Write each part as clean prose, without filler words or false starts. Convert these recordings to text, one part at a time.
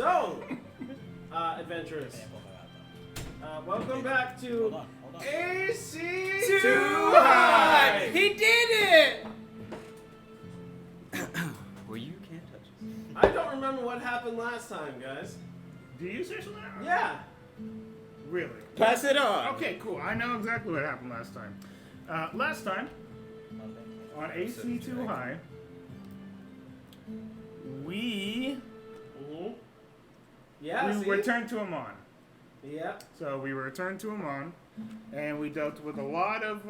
So, adventurers, welcome back to Hold on. AC Too high! He did it! Well, you can't touch us. I don't remember what happened last time, guys. Do you seriously? Yeah. Really? Pass it on. Okay, cool. I know exactly what happened last time. Last time, on AC Too High, we Yeah. see? returned to Emon. Yep. So we returned to Emon, and we dealt with a lot of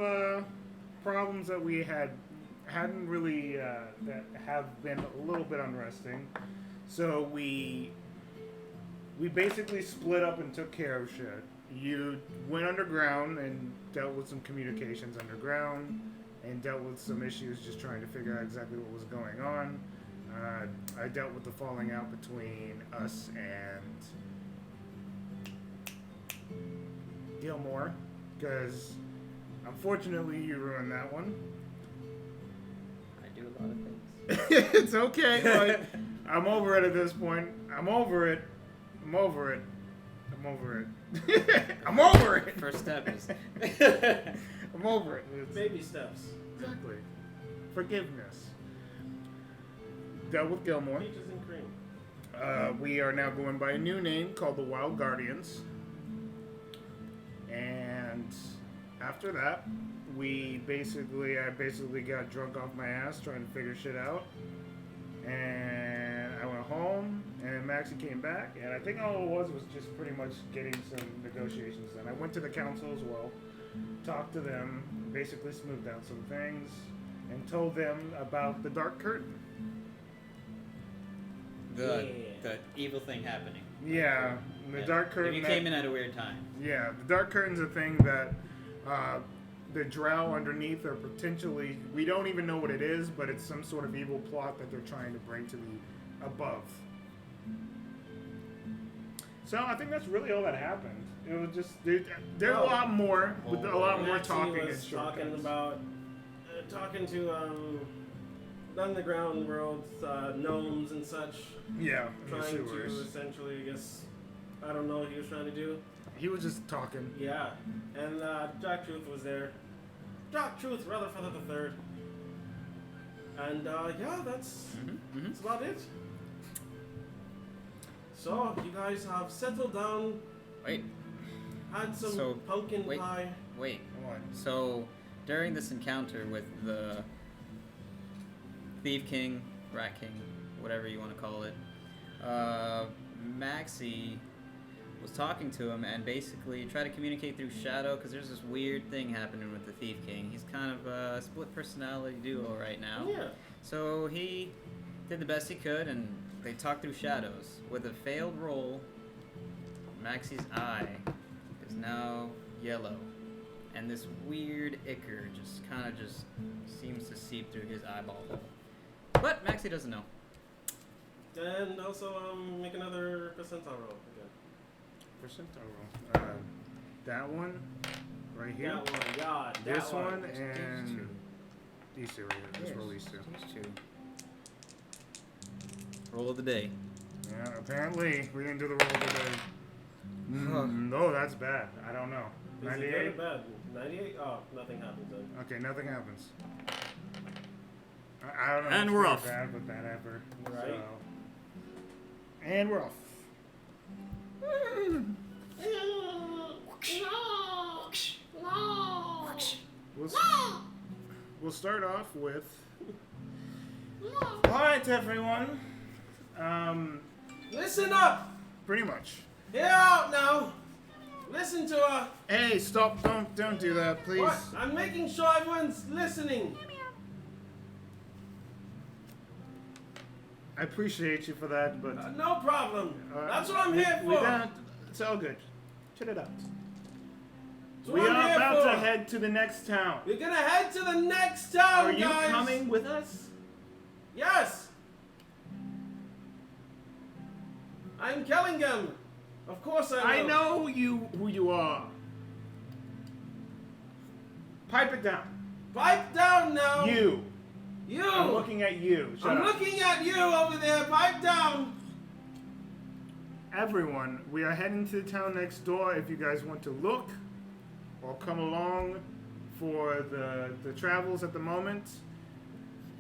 problems that we hadn't really that have been a little bit unresting. So we basically split up and took care of shit. You went underground and dealt with some communications underground, and dealt with some issues just trying to figure out exactly what was going on. I dealt with the falling out between us and Gilmore, because unfortunately you ruined that one. I do a lot of things. It's okay, but I'm over it at this point. I'm over it. I'm over it. I'm over it. I'm over it. First step is I'm over it. It's, Baby steps. exactly. Forgiveness. Dealt with Gilmore. Peaches and cream. We are now going by a new name called the Wild Guardians. And after that, I basically got drunk off my ass trying to figure shit out. And I went home, and Maxie came back, and I think all it was just pretty much getting some negotiations done. I went to the council as well, talked to them, basically smoothed out some things, and told them about the Dark Curtain. the evil thing happening. Yeah, the Dark Curtain. You came in at a weird time. Yeah, the Dark Curtain's a thing that the drow underneath are potentially, we don't even know what it is, but it's some sort of evil plot that they're trying to bring to the above. So I think that's really all that happened. It was just, there's a lot more, with a lot more Maxie talking and was talking shortcuts. about talking to underground worlds, gnomes and such. Yeah, in the Trying to sewers. essentially, I guess, I don't know what he was trying to do. He was just talking. Yeah, and Dark Truth was there. Dark Truth, Rutherford the Third. And yeah, that's about it. So you guys have settled down, Wait, had some So, pumpkin wait. pie. wait. What? So, during this encounter with the Thief King, Rat King, whatever you want to call it, Maxie was talking to him and basically tried to communicate through shadow because there's this weird thing happening with the Thief King. He's kind of a split personality duo right now. Yeah. So he did the best he could and they talked through shadows. With a failed roll, Maxie's eye is now yellow. And this weird ichor just kind of just seems to seep through his eyeball hole. But Maxie doesn't know. And also make another percentile roll again. Percentile roll. That one, right here. That one, yeah. This that one, These and two. these two right here. Just roll these two. These two. Roll of the day. Yeah, apparently we didn't do the roll today. No, that's bad. I don't know. Is it good 98? or bad? 98? Oh, nothing happens then. Okay, nothing happens. I don't know. And if we're it's off. Bad, but bad ever. Right. So. And we're off. We'll start off with. All right, everyone. Listen up! Pretty much. Hear out now! Listen to Hey, stop! Don't do that, please. what? I'm making sure everyone's listening. I appreciate you for that, but No problem. That's what I'm here we for. don't. It's all good. Shut it out. That's We what I'm are here about for. to head to the next town. We're gonna head to the next town, Are you guys. coming with us? Yes. I'm Kellingham. Of course I I will. know who you are. Pipe it down. Pipe down now. You. You. I'm looking at you. Shut I'm up. looking at you over there. Pipe down. everyone, we are heading to the town next door. If you guys want to look or come along for the travels at the moment,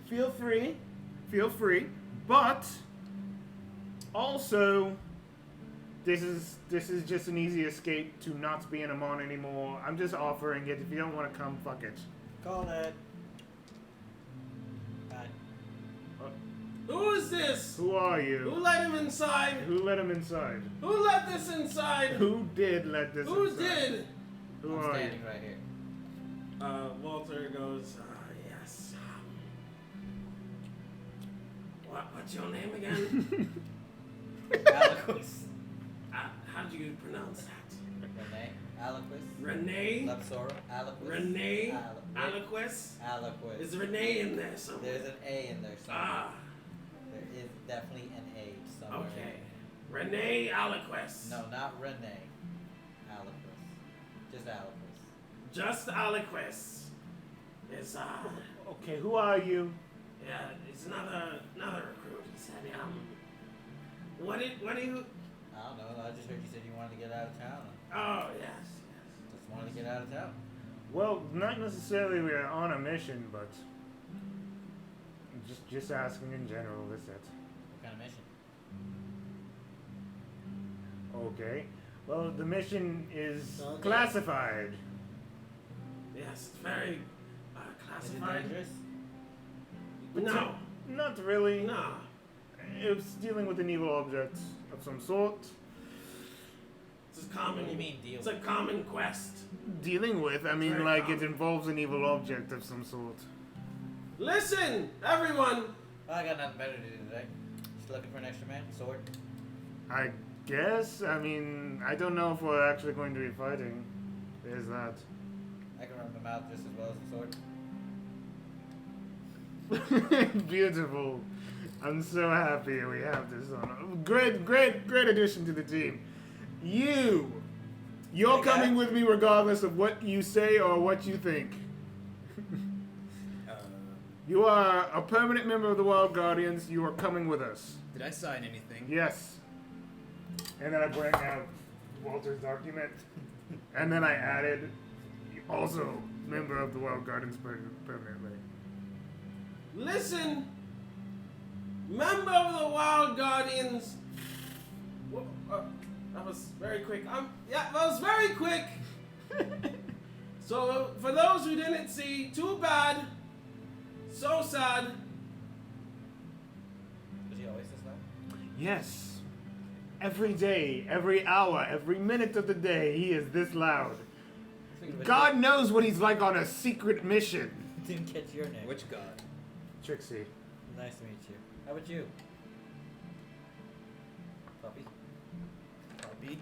feel free. Feel free. But also, this is just an easy escape to not be in Emon anymore. I'm just offering it. If you don't want to come, fuck it. Call it. Bye. Who is this? Who are Who you? let him inside? Who let him inside? Who let this inside? Who did let this Who inside? did? Who I'm are you? standing right here. Walter goes, yes. What's your name again? Aliquis. How do you pronounce that? Renee. Aliquis. Renee? Lapsora. Aliquis. Renee? Aliquis. Aliquis? Aliquis. Is Renee in there somewhere? There's an A in there somewhere. Ah, There is definitely an A somewhere. okay. Renee Aliquis. No, not Renee. Aliquis. Just Aliquis. Just Aliquis. Is Okay, who are you? yeah, it's another recruit. He said, what do you I don't know. I just heard you said you wanted to get out of town. oh yes. Just wanted to get out of town. Well, not necessarily we are on a mission, but just asking in general, that's it. What kind of mission? Okay. Well, the mission is Okay. classified. Yes, it's very Is it classified. dangerous? No. Not really. No. It's dealing with an evil object of some sort. It's a common What do you mean deal? It's a common quest. Dealing with, I mean, Very like common. it involves an evil object of some sort. Listen, everyone. Well, I got nothing better to do today. Just looking for an extra man. Sword. I guess. I mean, I don't know if we're actually going to be fighting. There's that. I can run my mouth just as well as a sword. Beautiful. I'm so happy we have this on. Great addition to the team. You're Hey, coming guy. with me regardless of what you say or what you think. You are a permanent member of the Wild Guardians. You are coming with us. Did I sign anything? Yes. And then I bring out Walter's document. And then I added, also member of the Wild Guardians permanently. Listen, member of the Wild Guardians. That was very quick. That was very quick. So for those who didn't see, too bad. So sad. Was he always this loud? Yes. Every day, every hour, every minute of the day, he is this loud. Speaking of which, God knows what he's like on a secret mission. didn't catch your name. Which god? Trixie. Nice to meet you. How about you? Puppy. Puppy.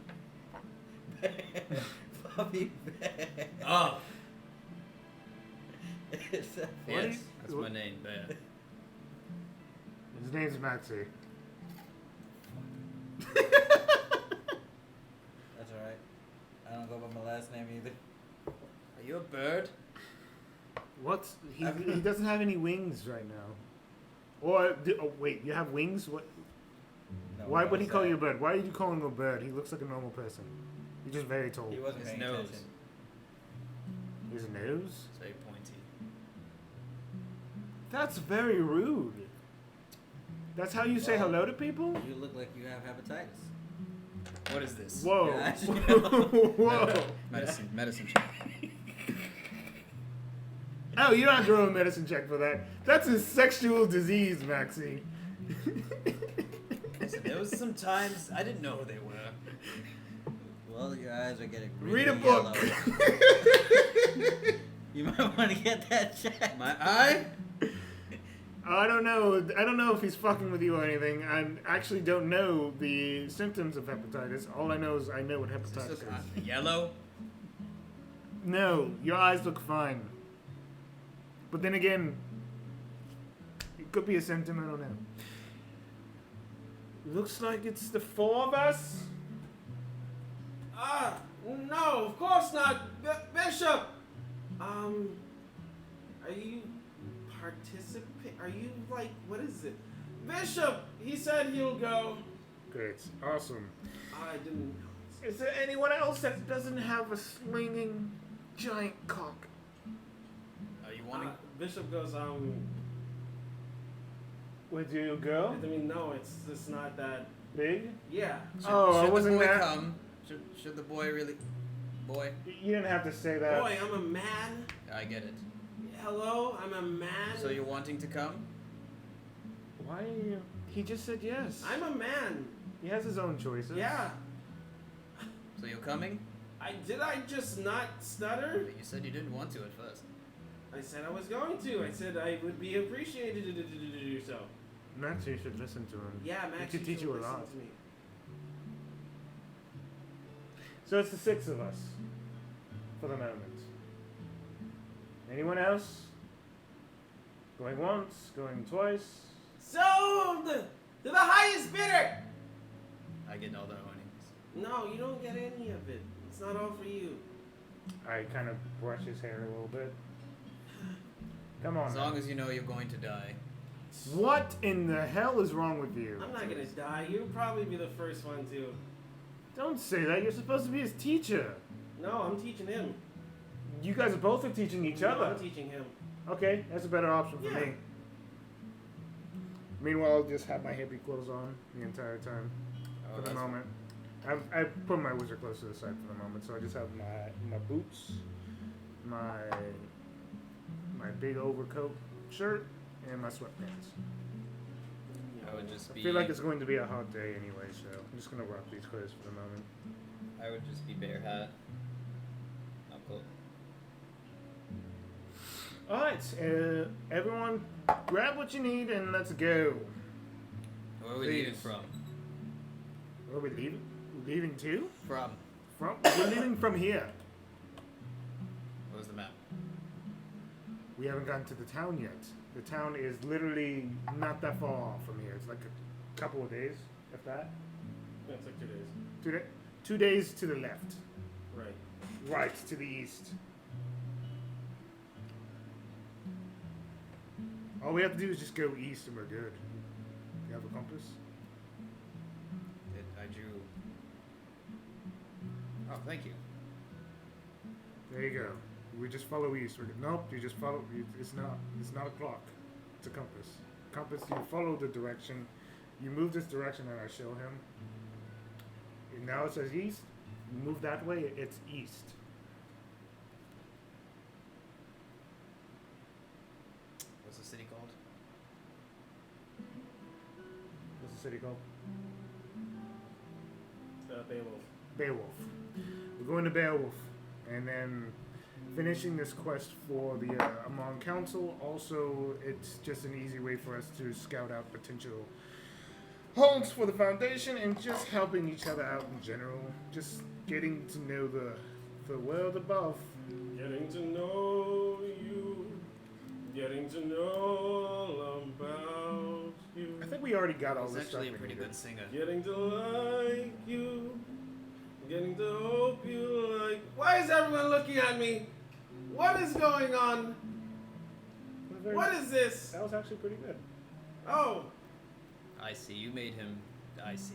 Puppy. Oh, Is that What yes, is- that's my name. Bear. His name's Maxie. That's alright. I don't go by my last name either. Are you a bird? What? He doesn't have any wings right now. Or, oh, wait, you have wings? What? No, Why what would he was call that? you a bird? Why did you call him a bird? He looks like a normal person. He's just very tall. He wasn't His paying nose. attention. His nose? It's very pointy. That's very rude. That's how you say Well, hello to people? You look like you have hepatitis. What is this? Whoa. Yeah, actually. Whoa. Medicine check. Oh, you don't have to roll a medicine check for that. That's a sexual disease, Maxie. Listen, there was some times I didn't know who they were. Well, your eyes are getting really Read a book. yellow. You might want to get that checked. My eye? I don't know. I don't know if he's fucking with you or anything. I actually don't know the symptoms of hepatitis. All I know is I know what Does this hepatitis look is. yellow? No, your eyes look fine. But then again, it could be a symptom. I don't know. Looks like it's the four of us. No, of course not. Bishop! Are you participate? Are you like, what is it? Bishop, he said he'll go. Great. Awesome. I didn't know. Is there anyone else that doesn't have a swinging giant cock? Are you wanting? Bishop goes, Would you go? I mean, no, it's not that. Big? Yeah. I wasn't the boy that. come? Should the boy really? Boy. You didn't have to say that. Boy, I'm a man. I get it. Hello, I'm a man. So you're wanting to come? Why? He just said yes. I'm a man. He has his own choices. Yeah. So you're coming? Did I just not stutter? You said you didn't want to at first. I said I was going to. I said I would be appreciated to do so. Maxie, you should listen to him. Yeah, Max, He could teach you a listen lot. to me. So it's the 6 of us. For the moment. Anyone else? Going once, going twice. Sold to the highest bidder. I get all the earnings. No, you don't get any of it. It's not all for you. I kind of brush his hair a little bit. Come on. As long as you know you're going to die. What in the hell is wrong with you? I'm not gonna die. You'll probably be the first one to. Don't say that. You're supposed to be his teacher. No, I'm teaching him. You guys both are teaching each No, other. I'm teaching him. Okay, that's a better option for Yeah. me. Meanwhile, I'll just have my hippie clothes on the entire time Oh, for the that's moment. I put my wizard clothes to the side for the moment, so I just have my boots, my big overcoat shirt, and my sweatpants. I would just I be. feel like it's going to be a hot day anyway, so I'm just gonna rock these clothes for the moment. I would just be bare hat. Not cool. All right, everyone, grab what you need and let's go. Where are we leaving Please. from? Where are we leaving? We're leaving to? From. We're leaving from here. What was the map? We haven't gotten to the town yet. The town is literally not that far off from here. It's like a couple of days, if that. Yeah, it's like 2 days. 2 days. 2 days to the left. Right. Right to the east. All we have to do is just go east and we're good. You have a compass? I drew. Oh, thank you. There you go. We just follow east. We're good. Nope, you just follow. It's not a clock. It's a compass. Compass. You follow the direction. You move this direction, and I show him. And now it says east. You move that way. It's east. What's the city called? What's the city called? Beowulf. Beowulf. We're going to Beowulf, and then finishing this quest for the Emon council. Also, it's just an easy way for us to scout out potential holds for the foundation and just helping each other out in general. Just getting to know the world above. Getting to know you. Getting to know all about you. I think we already got all He's this stuff. actually a we pretty needed. good singer. Getting to like you. Getting to hope you like. Why is everyone looking at me? What is going on? What is this? That was actually pretty good. Oh, I see. You made him. I see.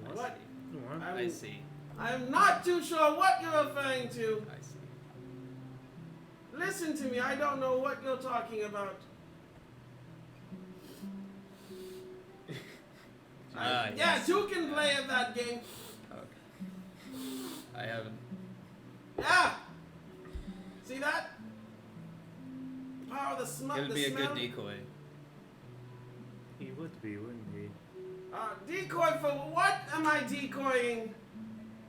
I What? see. What? I see. I'm not too sure what you're referring to. I see. Listen to me, I don't know what you're talking about. Ah, Yes, you can play at that game. Okay. I haven't. Yeah. See that? Power of the smut. It would the be a smell. good decoy. He would be, wouldn't he? Decoy for what am I decoying?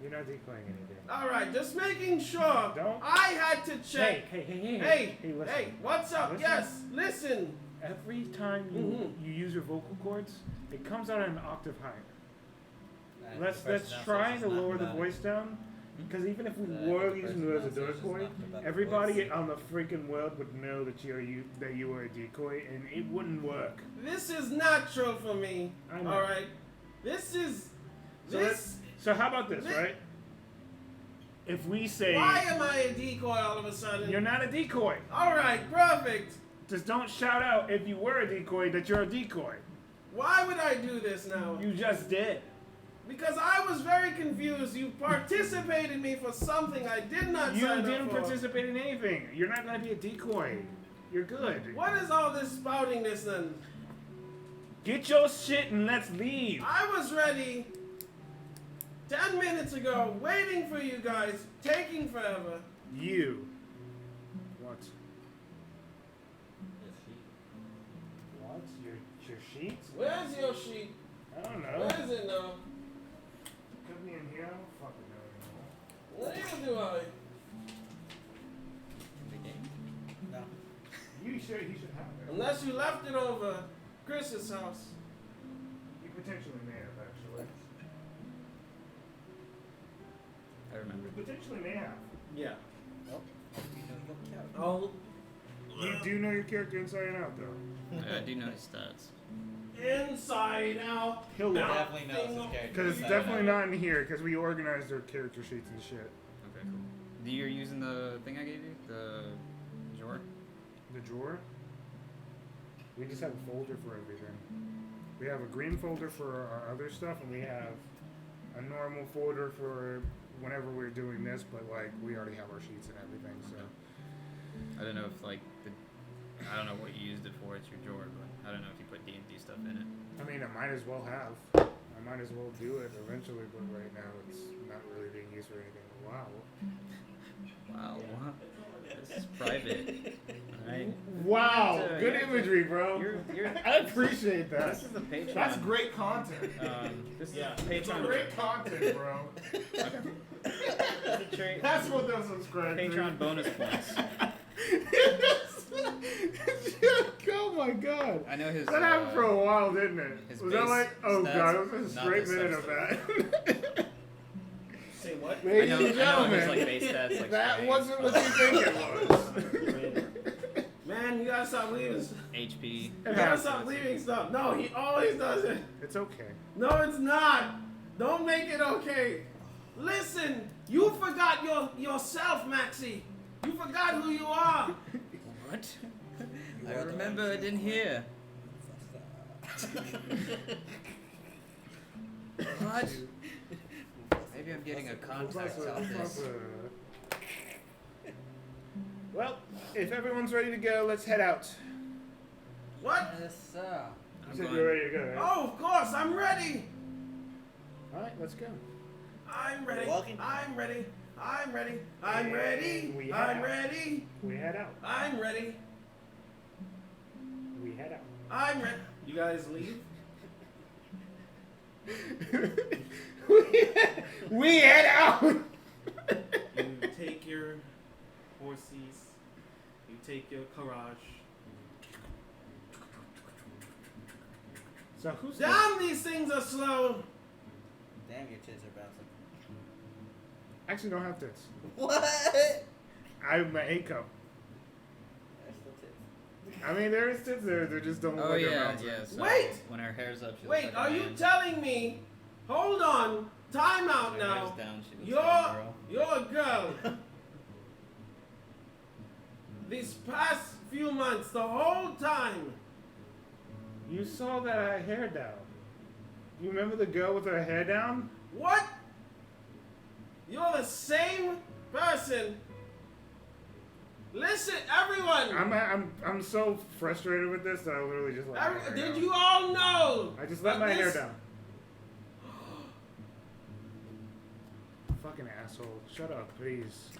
You're not decoying anything. All right, just making sure. Don't- I had to check. Hey, listen. Hey, what's up? Listen. Yes, listen. Every time you use your vocal cords, it comes out an octave higher. Let's try to lower the voice down, because even if we were using you as a decoy, everybody on the freaking world would know that you were a decoy, and it wouldn't work. This is natural for me. I know. All right. This is So this. So how about this, right? If we say Why am I a decoy all of a sudden? you're not a decoy, All right, perfect. just don't shout out if you were a decoy that you're a decoy. Why would I do this now? You just did. Because I was very confused. You participated me for something I did not You sign didn't up for. participate in anything. You're not gonna be a decoy. You're good. What is all this spoutingness then? Get your shit and let's leave. I was ready 10 minutes ago, waiting for you guys, taking forever. You. What? What? Your sheets? Where's your sheet? I don't know. Where is it now? Could be in here. I don't fucking know anymore. Neither do I. In the game? No. He should have it. Unless you left it over Chris's house. You potentially may have, actually. I remember. You potentially may have. Yeah. Nope. You know your character. Oh. You do know your character inside and out, though. I do know his stats. Inside out. He'll He look. definitely knows his character. Because it's inside definitely and out. not in here, because we organized their character sheets and shit. Okay, cool. You're using the thing I gave you? The drawer? The drawer? We just have a folder for everything. We have a green folder for our other stuff, and we have a normal folder for whenever we're doing this, but like we already have our sheets and everything, so. I don't know if like I don't know what you used it for. It's your drawer, but I don't know if you put D&D stuff in it. I mean, I might as well have. I might as well do it eventually, but right now it's not really being used for anything. Wow. Wow. Wow. This is private. Alright. Wow. That's, Good you're- imagery, bro. You're I appreciate that. This is the Patreon. That's great content. This Yeah. is It's Patreon. great content, bro. That's what they'll subscribe to. Patreon bonus points. Oh my god. I know his. That happened for a while, didn't it? his Was that base like, oh stats, god, it was a not straight the minute of that. Say what? I Ladies know and his gentlemen, like base stats like that strength, wasn't what you think it was. Man, you gotta stop leaving. HP. You gotta stop leaving stuff. No, he always does it. It's okay. No, it's not. Don't make it okay. Listen, you forgot yourself, Maxie. You forgot who you are. What? You I are the remember. one I didn't hear. What? Maybe I'm getting a contact office. Well, if everyone's ready to go, let's head out. What? Yes, sir. You I'm said going. you're ready to go, right? Oh, of course, I'm ready. Alright, let's go. I'm ready. You're walking? I'm ready. I'm ready. I'm ready. We I'm have. ready. We head out. I'm ready. We head out. I'm ready. You guys leave? We head out! You take your horses. You take your carriage. So who's Damn, these things are slow. Damn, your tits are bouncing. I actually don't have tits. What? I'm an A cup. There's still tits. I mean, there is tits there. They just don't look Oh like they're yeah, bouncing. yeah. So Wait! When her hair's up, she looks Wait, like a are you man. telling me? Hold on. Time out When her hair's now. down, she looks like a girl. You're a girl. These past few months, the whole time. You saw that I had hair down. You remember the girl with her hair down? What? You're the same person. Listen, everyone. I'm so frustrated with this that I literally just let my hair Did down. you all know? I just let that my hair this- down. Fucking asshole. Shut up, please.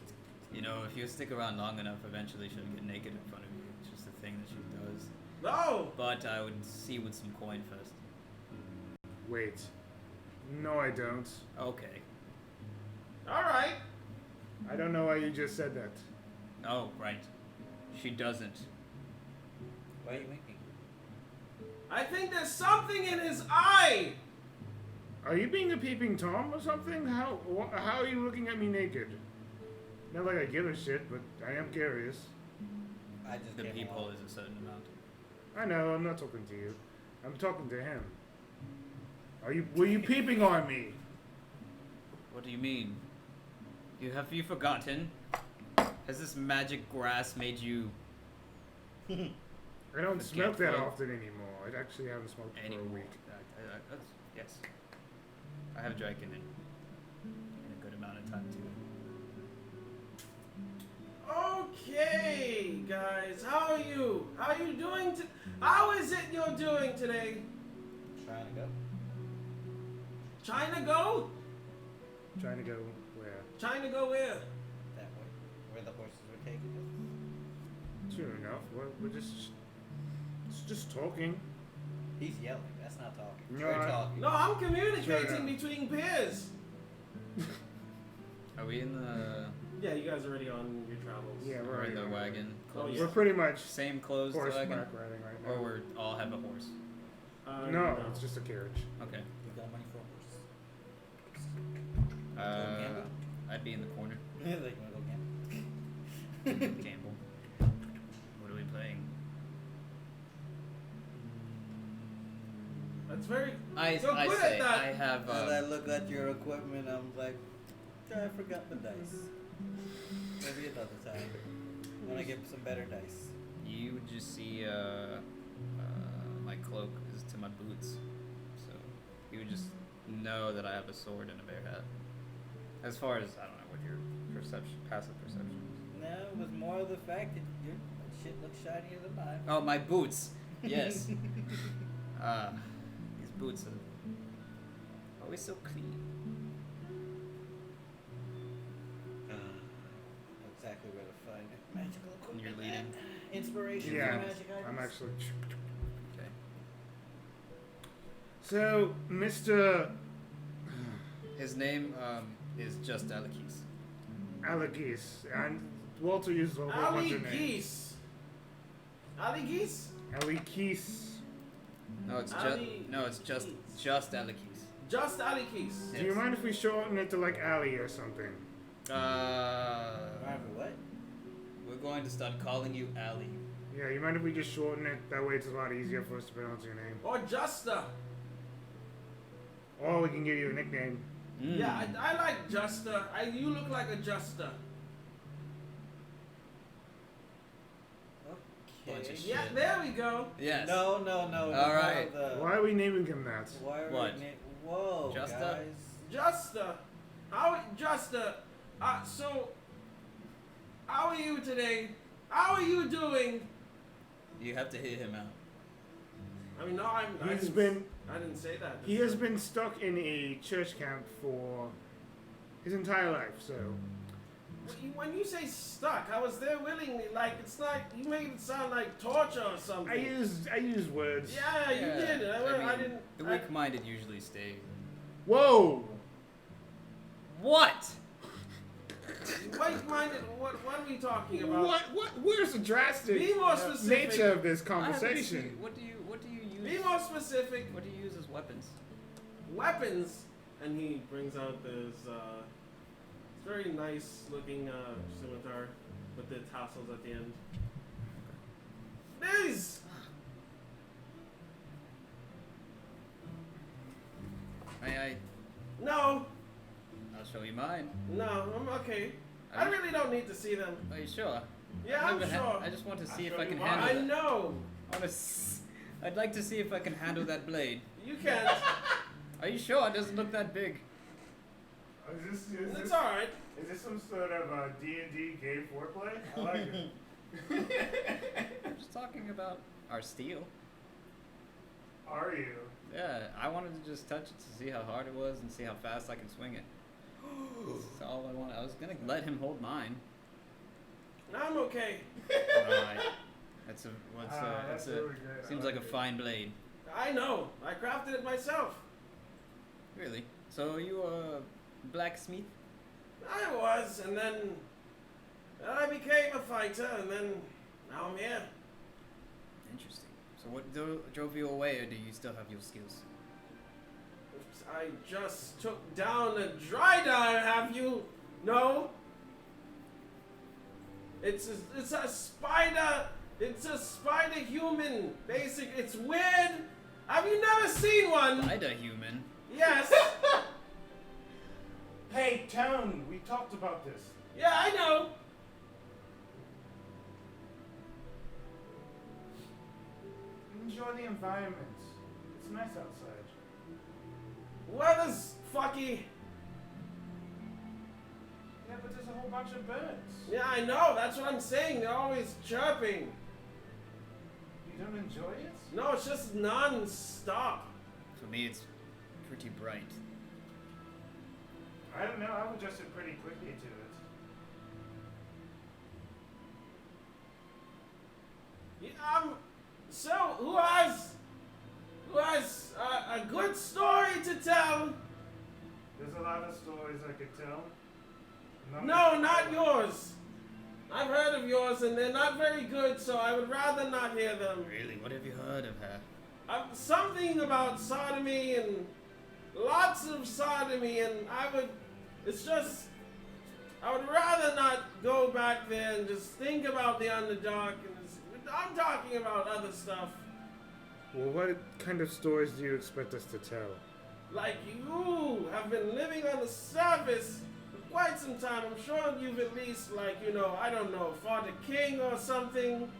You know, if you stick around long enough, eventually she'll get naked in front of you. It's just a thing that she does. No. But I would see with some coin first. Wait. No, I don't. Okay. All right. I don't know why you just said that. Oh, right. She doesn't. Why are you winking? I think there's something in his eye. Are you being a peeping Tom or something? How are you looking at me naked? Not like I give a shit, but I am curious. I just The came peephole along. is a certain amount. I know, I'm not talking to you. I'm talking to him. Were you peeping on me? What do you mean? Have you forgotten? Has this magic grass made you? Are I don't Just smoke can't that float. often anymore. I actually haven't smoked for a Anymore. week. Yes. I have drank in a good amount of time too. Okay, guys, how are you? How are you doing? How is it you're doing today? Trying to go. China go? Trying to go where? China go where? That way. Where the horses were taking us. True enough. We're just it's just talking. He's yelling. That's not talking. No, We're I- talking. No, I'm communicating Sure, no. between peers. Are we in the Yeah, you guys are already on your travels. Yeah, we're in the wagon? Oh, Clothes? yeah. We're pretty much Same clothes horseback wagon? riding right now. Or we're all have a horse? No, it's just a carriage. Okay. We got money for a horse. I'd be in the corner. Like, wanna go gamble? Gamble. What are we playing? That's very. I So good at say that. I have. As I look at your equipment, I'm like, I forgot my dice. Maybe another time. When I get some better dice. You would just see my cloak is to my boots, so you would just know that I have a sword and a bear hat. As far as I don't know what your passive perception is. No, it was more of the fact that your shit looks shinier than mine. Oh, my boots. Yes. These boots are always so clean. Exactly where to find magical equipment. You're leading. Inspiration Yeah, for magic items. I'm actually. Okay. So, Mr. His name is just Alekis. Alagis, and Walter uses a whole bunch Ali of names. Geese. Ali Geese? Alikis. No, it's Ali just Keys. Alekis. Just Ali Geese. Yes. Do you mind if we shorten it to like Ali or something? Marvin, what? We're going to start calling you Ali. Yeah, you mind if we just shorten it? That way it's a lot easier for us to pronounce your name. Or Justa. Or we can give you a nickname. Mm. Yeah, I like Justa. You look like a Justa. Bunch of Okay. shit. Yeah, there we go. Yes. No. All right. Why are we naming him that? Why are What? we Whoa, Justa? guys. Justa. Justa. So, how are you today? How are you doing? You have to hit him out. I mean, no, I He's didn't- been I didn't say that. he has been stuck in a church camp for his entire life. So When you say stuck, I was there willingly. Like, it's like you made it sound like torture or something. I use words. Yeah, you did. I mean, didn't. The weak-minded usually stay. Whoa! What? Weak-minded. What are we talking about? What? Where's the drastic Be more specific. nature of this I haven't conversation? seen- What do you use? Be more specific. What do you use as weapons? Weapons, and he brings out this very nice looking scimitar with the tassels at the end. These. May I? No, I'll show you mine. no, I'm okay. Are I you- really don't need to see them. Are you sure? Yeah, I've I'm never sure. I just want to see if I'll I show can you handle I it. know. I'd like to see if I can handle that blade. You can't. Are you sure? It doesn't look that big. It's alright. Is this some sort of D&D gay foreplay? I like it. I'm just talking about our steel. Are you? Yeah, I wanted to just touch it to see how hard it was and see how fast I can swing it. That's all I wanted. I was gonna let him hold mine. I'm okay. Right. That's a. That's really good. I Seems like a it. fine blade. I know. I crafted it myself. Really? So are you a blacksmith? I was, and then I became a fighter, and then now I'm here. Interesting. So what drove you away, or do you still have your skills? I just took down a dry dye, have you? No. It's a spider. It's a spider human. Basic. It's weird. Have you never seen one? Spider human. Yes. Hey, Tone, we talked about this. Yeah, I know. enjoy the environment. It's nice outside. Weather's fucky. Yeah, but there's a whole bunch of birds. Yeah, I know. That's what I'm saying. They're always chirping. You don't enjoy it? No, it's just non-stop. For me, it's pretty bright. I don't know. I adjusted pretty quickly to it. Yeah, so who has a good story to tell? There's a lot of stories I could tell. No, not yours. I've heard of yours, and they're not very good, so I would rather not hear them. Really? What have you heard of her? Something about sodomy and lots of sodomy, and I would rather not go back there and just think about the Underdark. I'm talking about other stuff. Well, what kind of stories do you expect us to tell? Like, you have been living on the surface for quite some time. I'm sure you've at least, I don't know, fought a king or something,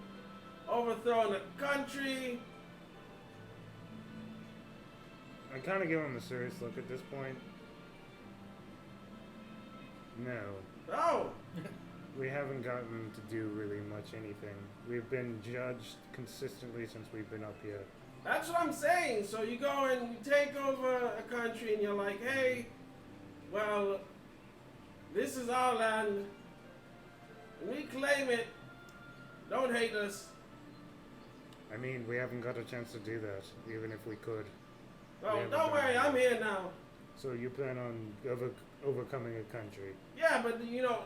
overthrown a country. I kind of give him a serious look at this point. No. Oh! We haven't gotten to do really much anything. We've been judged consistently since we've been up here. That's what I'm saying. So you go and you take over a country and you're like, hey, well, this is our land. We claim it. Don't hate us. I mean, we haven't got a chance to do that, even if we could. Oh, haven't don't done worry, it. I'm here now. So you plan on overcoming a country? Yeah, but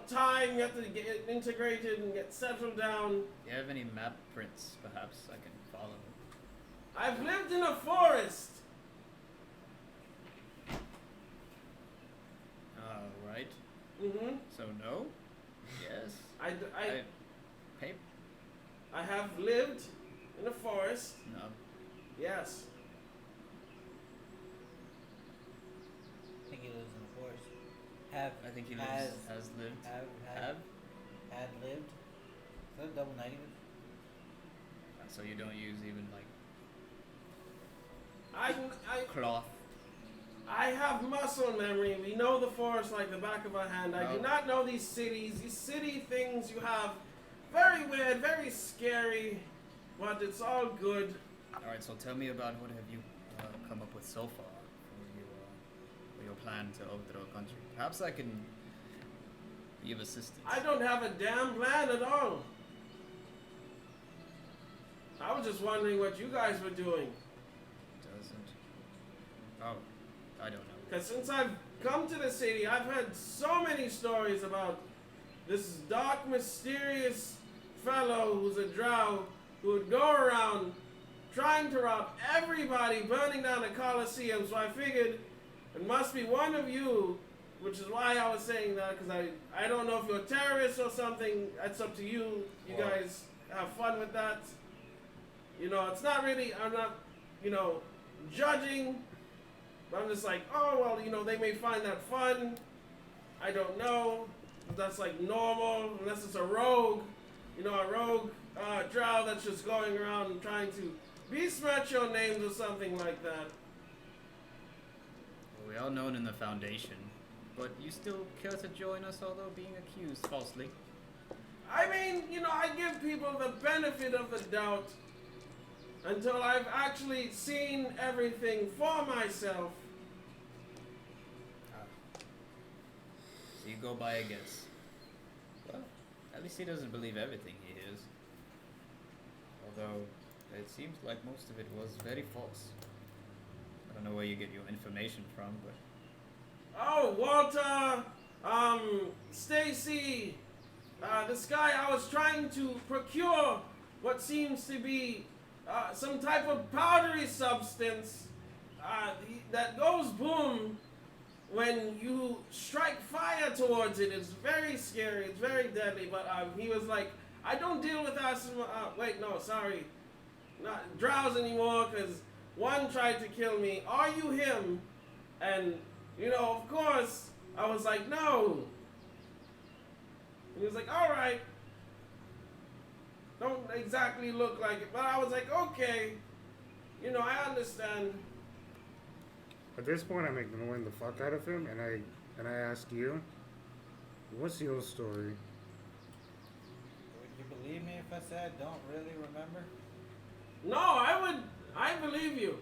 time, you have to get integrated and get settled down. Do you have any map prints, perhaps, I can follow? I've lived in a forest. Right. Mm-hmm. So no? Yes. I have lived in a forest. No. Yes. I think he lives in the forest. I think he has lived. Had lived. Is that a double negative? So you don't use even like I cloth. I have muscle memory. We know the forest like the back of our hand. I do No. not know these cities. These city things you have, very weird, very scary, but it's all good. Alright, so tell me about what have you come up with so far for your plan to overthrow a country. Perhaps I can be of assistance. I don't have a damn plan at all. I was just wondering what you guys were doing. Doesn't. Oh, I don't know. Because since I've come to the city, I've heard so many stories about this dark, mysterious fellow who's a drow who would go around trying to rob everybody, burning down the Colosseum. So I figured it must be one of you, which is why I was saying that, because I don't know if you're terrorists or something. That's up to you. You guys have fun with that. It's not really, I'm not, judging. But I'm just like, oh, well, they may find that fun. I don't know. That's like normal, unless it's a rogue. A rogue drow that's just going around and trying to besmirch your names or something like that. Well, we are known in the Foundation, but you still care to join us, although being accused falsely? I mean, I give people the benefit of the doubt until I've actually seen everything for myself. So you go by a guess. Well, at least he doesn't believe everything he hears. Although, it seems like most of it was very false. I don't know where you get your information from, but... Oh, Walter, Stacy, this guy, I was trying to procure what seems to be some type of powdery substance that goes boom when you strike fire towards it. It's very scary, it's very deadly, but he was like, I don't deal with asthma, not drows anymore, because one tried to kill me. Are you him? And, of course, I was like, no. And he was like, all right. Don't exactly look like it, but I was like, okay. You know, I understand. At this point, I'm ignoring the fuck out of him, and I ask you, what's your story? Would you believe me if I said I don't really remember? No, I believe you.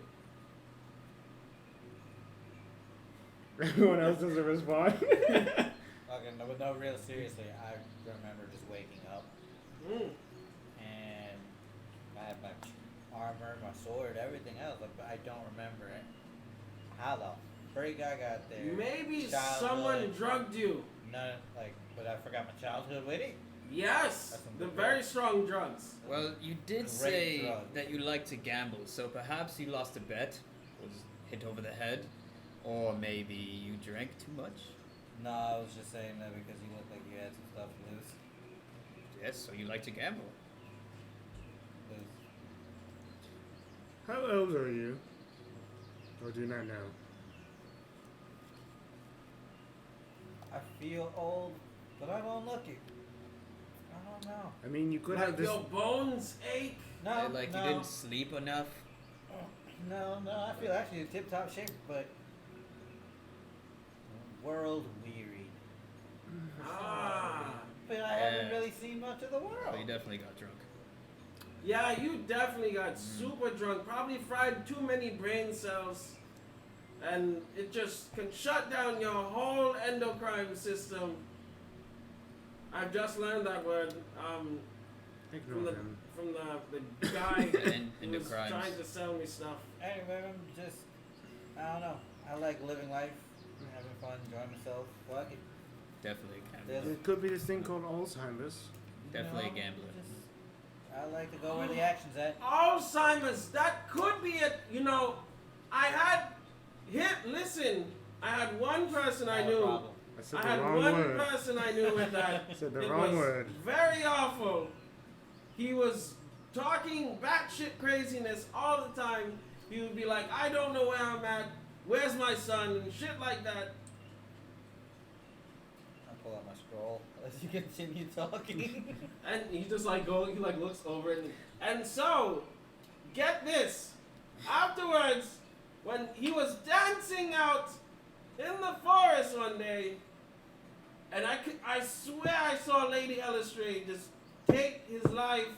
Everyone else doesn't respond. Okay, no, real seriously, I remember just waking up Mm. and I had my armor, my sword, everything else, but I don't remember it. How the freak I got there? Maybe Childhood. someone drugged you. None, but I forgot my childhood with it. Yes, That's some the good very drugs. strong drugs. Well, you did Great say drug. that you like to gamble, so perhaps you lost a bet, was hit over the head, or maybe you drank too much. No, I was just saying that because you looked like you had some stuff loose. Yes, so you like to gamble. How old are you? Or do you not know? I feel old, but I don't look it. I don't know. I mean, you could Like have this. your bones ache. No, Like no, you didn't sleep enough. no. I feel actually in tip-top shape, but world wearied. Ah. But I haven't Yeah. really seen much of the world. So you definitely got drunk. Yeah, you definitely got super drunk. Probably fried too many brain cells. And it just can shut down your whole endocrine system. I've just learned that word from Ignore the him. from the guy who was Endocrines. trying to sell me stuff. Anyway, I'm just, I don't know. I like living life, having fun, enjoying myself. Fuck it. Definitely a gambler. There's- It could be this thing called Alzheimer's. Definitely a No, gambler. I like to go where the action's at. Alzheimer's, that could be it. You know, I had listen, I had one person I Not a knew. problem. I said I the had wrong one word. person I knew with that. I said the It wrong was word. very awful. He was talking batshit craziness all the time. He would be like, I don't know where I'm at. Where's my son? And shit like that. I'll pull out my scroll as you continue talking. And he just he looks over it. And so, get this. Afterwards, when he was dancing out in the forest one day, and I swear I saw Lady Ellestrade just take his life,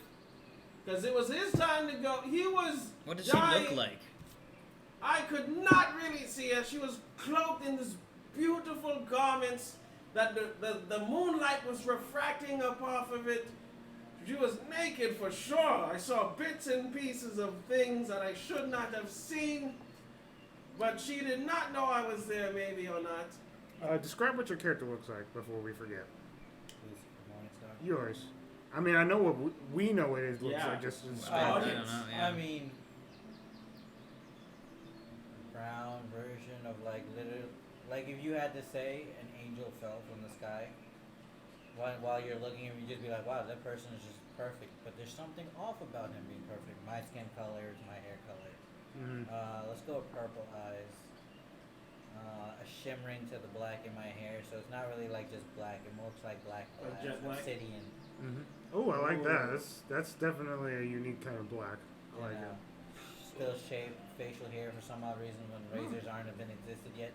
because it was his time to go. He was What did she dying. look like? I could not really see her. She was cloaked in this beautiful garments that the moonlight was refracting up off of it. She was naked for sure. I saw bits and pieces of things that I should not have seen. But she did not know I was there, maybe or not. Describe what your character looks like before we forget. Who's the Morningstar? Yours. I mean, I know what we know it looks Yeah. like. Just I describe don't it. know, yeah. I mean, brown version of like if you had to say an angel fell from the sky, while you're looking at him, you just be like, wow, that person is just perfect. But there's something off about him being perfect. My skin color is my hair color. Mhm. Let's go with purple eyes. A shimmering to the black in my hair, so it's not really like just black. It looks like black, Like jet black? obsidian. Mhm. Oh, I like that. Ooh. That's definitely a unique kind of black. I like you know, still shaved facial hair for some odd reason when razors aren't have been existed yet.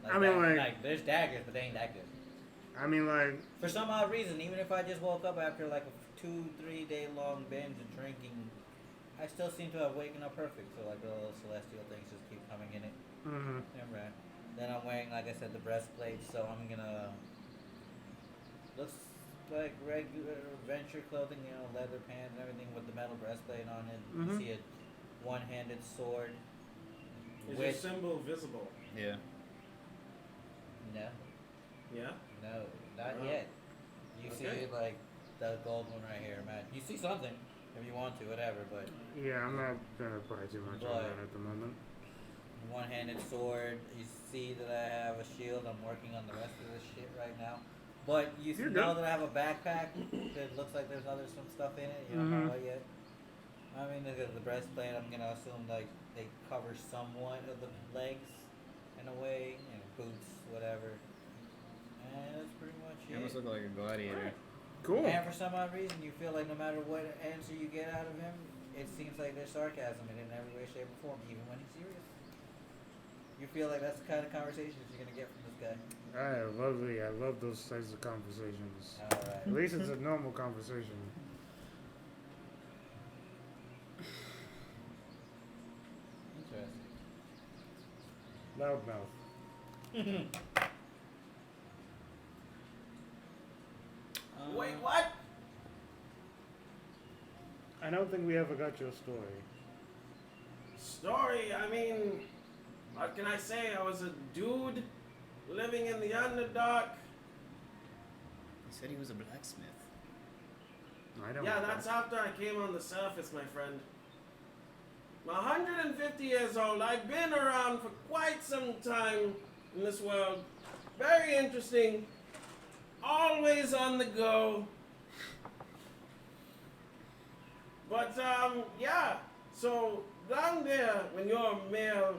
I mean, like- there's daggers, but they ain't that good. it. I mean, like, For some odd reason, even if I just woke up after like a 2-3 day long binge of drinking, I still seem to have waken up perfect. So like the little celestial things just keep coming in it. mhm. Yeah, right. Then I'm wearing, like I said, the breastplate, so I'm gonna looks like regular adventure clothing, you know, leather pants and everything with the metal breastplate on it. Mhm. You see a one-handed sword. Is your With symbol visible? Yeah. no, Yeah? no, not Oh. yet. You Okay. see like the gold one right here, man. You see something if you want to, whatever. But Yeah, I'm not gonna pry too much on But- that at the moment. one-handed sword. You see that I have a shield. I'm working on the rest of this shit right now. But you You're know good. that I have a backpack that looks like there's some stuff in it. You don't know Mhm. what yet. I mean, look at the breastplate. I'm gonna assume like they cover somewhat of the legs in a way, and boots, whatever. And that's pretty much You almost look like a gladiator. Cool. And for some odd reason, you feel like no matter what answer you get out of him, it seems like there's sarcasm in every way, shape, or form, even when he's serious. You feel like that's the kind of conversations you're gonna get from this guy. I love those types of conversations. Alright. At least it's a normal conversation. Interesting. Loudmouth. Wait, what? I don't think we ever got your story. Story, I mean, what can I say? I was a dude living in the Underdark. He said he was a blacksmith. I don't Yeah, know. that's after I came on the surface, my friend. I'm 150 years old. I've been around for quite some time in this world. Very interesting. Always on the go. But, yeah. So, down there, when you're a male,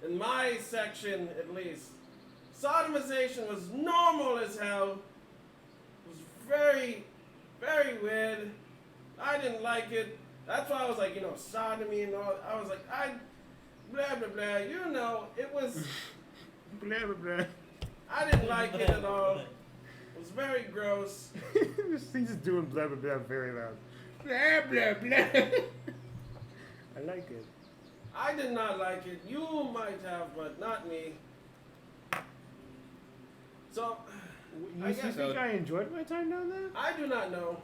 in my section at least, sodomization was normal as hell. It was very, very weird. I didn't like it. That's why I was like, sodomy and all. I was like, blah, blah, blah. It was, Blah, blah, blah. I didn't like it at all. It was very gross. He's just doing blah, blah, blah very loud. Blah, blah, blah. I like it. I did not like it. You might have, but not me. So, You I guess think I enjoyed my time down there? I do not know.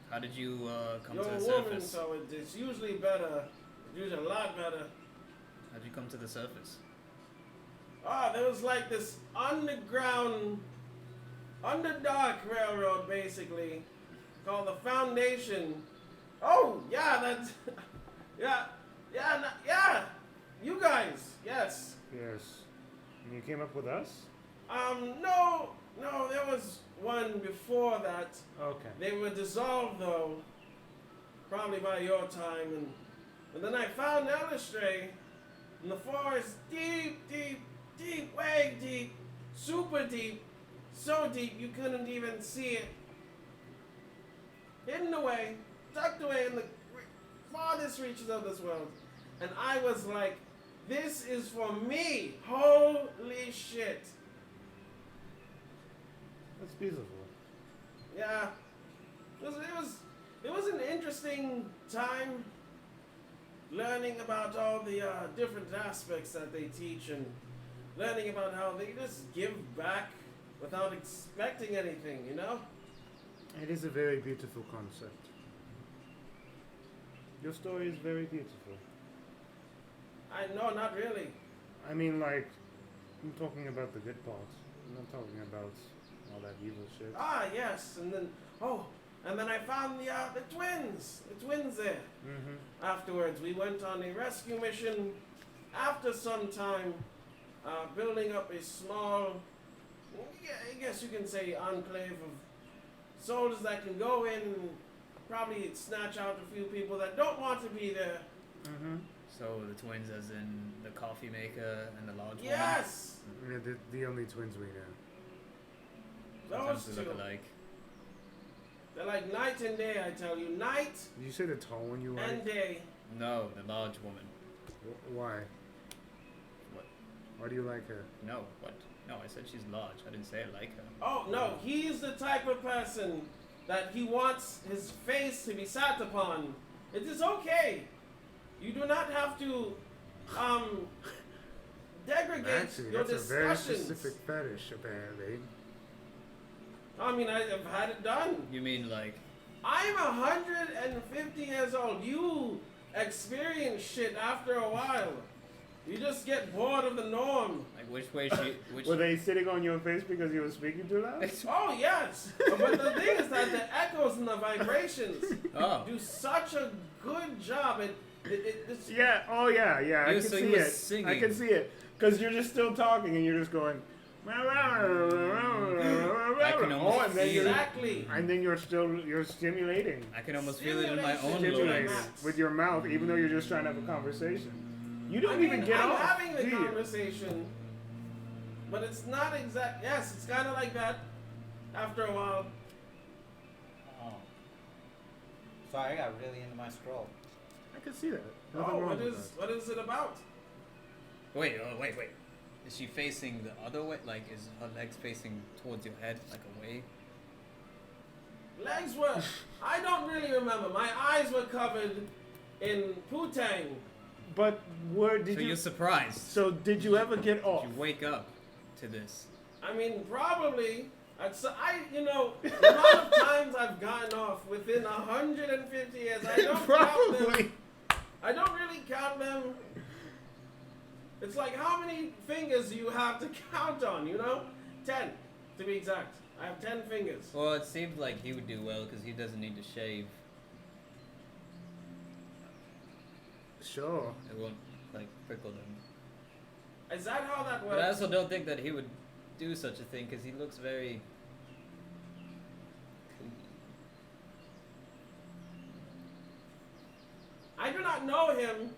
How did you come You're to a the woman, surface? so it's usually better. It's usually a lot better. How'd you come to the surface? There was like this underground, underdark railroad, basically, called the Foundation. Oh, yeah, that's, yeah, you guys, yes. Yes. And you came up with us? No, there was one before that. Okay. They were dissolved, though, probably by your time, and then I found Elistray in the forest, deep, way deep, super deep, so deep you couldn't even see it. Hidden away, tucked away in the farthest reaches of this world. And I was like, this is for me. Holy shit. That's beautiful. Yeah. It was an interesting time learning about all the different aspects that they teach and learning about how they just give back without expecting anything, It is a very beautiful concept. Your story is very beautiful. No, not really. I mean, like, I'm talking about the good parts. I'm not talking about all that evil shit. Yes, and then I found the twins there. Mm-hmm. Afterwards, we went on a rescue mission. After some time, building up a small, I guess you can say, enclave of soldiers that can go in and probably snatch out a few people that don't want to be there. Mm-hmm. So the twins, as in the coffee maker and the large Yes, Yeah, the only twins we know. woman? those Sometimes they two. look alike. They're like night and day, I tell you. Night Did you say the tall one you like? and day. No, the large woman. Why? What? Why do you like her? No, what? No, I said she's large. I didn't say I like her. Oh, no, he's the type of person that he wants his face to be sat upon. It is okay. You do not have to, degrade Actually, your that's a very discussions. specific fetish, apparently. I mean, I've had it done. You mean like? I'm 150 years old. You experience shit after a while. You just get bored of the norm. Like which way she? Which? Were they sitting on your face because you were speaking too loud? Oh, yes. But the thing is that the echoes and the vibrations Oh. do such a good job. It's Yeah. Oh, yeah. I You- can so see you were it. I singing. can see it because you're just still talking and you're just going. I can almost and then feel you're, exactly. and then you're stimulating, I can almost feel it in my own stimulating lungs. with your mouth, even though you're just trying to have a conversation. You don't I mean, even get I'm off. having the do you? conversation, but it's not exact. Yes, it's kind of like that after a while. Oh. Sorry, I got really into my scroll. I can see that. Nothing Oh, wrong with that. what is it about? Wait. Is she facing the other way? Like, is her legs facing towards your head, like away? Legs were. I don't really remember. My eyes were covered in putang. But where did So you? you're surprised. So did you ever get off? Did you wake up to this? I mean, probably. The amount of times I've gotten off within 150 years, I don't count Probably. them. I don't really count them. It's like how many fingers do you have to count on, 10, to be exact. I have 10 fingers. Well, it seems like he would do well because he doesn't need to shave. Sure. It won't like prickle them. Is that how that But I works? also don't think that he would do such a thing because he looks very clean. I do not know him.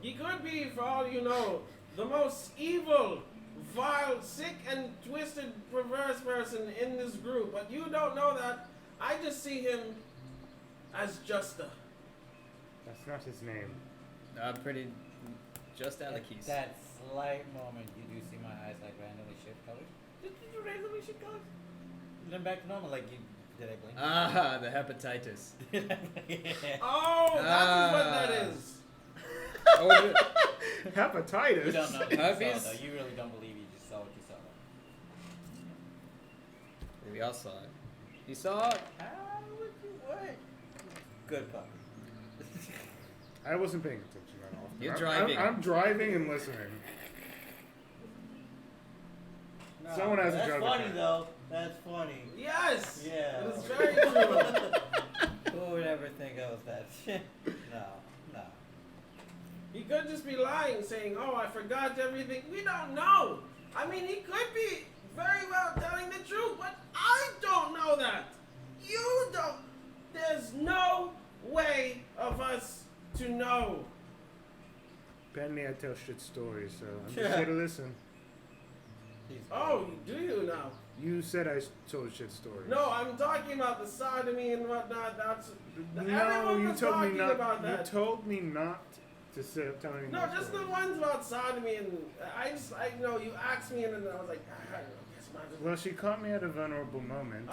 He could be, for all you know, the most evil, vile, sick, and twisted, perverse person in this group. But you don't know that. I just see him as Justa. That's not his name. Pretty just Alekis. That slight moment, you do see my eyes like randomly shift colors. Did you randomly shift colors? Then back to normal, like you. Did I blink? Ah, the hepatitis. Oh, that's what that is. Oh, Hepatitis. You don't know what you saw, Herpes? though. You really don't believe you just saw what you saw. we all saw it. You saw it? How would you what? Good puppy. I wasn't paying attention at all. You're I'm- driving. I'm driving and listening. No, Someone has a that's joke funny account. though. That's funny. Yes. Yeah. It is very true. Who would ever think of that shit? No. He could just be lying, saying, "Oh, I forgot everything." We don't know. I mean, he could be very well telling the truth, but I don't know that. You don't. There's no way of us to know. Apparently I tell shit stories, so I'm just here to listen. He's Oh, do you now? You said I told shit stories. No, I'm talking about the sodomy and whatnot. That's No, everyone you was told me talking not. about You that. told me not to say tell any No, more just the stories. ones about sodomy, and you asked me, and then I was like, guess not. Well, she caught me at a vulnerable moment.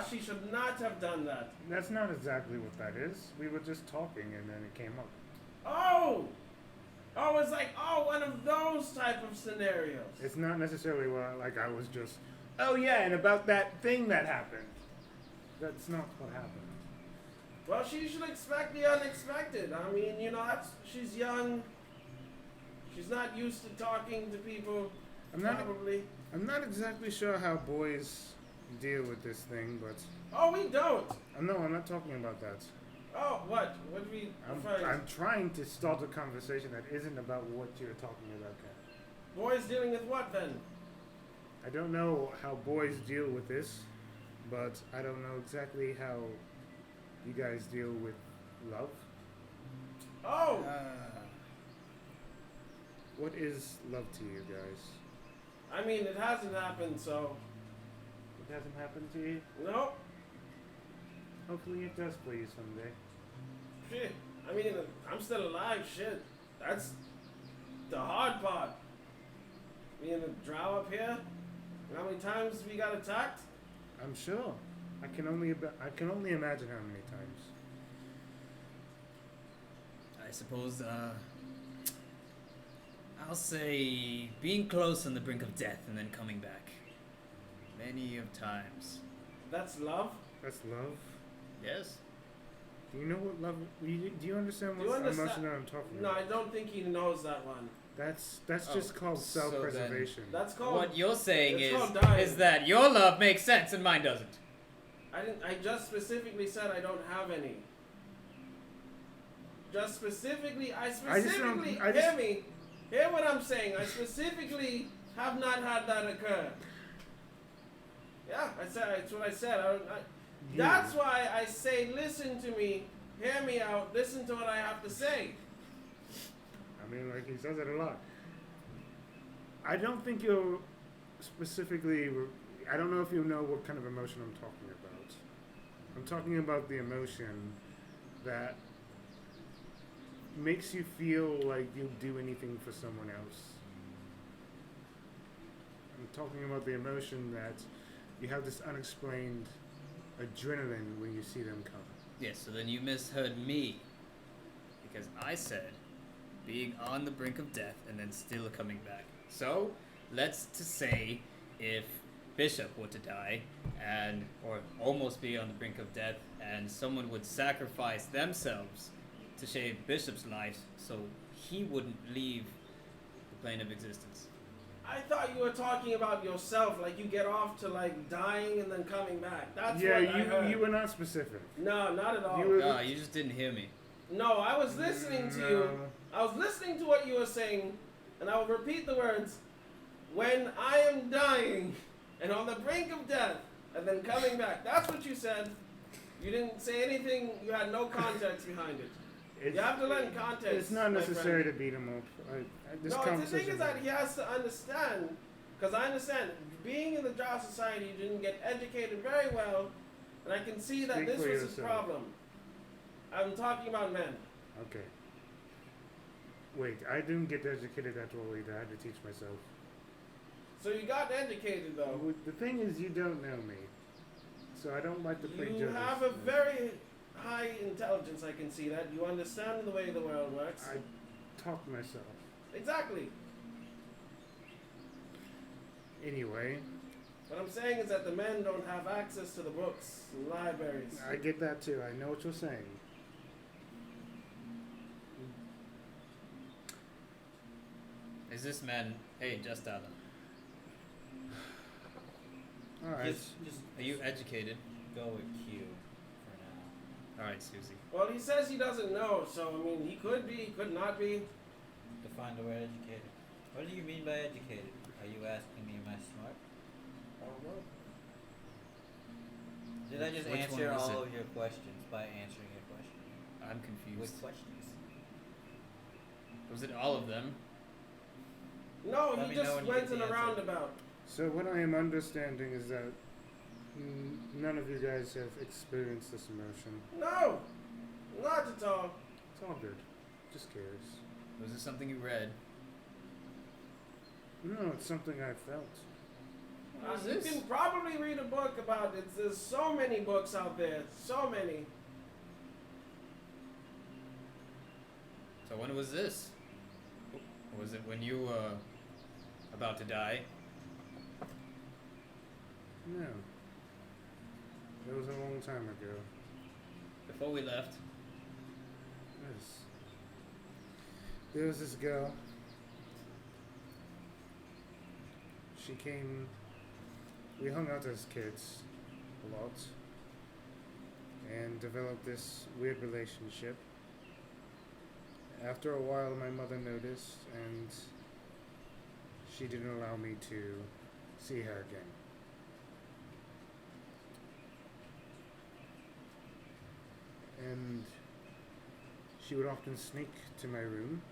She should not have done that. That's not exactly what that is. We were just talking and then it came up. Oh, it's like, one of those type of scenarios. It's not necessarily like I was just, oh yeah, and about that thing that happened. That's not what happened. Well, she should expect the unexpected. I mean, she's young. She's not used to talking to people, probably. I'm not exactly sure how boys deal with this thing, but Oh, we don't. no, I'm not talking about that. Oh, what? What do we... I'm trying to start a conversation that isn't about what you're talking about, Kat. Boys dealing with what, then? I don't know how boys deal with this, but I don't know exactly how you guys deal with love. Oh! What is love to you guys? I mean, it hasn't happened, so... It hasn't happened to you? No. Hopefully it does for you someday. Shit. I mean, I'm still alive, shit. That's the hard part. Me and the drow up here. How many times we got attacked? I'm sure. I can only imagine how many times. I suppose, I'll say being close on the brink of death and then coming back. Many of times. That's love? That's love. Yes? Do you know what love? Do you understand Do you what understand- emotion that I'm talking No, about? I don't think he knows that one. That's Oh, just called so self-preservation. That's called... What you're saying it's is called dying. is that your love makes sense and mine doesn't. I just specifically said I don't have any. I specifically, hear me. Hear what I'm saying. I specifically have not had that occur. Yeah, that's what I said. You. That's why I say, listen to me, hear me out, listen to what I have to say. I mean, like he says it a lot. I don't think you're specifically. I don't know if you know what kind of emotion I'm talking about. I'm talking about the emotion that makes you feel like you'll do anything for someone else. I'm talking about the emotion that you have this unexplained adrenaline when you see them come. Yes, so then you misheard me. Because I said being on the brink of death and then still coming back. So, let's to say if Bishop were to die or almost be on the brink of death and someone would sacrifice themselves to save Bishop's life so he wouldn't leave the plane of existence. I thought you were talking about yourself, like you get off to like dying and then coming back. That's Yeah, what I heard. you were not specific. No, not at all. You just didn't hear me. No, I was listening to you. I was listening to what you were saying, and I will repeat the words. When I am dying and on the brink of death and then coming back. That's what you said. You didn't say anything. You had no context behind it. You have to learn context. It's not necessary to beat him up. This No, the thing is that he has to understand, because I understand, being in the Drow Society, you didn't get educated very well, and I can see that Speak this for was his yourself. problem. I'm talking about men. Okay. Wait, I didn't get educated at all either. I had to teach myself. So you got educated, though. The thing is, you don't know me. So I don't like to play You judges. have a very high intelligence, I can see that. You understand the way the world works. I talk to myself. Exactly. Anyway, What I'm saying is that the men don't have access to the books and libraries. I get that too. I know what you're saying. Is this man... Hey, just Alan. Alright. Just Are you educated? go with Q for now. Alright, Susie. Well, he says he doesn't know, so I mean, he could be, he could not be. Define the word educated. What do you mean by educated? Are you asking me am I smart? Did I just Which answer one was all it? of your questions by answering your question? I'm confused. With questions. Was it all of them? No, Let he me know just when you went get the in a answer. roundabout. So what I am understanding is that none of you guys have experienced this emotion. No, not at all. It's all good. Just curious. Was it something you read? No, it's something I felt. What is You this? can probably read a book about it. There's so many books out there. So many. So when was this? Was it when you were about to die? No. It was a long time ago. Before we left? Yes. There was this girl. She came. We hung out as kids a lot and developed this weird relationship. After a while, my mother noticed, and she didn't allow me to see her again. And she would often sneak to my room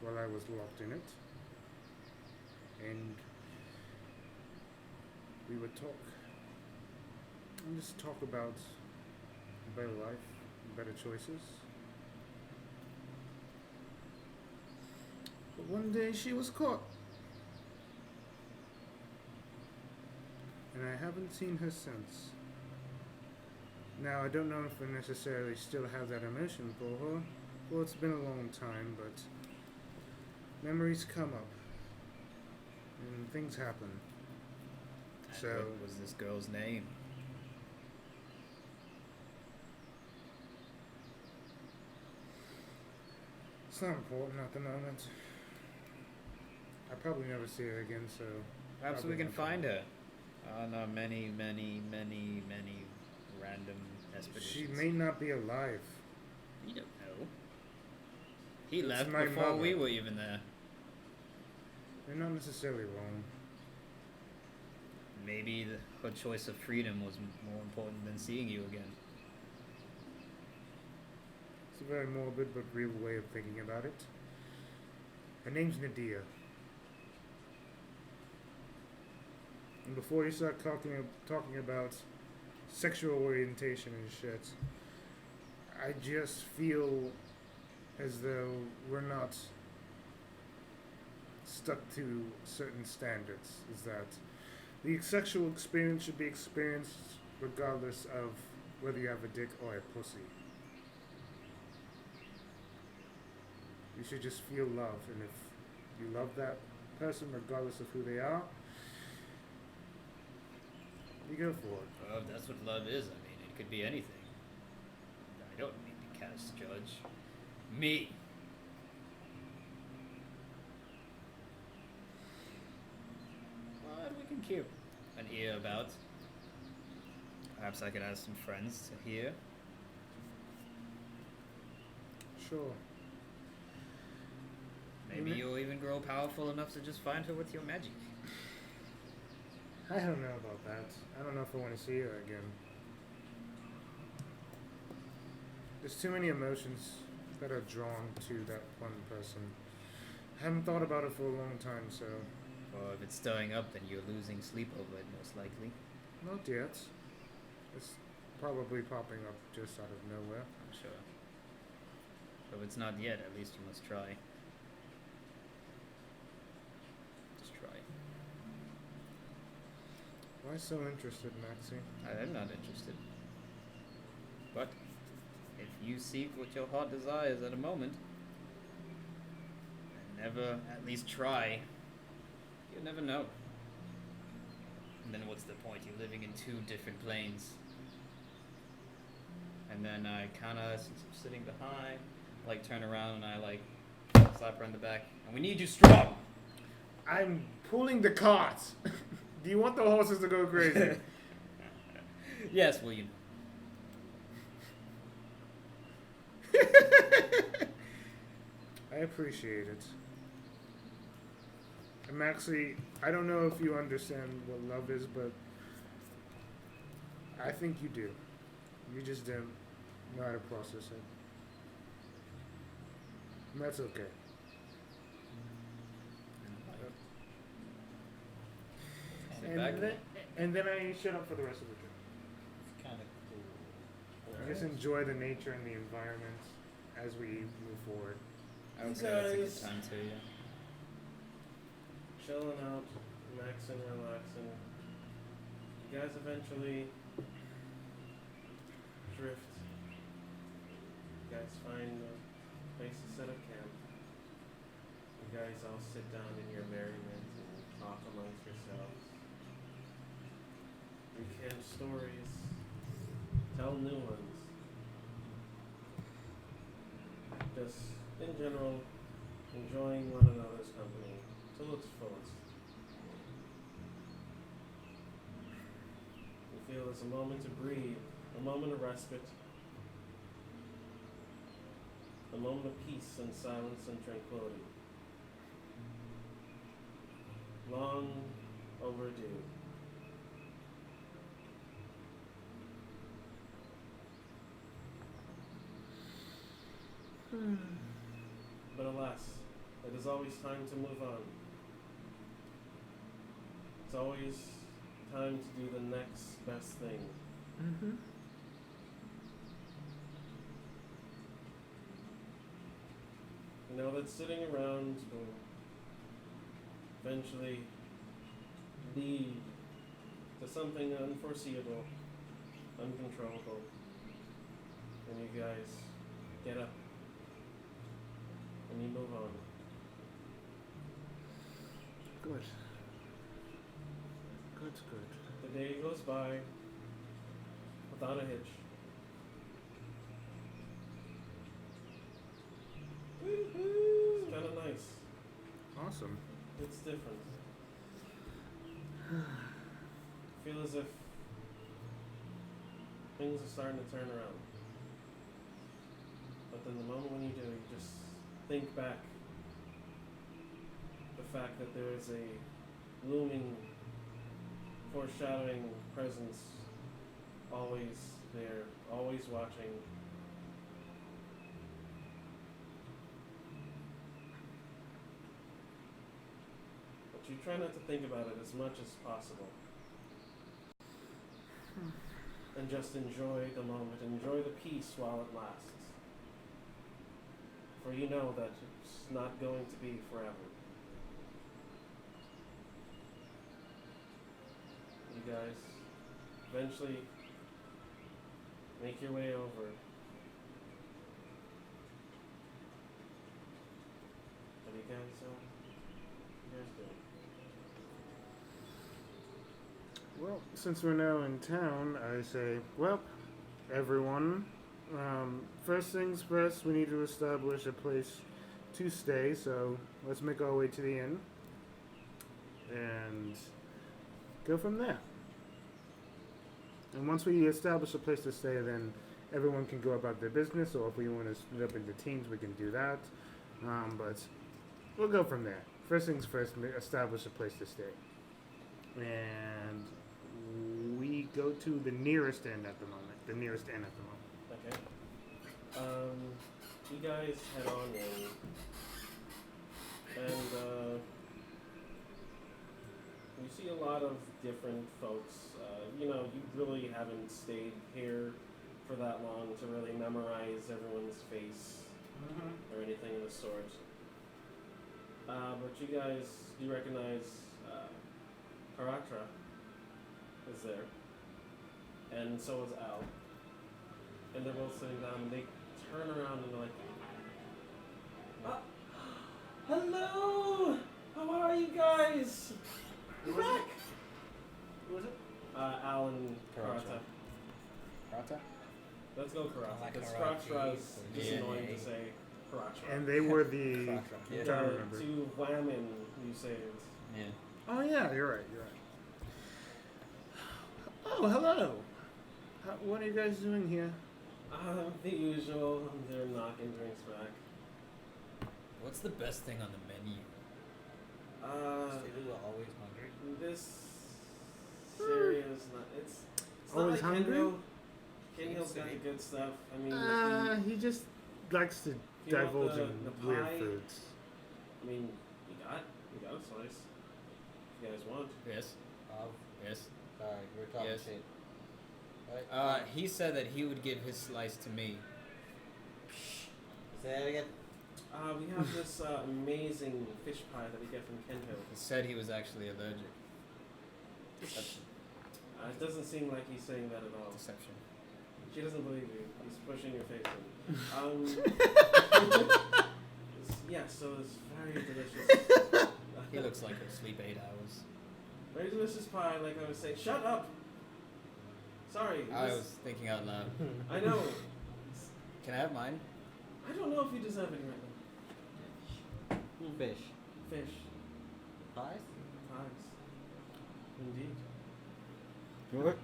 while I was locked in it, and we would talk and just talk about a better life, better choices. But one day she was caught, and I haven't seen her since. Now, I don't know if I necessarily still have that emotion for her. Well, it's been a long time, but memories come up, and things happen. And So- what was this girl's name? It's not important at the moment. I probably never see her again, so... Perhaps we probably can not. find her on our many random She expeditions. may not be alive. You don't know. He It's left my before we mother. were even there. You're not necessarily wrong. Maybe her choice of freedom was more important than seeing you again. It's a very morbid but real way of thinking about it. Her name's Nadia. And before you start talking about sexual orientation and shit. I just feel as though we're not stuck to certain standards. Is that the sexual experience should be experienced regardless of whether you have a dick or a pussy. You should just feel love, and if you love that person regardless of who they are, you go for it. Well, if that's what love is, I mean, it could be anything. I don't mean to cast judge. Me. What we can keep an ear about. Perhaps I could ask some friends to hear. Sure. Maybe you'll even grow powerful enough to just find her with your magic. I don't know about that. I don't know if I want to see her again. There's too many emotions that are drawn to that one person. I haven't thought about it for a long time, so Or if it's stirring up, then you're losing sleep over it, most likely. not yet. It's probably popping up just out of nowhere. I'm sure. But if it's not yet, at least you must try. Just try. Why so interested, Maxie? I am not interested. But if you seek what your heart desires at a moment, and never at least try, you'll never know. And then what's the point? You're living in two different planes. And then I kinda, since I'm sitting behind, like turn around and I like slap her in the back. And we need you strong! I'm pulling the cart. Do you want the horses to go crazy? Yes, well, you I appreciate it. And Maxie, I don't know if you understand what love is, but I think you do. You just don't know how to process it. And that's okay. And then I shut up for the rest of the trip. It's kind of cool. Just enjoy the nature and the environment as we move forward. I would You say that's a good guys- time too, yeah. Chilling out, relaxing, relaxing. You guys eventually drift. You guys find a place to set up camp. You guys all sit down in your merriment and talk amongst yourselves. Recant stories. Tell new ones. Just, in general, enjoying one another's company to its fullest. You feel there's a moment to breathe, a moment of respite, a moment of peace and silence and tranquility. Long overdue. But alas, it is always time to move on. It's always time to do the next best thing. Mm-hmm. You know that sitting around will eventually lead to something unforeseeable, uncontrollable, and you guys get up and you move on. Good. Good. The day goes by without a hitch. It's kind of nice. Awesome. It's different. Feel as if things are starting to turn around. But then the moment when you do, you just think back the fact that there is a looming, foreshadowing presence always there, always watching. But you try not to think about it as much as possible. and just enjoy the moment. Enjoy the peace while it lasts. For you know that it's not going to be forever. You guys eventually make your way over. What do you guys doing? Well, since we're now in town, I say, well, everyone, first things first, we need to establish a place to stay, so let's make our way to the inn and go from there. And once we establish a place to stay, then everyone can go about their business, or if we want to split up into teams, we can do that. But we'll go from there. First things first, establish a place to stay. And we go to the nearest inn at the moment. Okay. You guys head on in, and you see a lot of different folks. You really haven't stayed here for that long to really memorize everyone's face or anything of the sort. But you guys do recognize Karatra is there, and so is Al. And they're both sitting down, and they turn around and they're like, hello! How are you guys? You're back! Who was it? Al and Karata. Karata? Let's go Karata, like because Karate. Karatra is just Yeah. annoying to say Karatra. And they were the... Karatra. I'm Yeah. trying to remember. Two women you saved. Yeah. Oh yeah, you're right. Oh, hello. What are you guys doing here? The usual, they're knocking drinks back. What's the best thing on the menu? Still always hungry. This area is not. It's Always not like hungry? Kenhill. Kenhill's got the good stuff. I mean, He just likes to you want divulge the in pie? weird foods. I mean, you got a slice. If you guys want. Yes. Yes. Sorry, we're talking Yes. shit. Right? He said that he would give his slice to me. Say that again. We have this amazing fish pie that we get from Kenhill. He said he was actually allergic. Deception. It doesn't seem like he's saying that at all. Deception. She doesn't believe you. He's pushing your face in. Yeah, so it's very delicious. He looks like he'll sleep 8 hours. Very delicious pie, like I was saying. Shut up! Sorry. I this- was thinking out loud. I know. Can I have mine? I don't know if you deserve it right now. Fish. Fish. Pies? Pies. Indeed. What?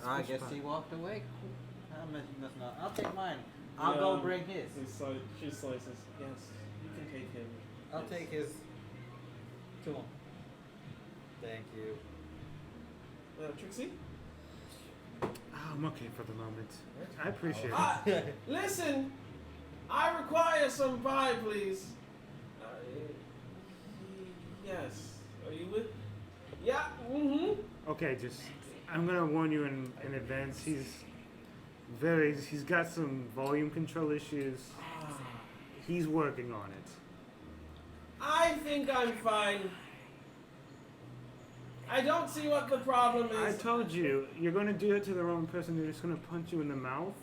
I fish guess pie. he walked away. I'll take mine. I'll go bring his. She slices. Yes, you can take him. I'll Yes. take his. To him. Thank you. Trixie? I'm okay for the moment. I appreciate it. Listen! I require some pie, please. Yes. Are you with? Yeah. Okay, I'm gonna warn you in advance. He's got some volume control issues. He's working on it. I think I'm fine. I don't see what the problem is. I told you, you're gonna do it to the wrong person. They're just gonna punch you in the mouth.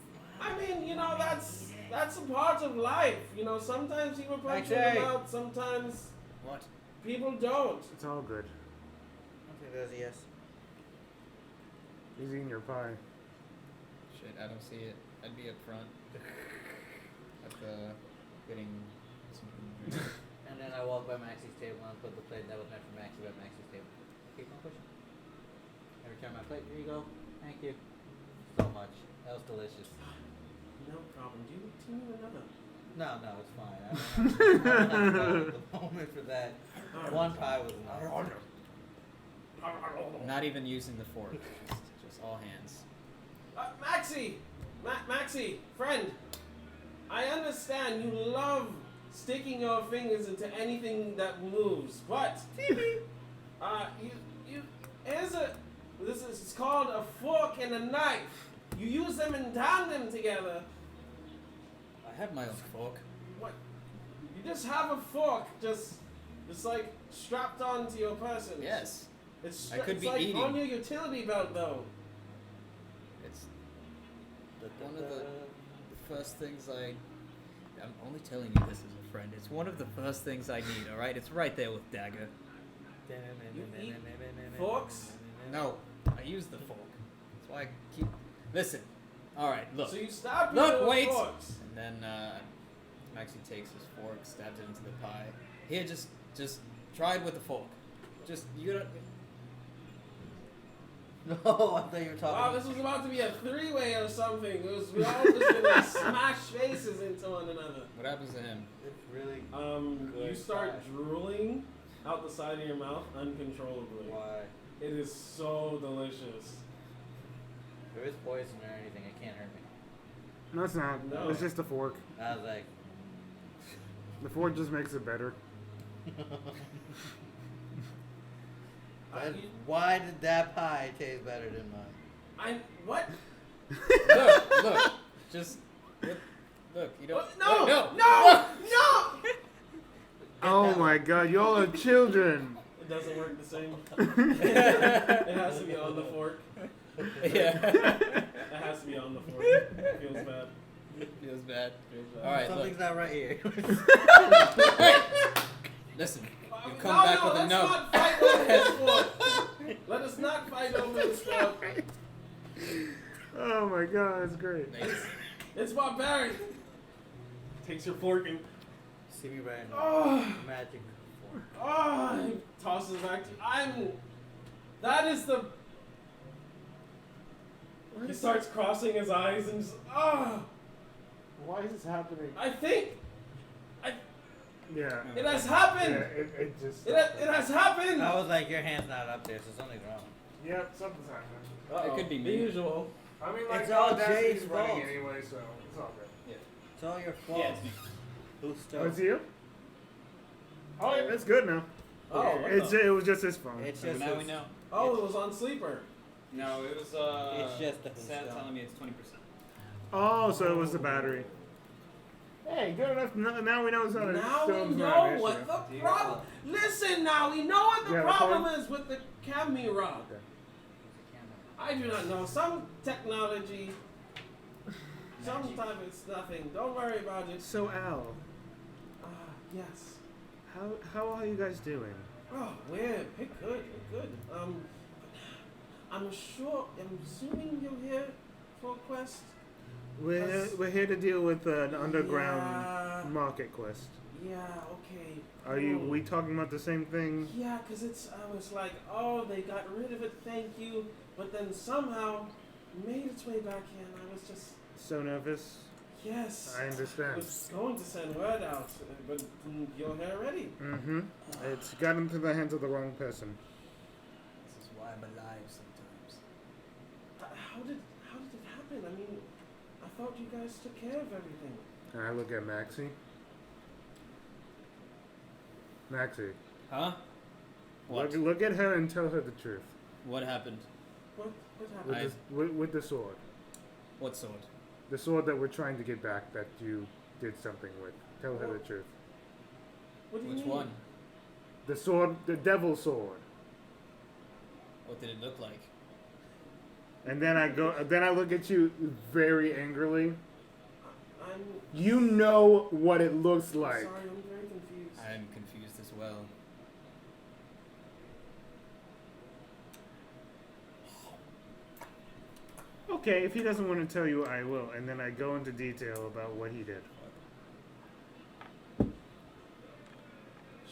I mean, that's a part of life. Sometimes people punch you in Maxie. the mouth, sometimes What? people don't. It's all good. Okay, there's a yes. He's eating your pie. Shit, I don't see it. I'd be up front. At the getting some drink. And then I walk by Maxie's table and put the plate that was meant for Maxie by Maxie's table. Keep on pushing. I return my plate. Here you go. Thank you. So much. That was delicious. No problem. Do you need another? No, it's fine. I don't have the moment for that. One pie was enough. Not even using the fork. Just all hands. Maxie! Maxie, friend. I understand you love sticking your fingers into anything that moves, but it's called a fork and a knife. You use them in tandem together. I have my own fork. What? You just have a fork, just like strapped onto your person. Yes. It's I could it's be like eating. on your utility belt though. It's one of the first things I'm only telling you this as a friend. It's one of the first things I need, alright? It's right there with dagger. You eat forks? No, I use the fork. That's why I keep... Listen. Alright, look. So you stab Look, people with wait! forks. And then Maxie takes his fork, stabs it into the pie. Here, just try it with the fork. Just, you gotta... No, I thought you were talking. Wow, this was about to be a three-way or something. We all just gonna smash faces into one another. What happens to him? It's really. You start drooling out the side of your mouth uncontrollably. Why? It is so delicious. If there is poison or anything, it can't hurt me. No, it's not. No. It's just a fork. I was like. The fork just makes it better. Why did that pie taste better than mine? What? Look. Just... Look, you don't... What? No! No! No! No! Oh my god, y'all are children. It doesn't work the same. It has to be on the fork. Yeah. It has to be on the fork. It feels bad. Feels bad. Feels bad. Alright, Something's look. not right here. Listen. You come No, back no, with a let's note. not fight over this fork. Let us not fight over this fork. Oh my god, that's great. It's barbaric. Takes your fork and See me right now. oh, Magic. he tosses it back to you. That is the. He starts crossing his eyes and just Why is this happening? I think Yeah. it has happened. Yeah, it just. It has happened. I was like, your hand's not up there, so something's wrong. Yep, something's happening. Uh-oh. It could be The me. usual. I mean, like, It's all Audacity's Jay's running fault. anyway, so it's all good. It's all your fault. Yeah, it's me. Who's Oh, still? it's you? Oh, yeah, it's good now. Oh, what It was just his phone. It's So just. now we know. Oh, it was on sleeper. No, it was It's just the Sam who's telling me it's 20%. Oh, so it was the battery. Hey, good enough. Now we know it's not. Now we not know an what issue. the problem. Listen, now we know what the Yeah, the problem phone? is with the camera. I do not know. Some technology. Sometimes it's nothing. Don't worry about it. So Al, Yes. how are you guys doing? Oh, we're good. I'm assuming you're here for a quest. We're here to deal with an underground Yeah. market quest. Yeah. Okay. Are we talking about the same thing? Yeah, cause I was like, oh, they got rid of it. Thank you. But then somehow made its way back here, and I was just So nervous. yes. I I understand. was going to send word out, but you're here already. Mm-hmm. It's got into the hands of the wrong person. This is why I'm alive sometimes. How did it happen? I mean, I thought you guys took care of everything. And I look at Maxie. Maxie, Huh? What? look at her and tell her the truth. What happened? What With, happened? with the sword. What sword? The sword that we're trying to get back that you did something with. Tell her the truth. What do you Which mean? one? The sword, the devil sword. What did it look like? And then I look at you very angrily. I'm You know what it looks like. sorry. I'm very confused. I'm confused as well. Okay, if he doesn't want to tell you, I will. And then I go into detail about what he did.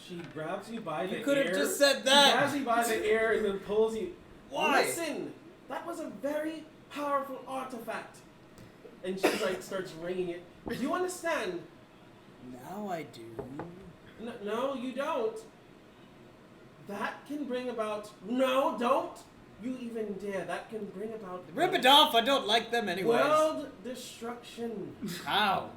She grabs you by the ear. You could have just said She that! grabs you by the ear and then pulls you. Why? Listen, that was a very powerful artifact. And she like starts ringing it. Do you understand? Now I do. No, you don't. That can bring about. No, don't. You even dare. That can bring about. Rip it off! I don't like them anyways. World destruction. How?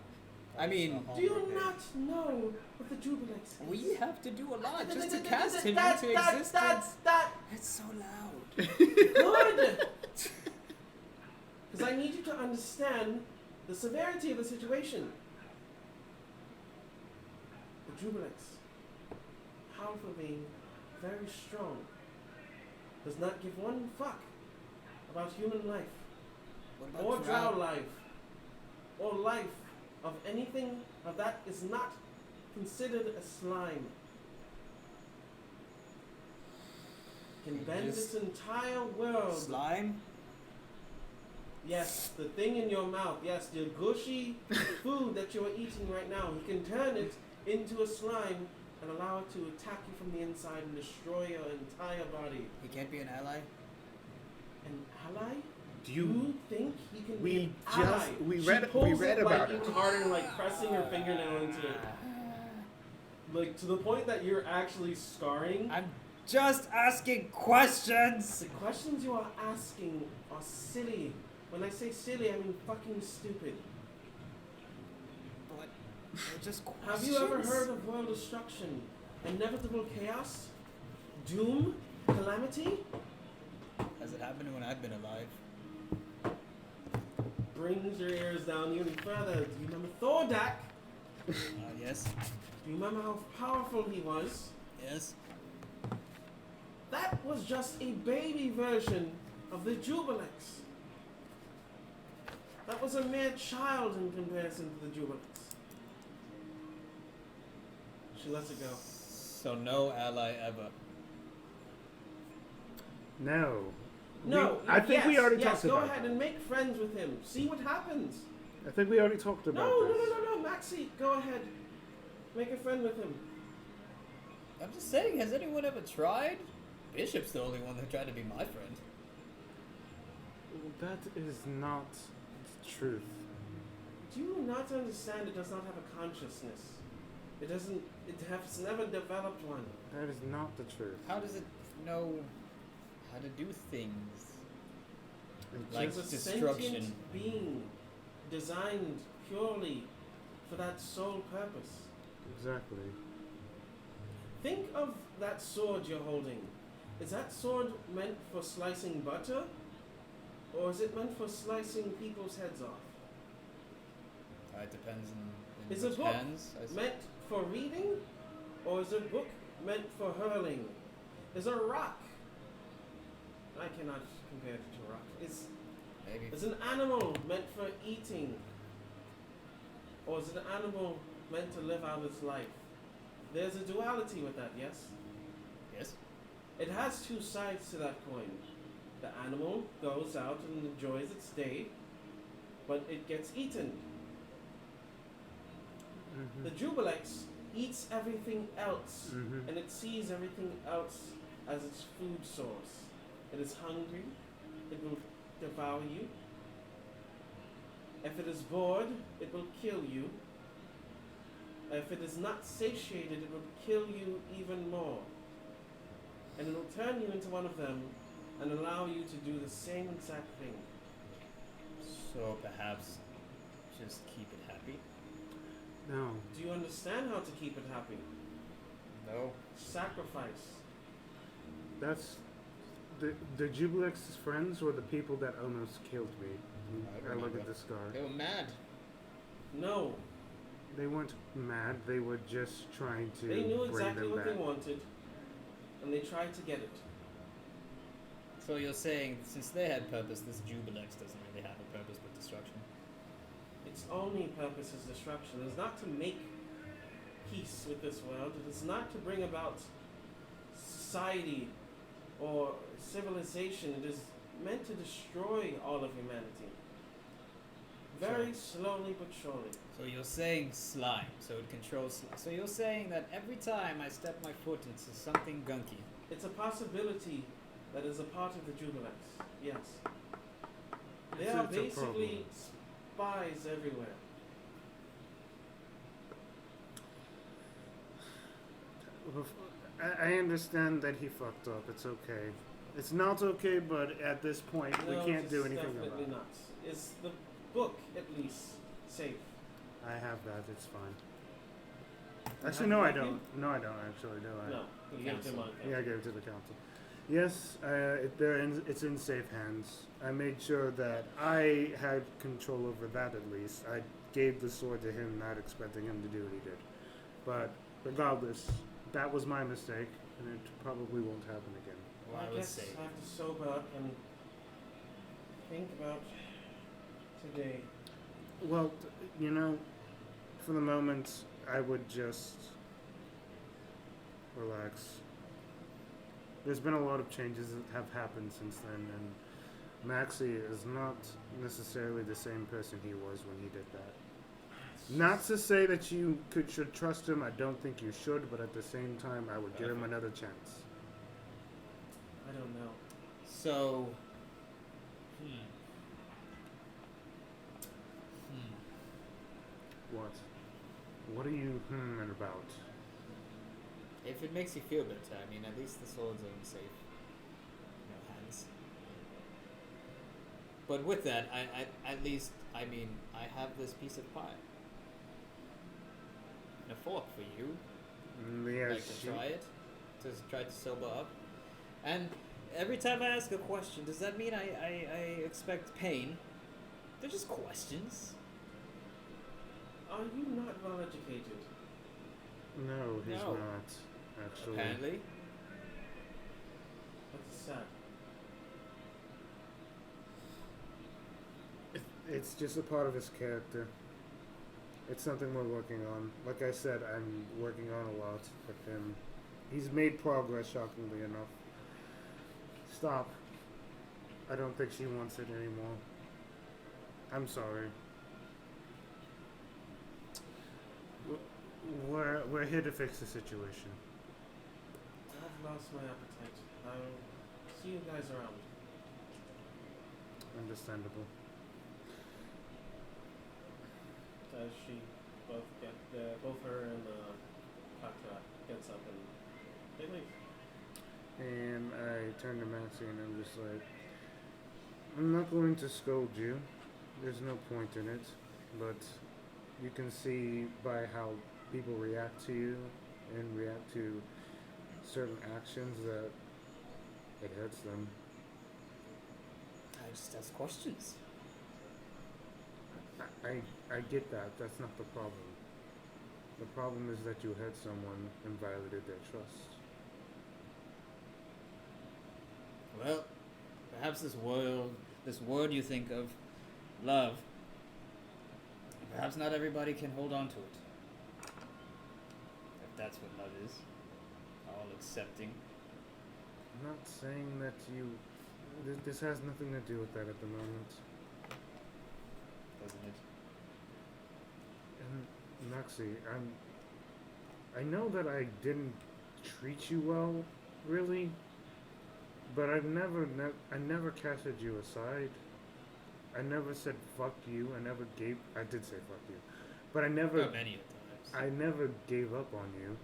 I mean, Do you not know what the Juiblex is? we have to do a lot just to cast him That- into that- existence. that- It's so loud. Good. Because Because I need you to understand the severity of the situation. The Juiblex, powerful being, very strong, does not give one fuck about human life, or drow life, or life of anything of that is not considered a slime. Can bend its entire world. Slime? Yes, the thing in your mouth. Yes, the gushy food that you are eating right now. He can turn it into a slime and allow it to attack you from the inside and destroy your entire body. He can't be an ally? An ally? Do You think he can be We an just ally? we She read pulls it, about like, it. even harder, like pressing her fingernail into it, like to the point that you're actually scarring. I'm just asking questions! The questions you are asking are silly. When I say silly, I mean fucking stupid. But they're just Have questions. you ever heard of world destruction, inevitable chaos, doom, calamity? Has it happened when I've been alive? Brings your ears down even further. Do you remember Thordak? Yes. Do you remember how powerful he was? Yes. That was just a baby version of the Juiblex. That was a mere child in comparison to the Juiblex. She lets it go. So no ally ever. No. No, I think we yes, already yes, talked go about ahead that. and make friends with him. See what happens. I think we already talked about this. No, Maxie, go ahead. Make a friend with him. I'm just saying, has anyone ever tried? Bishop's the only one that tried to be my friend. That is not the truth. Do you not understand it does not have a consciousness? It doesn't, it has never developed one. That is not the truth. How does it know how to do things? It Like It's a destruction. sentient being designed purely for that sole purpose. Exactly. Think of that sword you're holding. Is that sword meant for slicing butter? Or is it meant for slicing people's heads off? It depends on Is a which book hands. I meant for reading? Or is a book meant for hurling? Is a rock, I cannot compare it to a rock. Maybe. Is an animal meant for eating? Or is an animal meant to live out its life? There's a duality with that, yes? Yes. It has two sides to that coin. The animal goes out and enjoys its day, but it gets eaten. Mm-hmm. The Juiblex eats everything else, Mm-hmm. and it sees everything else as its food source. It is hungry, it will devour you. If it is bored, it will kill you. If it is not satiated, it will kill you even more. And it will turn you into one of them and allow you to do the same exact thing. So perhaps just keep it happy? No. Do you understand how to keep it happy? No. Sacrifice. That's the Juiblex's friends were the people that almost killed me. I I look remember. at the scar. They were mad. No. They weren't mad. They were just trying to They knew bring exactly them what back. they wanted, and they tried to get it. So you're saying, since they had purpose, this Juiblex doesn't really have a purpose but destruction? Its only purpose is destruction. It is not to make peace with this world. It is not to bring about society or civilization. It is meant to destroy all of humanity. Very slowly but surely. So you're saying slime, so it controls slime. So you're saying that every time I step my foot into something gunky, It's a possibility that is a part of the Juiblex. Yes. They It's are a basically spies everywhere. I understand that he fucked up. It's okay. It's not okay, but at this point, we No, can't it's do anything about definitely it. not. Is the book at least safe? I have that. It's fine. You Actually, have no, a I copy? don't. No, I don't actually. Do I? No. You gave it to him on Yeah, I gave it to the council. Yes, it's in safe hands. I made sure that I had control over that at least. I gave the sword to him, not expecting him to do what he did. But regardless, that was my mistake, and it probably won't happen again. Well, I I would guess say. I have to sober up and think about today. Well, for the moment, I would just relax. There's been a lot of changes that have happened since then, and Maxie is not necessarily the same person he was when he did that. Not to say that you should trust him, I don't think you should, but at the same time, I would give him another chance. I don't know. So. What? What are you about? If it makes you feel better, I mean, at least the sword's in safe, hands. But with that, I at least, I mean, I have this piece of pie. And a fork for you. Yes. Like to try it? To try to sober up? And every time I ask a question, does that mean I expect pain? They're just questions. Are you not well educated? No, he's No. not. Actually. Apparently. That's sad. It's just a part of his character. It's something we're working on. Like I said, I'm working on a lot with him. He's made progress, shockingly enough. Stop. I don't think she wants it anymore. I'm sorry. We're here to fix the situation. I've lost my appetite. I'll see you guys around. Understandable. As she both her and Kaka gets up and they leave. And I turn to Maxie and I'm just like, I'm not going to scold you. There's no point in it. But you can see by how people react to you and react to certain actions that it hurts them. I just ask questions. I get that. That's not the problem. The problem is that you hurt someone and violated their trust. Well, perhaps this word you think of, love, perhaps not everybody can hold on to it. If that's what love is. All accepting. I'm not saying that this has nothing to do with that at the moment. Doesn't it? And Maxie, I know that I didn't treat you well, really, but I never casted you aside. I never said fuck you. I did say fuck you, but I never. Not many times. I never gave up on you.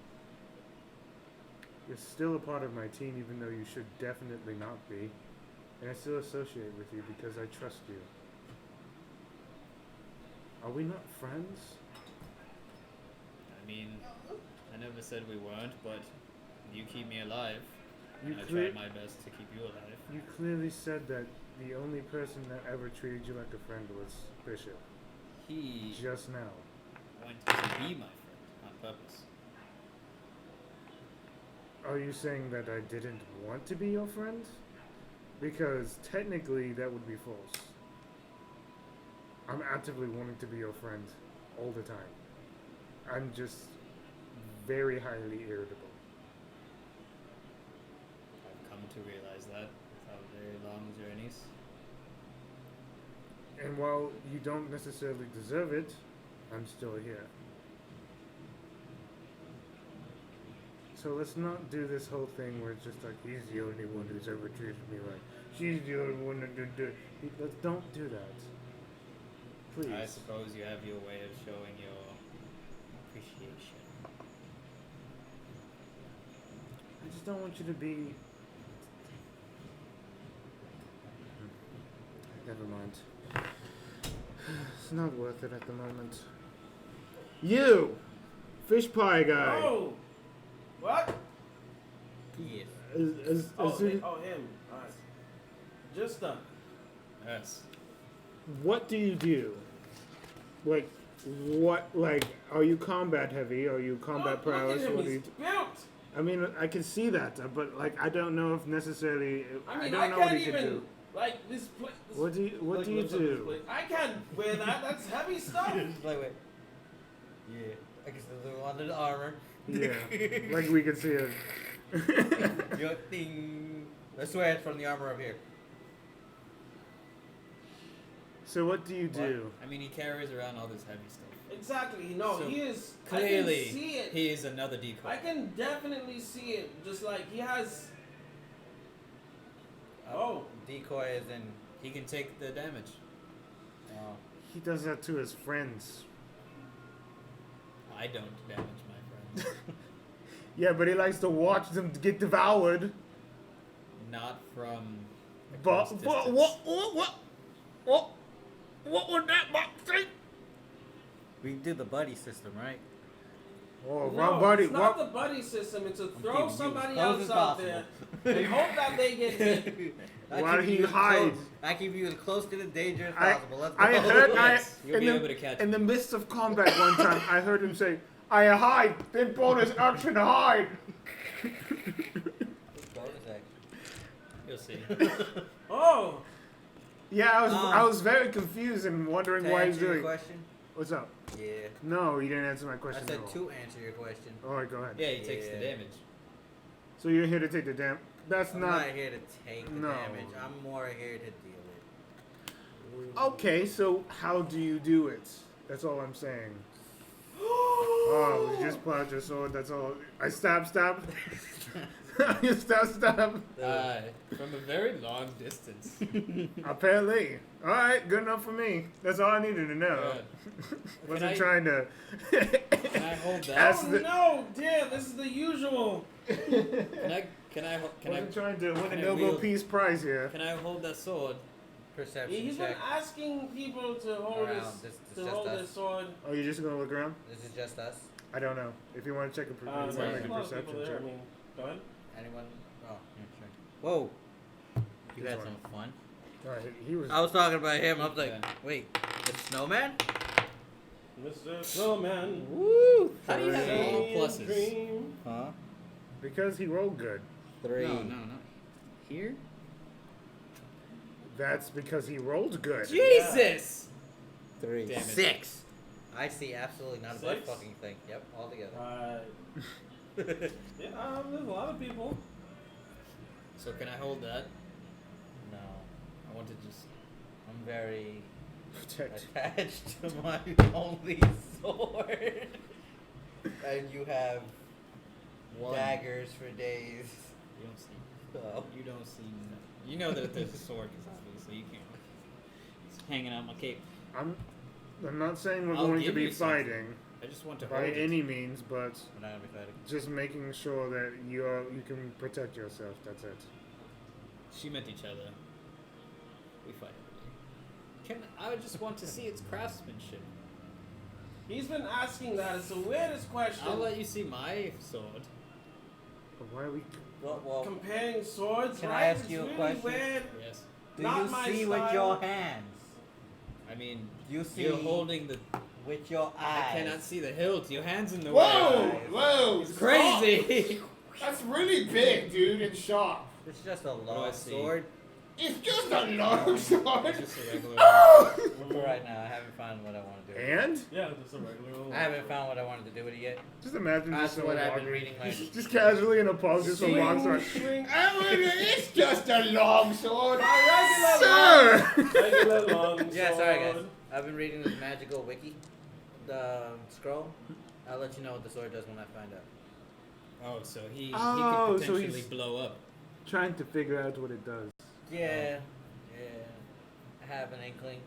You're still a part of my team, even though you should definitely not be, and I still associate with you because I trust you. Are we not friends? I mean, I never said we weren't, but you keep me alive. You And I cle- tried my best to keep you alive. You clearly said that the only person that ever treated you like a friend was Bishop. He Just now. wanted to be my friend on purpose. Are you saying that I didn't want to be your friend? Because technically that would be false. I'm actively wanting to be your friend all the time. I'm just very highly irritable. I've come to realize that without very long journeys. And while you don't necessarily deserve it, I'm still here. So let's not do this whole thing where it's just like, he's the only one who's ever treated me right. She's the only one that did it. Let's don't do that. Please. I suppose you have your way of showing your appreciation. I just don't want you to be... Never mind. It's not worth it at the moment. You! Fish pie guy! Oh! What? Yes. Him. Alright. Just done. Yes. What do you do? Like, what? Like, are you combat heavy? Are you combat prowess? Look at him, What do you? he's built. I mean, I can see that, but like, I don't know if necessarily. I mean, don't know what can't he could even do. like this. What do you? What do you do? I can't wear that. That's heavy stuff. Like, wait. Yeah. I guess the little under the armor. Yeah, like we can see it. Yo, ding. I swear it's from the armor up here. So what do you do? I mean, he carries around all this heavy stuff. Exactly. No, So he is. Clearly, I can see it. he is another decoy. I can definitely see it. Just like he has. Oh. Decoy is in. He can take the damage. He does that to his friends. I don't damage my friends. Yeah, but he likes to watch them get devoured. Not from. But distance. what would that box say? We do the buddy system, right? Oh, No, wrong buddy. it's not the buddy system. It's to throw keeping you somebody as close else as out there and hope that they get hit. Why he hide? I keep you as close to the danger as I- possible. Let's go. I heard Yes, you'll in be the- able to catch In him. the midst of combat one time, I heard him say, "I hide." Then bonus action hide. Bonus action. You'll see. Oh, Yeah, I Um, was very confused and wondering To why he's answer your doing. question? What's up? Yeah. No, you didn't answer my I question said at all. to answer your question. All right, go ahead. Yeah, he takes the Yeah. damage. So you're here to take the damn. That's I'm not. not here to take the No. damage. I'm more here to deal it. Okay, so how do you do it? That's all I'm saying. Oh, you just pulled out your sword. That's all. I stab. You stab. From a very long distance. Apparently. All right, good enough for me. That's all I needed to know. Good. Wasn't I- trying to. Can I hold that? That's oh the- no, dear, this is the usual. Can I Wasn't trying to win a can I Nobel wield- Peace Prize here. can I hold that sword? Perception He's been check. asking people to hold Around. his This is to just hold us. their sword. Oh, you're just gonna look around? This is just us. I don't know. If you want to check a, you want to There's make a a lot of people perception there. I check. mean, go ahead. Anyone? Oh, yeah, sure. Whoa. You Which had one? some fun. All right, he was. I was talking about him. I was like, Yeah. wait, the snowman? Mr. Snowman. Woo! How do you have all Dream, pluses? dream. Huh? Because he rolled good. 3. No. Here? That's because he rolled good. Jesus! 3. Damn it. 6. I see absolutely not a butt 6? fucking thing. Yep, all together. Yeah, there's a lot of people. So can I hold that? No. I want to just. I'm very Protect. attached to my only sword. And you have One. daggers for days. You don't see. Oh. You don't see. No. You know that there's a sword, because obviously you can't. It's hanging out my cape. I'm not saying we're I'll going to give be you something. fighting I just want to by hold it. any means, but We're not gonna be fighting. just making sure that you can protect yourself. That's it. She met each other. We fight every day. I just want to see its craftsmanship. He's been asking that. It's the weirdest question. I'll let you see my sword. But why are we? Well, Comparing swords, Can I right? ask It's you a really question? weird. Yes. do not you my see with style. your hands? I mean, You see you're holding the. with your eyes. I cannot see the hilt. Your hands in the Whoa! way. Whoa! It's crazy. That's really big, dude, and sharp. It's just a do I long see? sword. It's just a long sword. It's just a regular. For right now, I haven't found what I want to do. And Yeah, just a regular old. I haven't found what I wanted to do with it yet. just imagine That's just someone what I've been walking- reading my. just casually in a pub, just a long sword. It's just a long sword, sir. Regular long Yeah, sorry guys. sword. I've been reading this magical wiki, the scroll. I'll let you know what the sword does when I find out. Oh, so he Oh, could so potentially he's- blow up. Trying to figure out what it does. Yeah. I have an inkling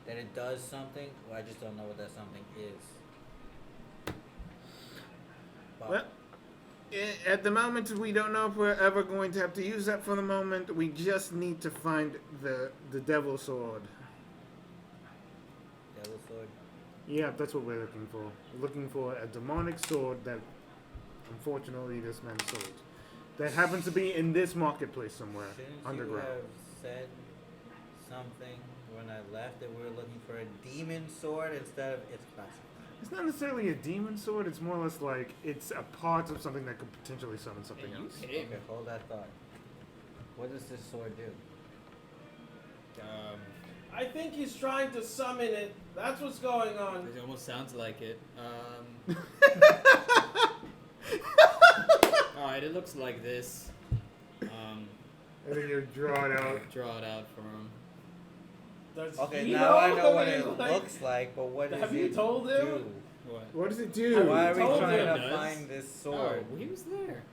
that it does something. Well, I just don't know what that something is. But Well, at the moment, we don't know if we're ever going to have to use that for the moment. We just need to find the devil sword. devil sword. Yeah, that's what we're looking for. We're looking for a demonic sword that, unfortunately, this man sold. that happens to be in this marketplace somewhere Shouldn't underground. you have said something when I left that we were looking for a demon sword instead of it's classified? It's not necessarily a demon sword. It's more or less like it's a part of something that could potentially summon something else. Okay, hold that thought. What does this sword do? I think he's trying to summon it. That's what's going on. It almost sounds like it. Alright, it looks like this. And then you draw it out. Draw it out for him. Does Okay, he now I know what mean, it looks like, but what does Have it you told him? do? What? What does it do? Why are we told trying him to it does? find this sword? Oh, he was there.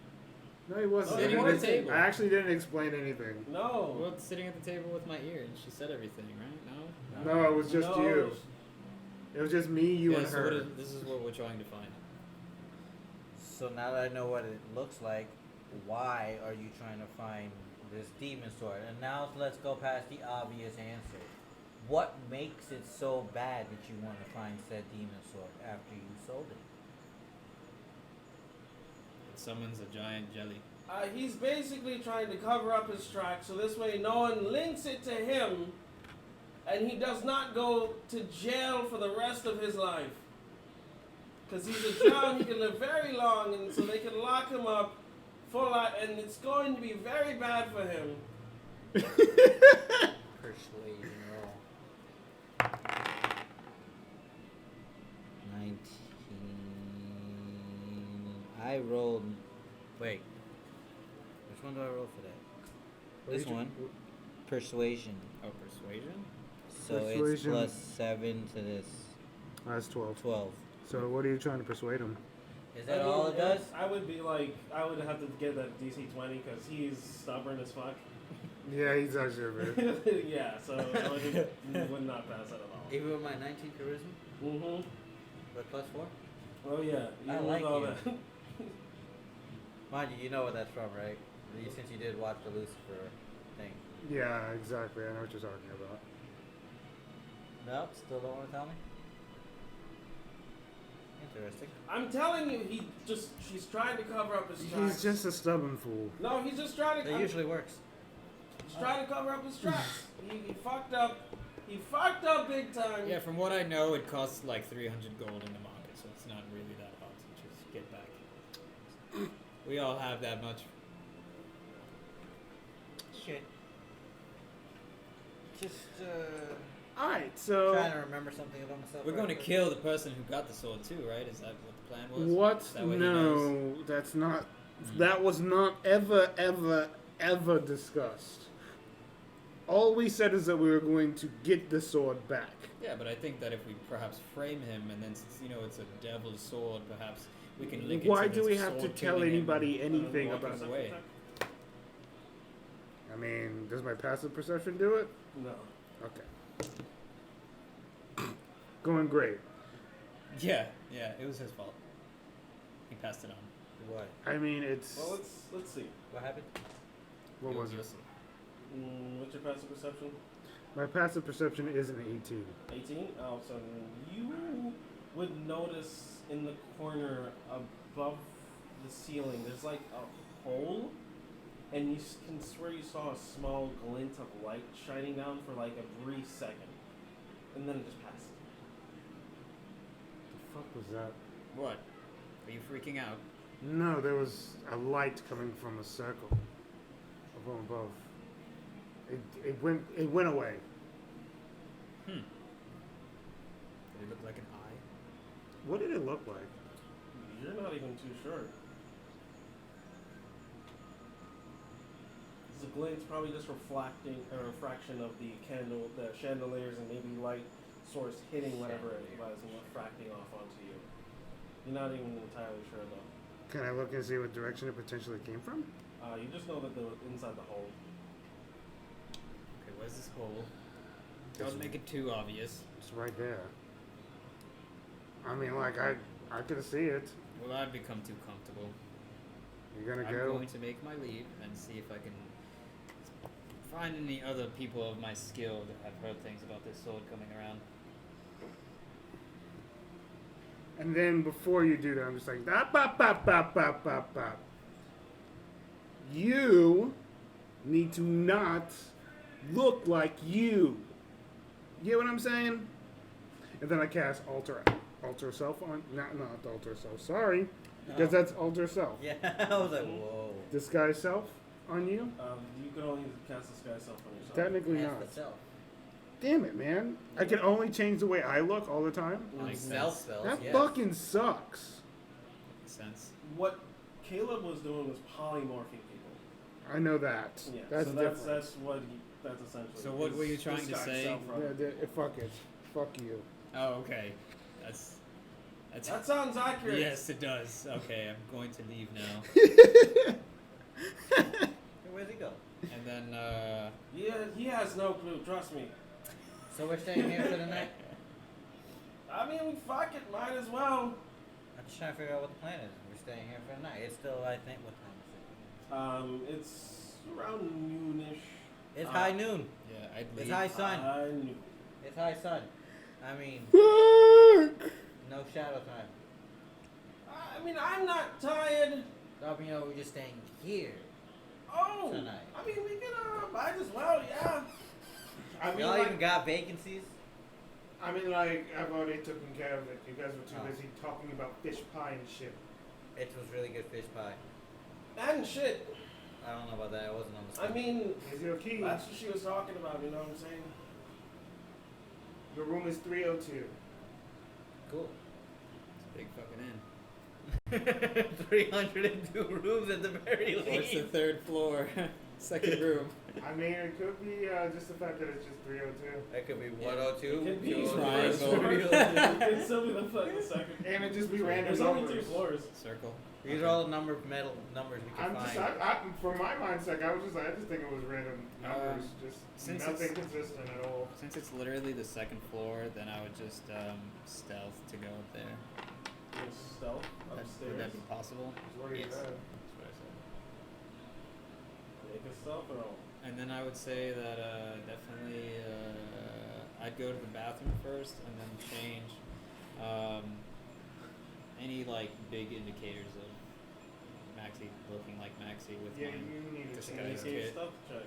No, he wasn't. Sitting at the table. I actually didn't explain anything. No. Well, sitting at the table with my ear, and she said everything, right? No, it was just No. you. It was just me, you, Yeah, and so her. this is what we're trying to find. So now that I know what it looks like, why are you trying to find this demon sword? And now let's go past the obvious answer. What makes it so bad that you want to find said demon sword after you sold it? It summons a giant jelly. He's basically trying to cover up his tracks so this way no one links it to him and he does not go to jail for the rest of his life. Because he's a drown, he can live very long, and so they can lock him up for life, and it's going to be very bad for him. Persuasion roll. 19. I rolled. Wait. Which one do I roll for that? This one. Persuasion. Oh, persuasion? So it's Persuasion. plus 7 to this. That's 12. 12. So what are you trying to persuade him? Is that all it does? I would be like, I would have to get that DC 20 because he's stubborn as fuck. Yeah, he's actually a bit. Yeah, so I would not pass that at all. Even with my 19 charisma? Mm-hmm. But plus 4? Oh yeah, I even like with all you. that. Mind you, you know what that's from, right? Since you did watch the Lucifer thing. Yeah, exactly. I know what you're talking about. Nope, still don't want to tell me? Interesting. I'm telling you, she's trying to cover up his tracks. He's just a stubborn fool. No, he's just trying to. That usually works. He's trying to cover up his tracks. He fucked up. He fucked up big time. Yeah, from what I know, it costs like 300 gold in the market, so it's not really that hard to just get back. We all have that much. Shit. Just, Alright, so. trying to remember something about myself. We're going to kill the person who got the sword too, right? Is that what the plan was? What? Is that what he knows? No, that's not. That was not ever, ever, ever discussed. All we said is that we were going to get the sword back. Yeah, but I think that if we perhaps frame him, and then since it's a devil's sword, perhaps we can link it Why to do the we have to sword tell killing him. anybody anything walk about his it? way. I mean, does my passive perception do it? No. Okay. Going great. Yeah, it was his fault. He passed it on. What? I mean, it's. Well, let's see. What happened? What was it? What's your passive perception? My passive perception is an 18. 18? Oh, so you would notice in the corner above the ceiling, there's like a hole, and you can swear you saw a small glint of light shining down for like a brief second, and then it just passed. The fuck was that? What? Are you freaking out? No, there was a light coming from a circle from above. It went away. Did it look like an eye? What did it look like? You're not even too sure. The glint's probably just reflecting a refraction of the chandeliers, and maybe light source hitting whatever it was and refracting off onto you. You're not even entirely sure though. Can I look and see what direction it potentially came from? You just know that they're inside the hole. Okay, where's this hole? Don't make it too obvious. It's right there. I mean, like, I can see it. Well, I've become too comfortable. You're gonna I'm go? going to make my leave and see if I can find any other people of my skill that have heard things about this sword coming around. And then before you do that, I'm just like, bop, bop, bop, bop, bop, bop, bop. you need to not look like you. You get what I'm saying? And then I cast alter self on. Not alter self. Sorry, because that's alter self. Yeah, I was like, whoa. Disguise self on you. You can only cast disguise self on yourself. Technically That's not. the self. Damn it, man! I can only change the way I look all the time. Makes Self sense. spells, That yes. fucking sucks. Makes sense. What Caleb was doing was polymorphing people. I know that. Yeah, That's so different. that's essentially. So what were you trying to disguise say? self, right? Fuck it. Fuck you. Oh, okay. That's. That sounds accurate. Yes, it does. Okay, I'm going to leave now. Where'd he go? And then, He has no clue. Trust me. So we're staying here for the night? I mean, fuck it. Might as well. I'm just trying to figure out what the plan is. We're staying here for the night. It's still, I think, what time is it? It's around noonish. It's high noon. yeah, I'd leave. It's high sun. Noon. It's high sun. I mean, Fuck! no shadow time. I mean, I'm not tired. So, you know, we're just staying here Oh, tonight. I mean, we can might as well, yeah. I mean, Y'all like, even got vacancies? I've already taken care of it. You guys were too Oh. busy talking about fish pie and shit. It was really good fish pie. and shit. I don't know about that. I wasn't on the I mean, Here's your key. that's what she was talking about. You know what I'm saying? Your room is 302. Cool. It's a big fucking inn. 302 rooms at the very What's the least. third floor? Second room. I mean, it could be just the fact that it's just 302. That could be 102. It could be 202, triangle. 302. It could still be the second. And it just be random There's only numbers. 3 floors. Circle. These are all the numbers we can I'm find. just, for my mind's sake, I just think it was random numbers, just since nothing it's- consistent at all. Since it's literally the second floor, then I would just stealth to go up there. There's stealth Would upstairs. that be possible? What do you Yes. have? That's what I said. Make a stealth roll. And then I would say that definitely I'd go to the bathroom first and then change any like big indicators of Maxie looking like Maxie with Yeah, my you need to disguise change Make a kit. stealth check.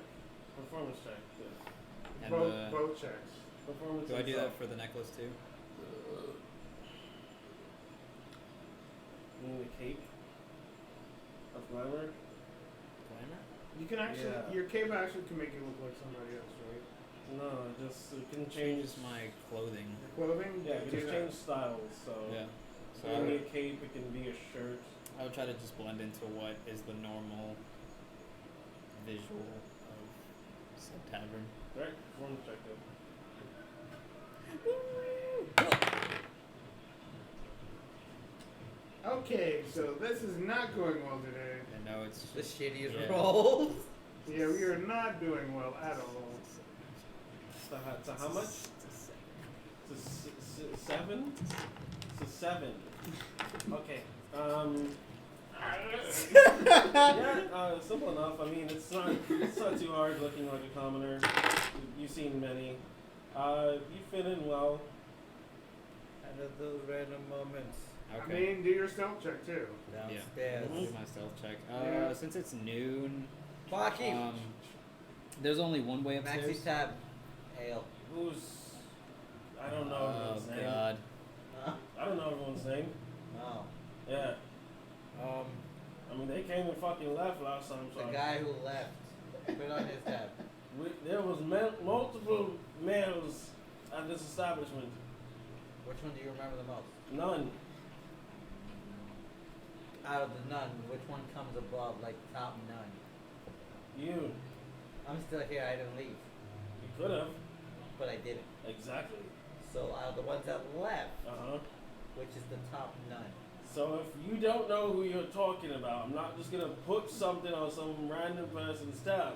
Performance check. Yeah. And both checks. Performance do I and do that stealth. for the necklace too? You mean the cape of glamour? Glamour? You can actually, Yeah. your cape actually can make you look like somebody else, right? No, it can change. Changes my clothing. Clothing? Yeah, do it can just that. change styles. So Yeah. so So it I can be would, a cape. It can be a shirt. I would try to just blend into what is the normal visual of said tavern. Right? Performance check. Then. Okay, so this is not going well today. And no, it's The just shittiest yeah. rolls. Yeah, we are not doing well at all. So how much? It's a 7. It's a 7. Okay. Yeah, simple enough. I mean, it's not too hard looking like a commoner. You've seen many. You fit in well. And of those random moments. I Okay. mean, do your stealth check too. Downstairs. I'll do my stealth check. Yeah. Since it's noon, Joaquin. there's only one way upstairs. Maxie tab. Ale. Who's? I don't know Oh everyone's name. God. I don't know everyone's name. No. Yeah. Um, I mean, they came and fucking left last time. So the guy who left. Put on his tab. there was multiple males at this establishment. Which one do you remember the most? None. Out of the none, which one comes above, like top none? You. I'm still here. I didn't leave, You could have. but I didn't. Exactly. So out of the ones that left, Uh-huh. which is the top none? So if you don't know who you're talking about, I'm not just gonna put something on some random person's tab.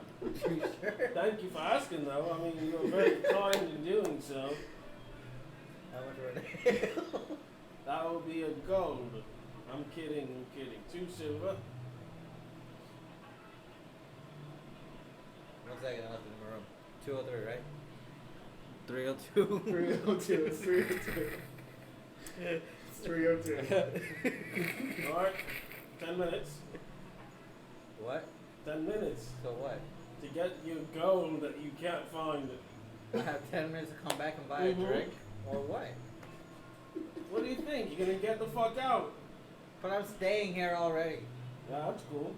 Thank you for asking, though. I mean, you were very kind in doing so. How much were they? That would be a gold. I'm kidding. 2 silver. 1 second, I left it in my room. 203, right? 302. 302. It's 302. It's 302. Alright. 10 minutes. What? 10 minutes So what? to get your goal that you can't find. I have 10 minutes to come back and buy a drink? Or what? What do you think? You're gonna get the fuck out? But I'm staying here already. Yeah, that's cool.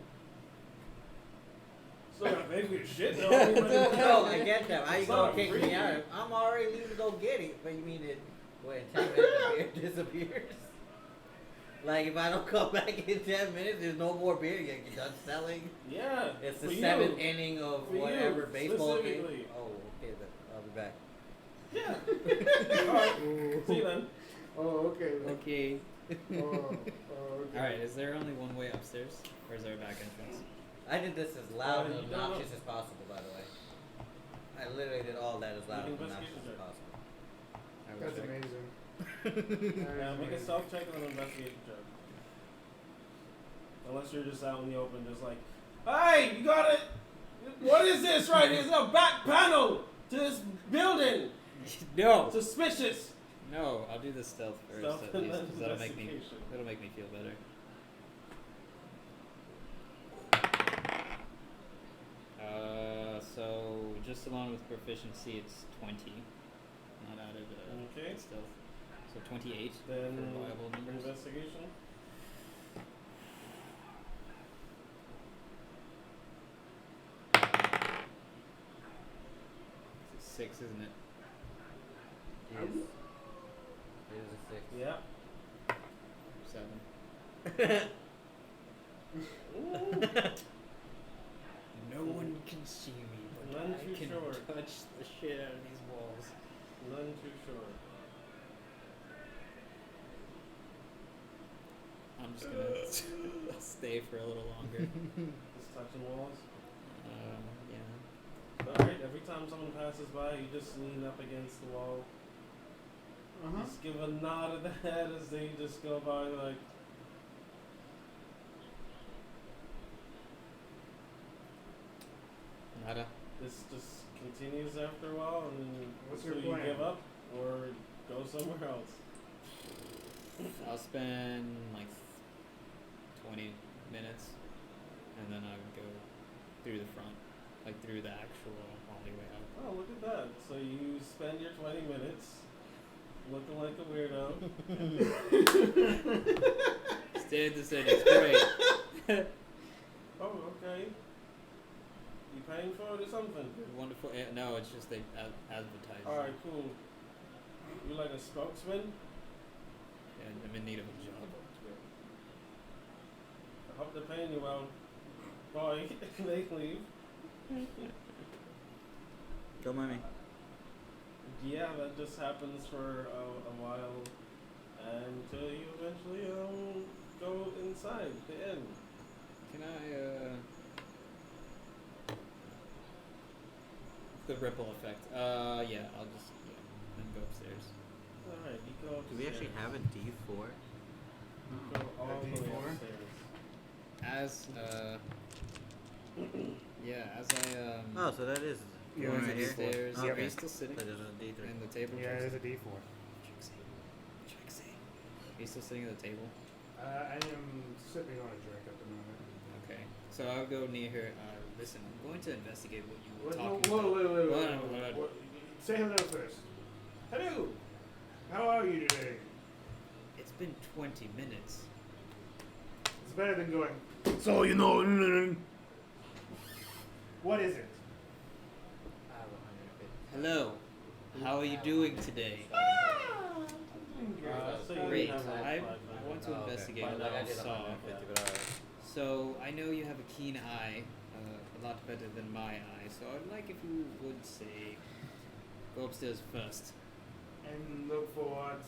Still gotta pay for your shit though. I mean, but- No, I get that. How you It's gonna not kick free. me out? I'm already leaving to go get it. But you mean it? Wait, in 10 minutes the beer disappears? Like if I don't come back in 10 minutes, there's no more beer yet. You're done selling. Yeah. It's for the you. 7th inning of For whatever you, baseball game. specifically. Oh, okay. Then I'll be back. Yeah. Alright. See you then. Oh, okay. Okay. Oh, okay. Alright, is there only one way upstairs? Or is there a back entrance? I did this as loud you and don't obnoxious know. as possible, by the way. I literally did all that as loud and Investigation obnoxious as check. possible. I will That's check. amazing. Yeah, make a self check and an investigation check. Unless you're just out in the open, just like, hey, you got it. What is this right here? There's a back panel to this building. No! Suspicious. No, I'll do the stealth first Stealth at and least, then 'cause investigation. that'll make me feel better. So just along with proficiency, it's 20. Not added Okay. stealth. So 28 Then for viable numbers. investigation. It's 6, isn't it? It is a 6. Yeah. 7. Ooh. No one can see me, but None I too can sure. touch the shit out of these walls. None too sure. I'm just gonna stay for a little longer. Just touching walls. Yeah. Alright, every time someone passes by, you just lean up against the wall. Just give a nod of the head as they just go by, like. Nada. This just continues after a while, and then What's so your you plan? give up or go somewhere else. I'll spend like 20 minutes, and then I would go through the front, like through the actual alleyway out. Oh, look at that! So you spend your 20 minutes looking like a weirdo. Stay at the city. It's great. Oh, okay. You paying for it or something? Wonderful. No, it's just they advertise. All right, cool. You like a spokesman? Yeah, I'm in need of a job. I hope they're paying you well. Bye. They leave. Don't mind me. Yeah, that just happens for a while until you eventually go inside the inn. Can I the ripple effect? Yeah, I'll just then go upstairs. All right, you go upstairs. Do we actually have a D4? You go all the way D4? upstairs. As yeah, as I Oh, so that is Yeah, one it's right a here. D4. stairs. Okay. Are you still sitting So there's a D3. in the table? Yeah, it is a D4. Trixie. Are you still sitting at the table? I am sipping on a drink at the moment. Okay. So I'll go near her. Listen, I'm going to investigate what you were Wait, talking whoa, about. wait. What? Say hello first. Hello. How are you today? It's been 20 minutes. It's better than going. So you know. What is it? I have 150. Hello. How are you doing today? So you Great. have like I 5 want to Oh, okay. investigate Like what I I did saw. 150, but alright. So I know you have a keen eye, a lot better than my eye. So I'd like if you would say, go upstairs first. And look for what?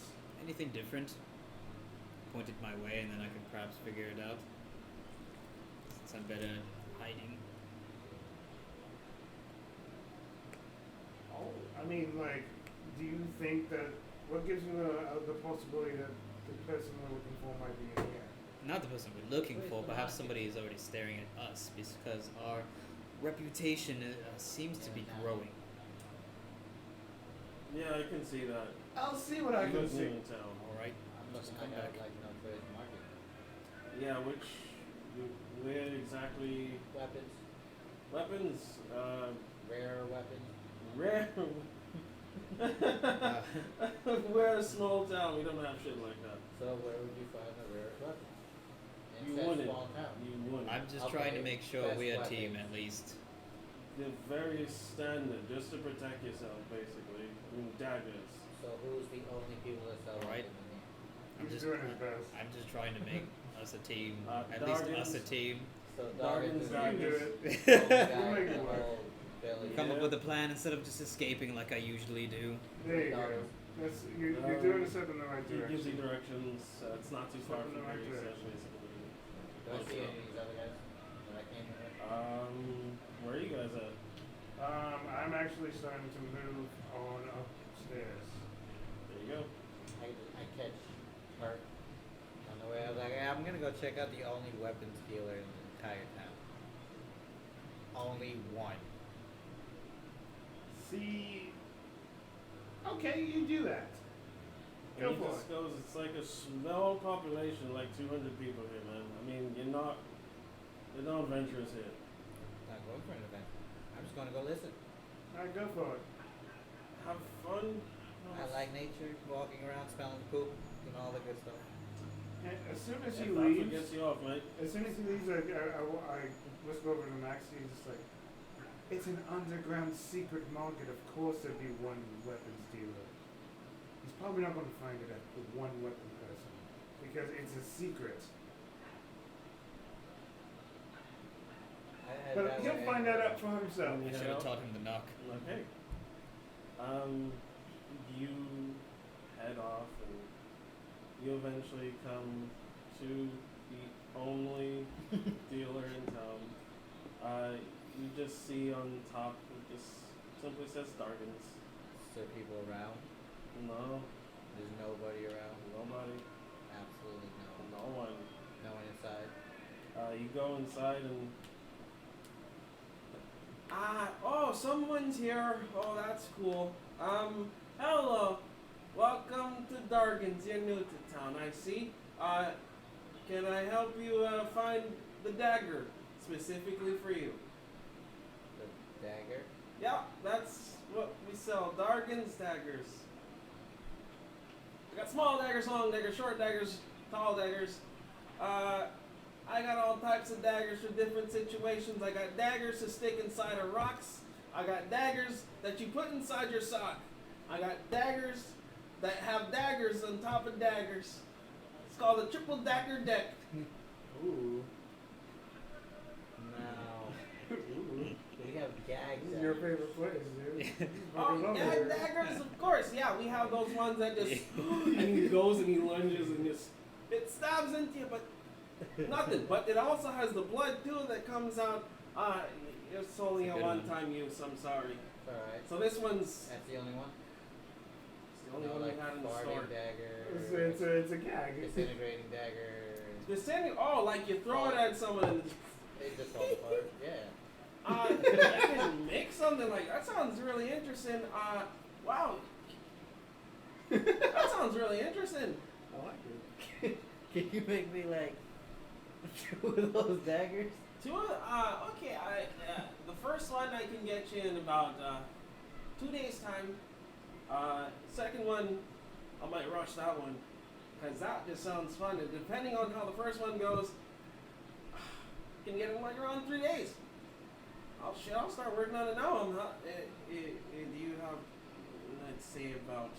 Anything different? Point it my way, and then I can perhaps figure it out. Since I'm better at hiding. Oh, I mean, like, do you think that what gives you the possibility that the person we're looking for might be in here? Not the person we're looking for. Perhaps somebody is already staring at us because our reputation seems to be growing. Yeah, I can see that. I'll see what I You can couldn't see. even tell. All right. I'm Just looking come at back. like trade market. Yeah, where exactly? Weapons. Weapons, Rare weapon. rare. We're a small town. We don't have shit like that. So where would you find the rarest weapon? You In said wouldn't. small town. You wouldn't. I'm just Okay, trying to make sure best we're a weapons. team at least. The very standard, just to protect yourself, basically. I mean, daggers. So who's the only people that sell Right. weapons in here? I'm He's just, doing his best. I'm just trying to make us a team. At Dargans. least us a team. So Dargans, Dargans is You can do Dargans. it. the only We'll guy make in it the work. whole village. Come up Yeah. with a plan instead of just escaping like I usually do. There you go. Dargans. That's, you're doing a step in the right He gives you direction. directions. It's not too far Step in from the right here, he said, direction. basically. Do I see any of these other guys that I came here with? Where are you guys at? I'm actually starting to move on upstairs. There you go. I catch Hart on the way. I was like, hey, I'm gonna go check out the only weapons dealer in the entire town. Only one. See. Okay, you do that. And Go he for just it. goes, it's like a small population, like 200 people here, man. I mean, you're not adventurous here. Not going for an event. I'm just gonna go listen. Alright, go for it. Have fun. I like nature, walking around, smelling poop, and all the good stuff. And as soon as If he that's what leaves, gets you off, mate. as soon as he leaves, I whisper over to Maxie, just like, it's an underground secret market. Of course, there'd be one weapons dealer. He's probably not going to find it at the one weapon person because it's a secret. I had But that he'll way find that anyway. out for himself. I should have taught him to knock. Okay. You head off and you eventually come to the only dealer in town. You just see on top, it just simply says Dargans. Is there people around? No, There's nobody around. nobody, Absolutely no. no one. No one inside. You go inside and oh, someone's here. Oh, that's cool. Hello. Welcome to Dargans. You're new to town, I see. Can I help you find the dagger specifically for you? The dagger. Yeah, that's what we sell. Dargans daggers. I got small daggers, long daggers, short daggers, tall daggers. I got all types of daggers for different situations. I got daggers to stick inside of rocks. I got daggers that you put inside your sock. I got daggers that have daggers on top of daggers. It's called a triple dagger deck. Ooh. No. Ooh. We have gags. This is at your it. favorite place, dude. You Oh, fucking love gag it. daggers, of course. Yeah, we have those ones that just and he goes and he lunges and just it stabs into you, but nothing. But it also has the blood too that comes out. It's only It's a a good one. one-time use. I'm sorry. Alright. So this one's That's the only one? it's the only No, one like we had in the farting store. dagger. It's a gag. Disintegrating dagger. The standing, oh, like you throw it at someone and They just fall apart. Yeah. I can make something like that. Sounds really interesting. Wow. That sounds really interesting. I like it. Can you make me like two of those daggers? Okay, the first one I can get you in about 2 days time. Second one, I might rush that one, cause that just sounds fun. And depending on how the first one goes, can get it in like around 3 days. I'll start working on it now. Do you have, let's say, about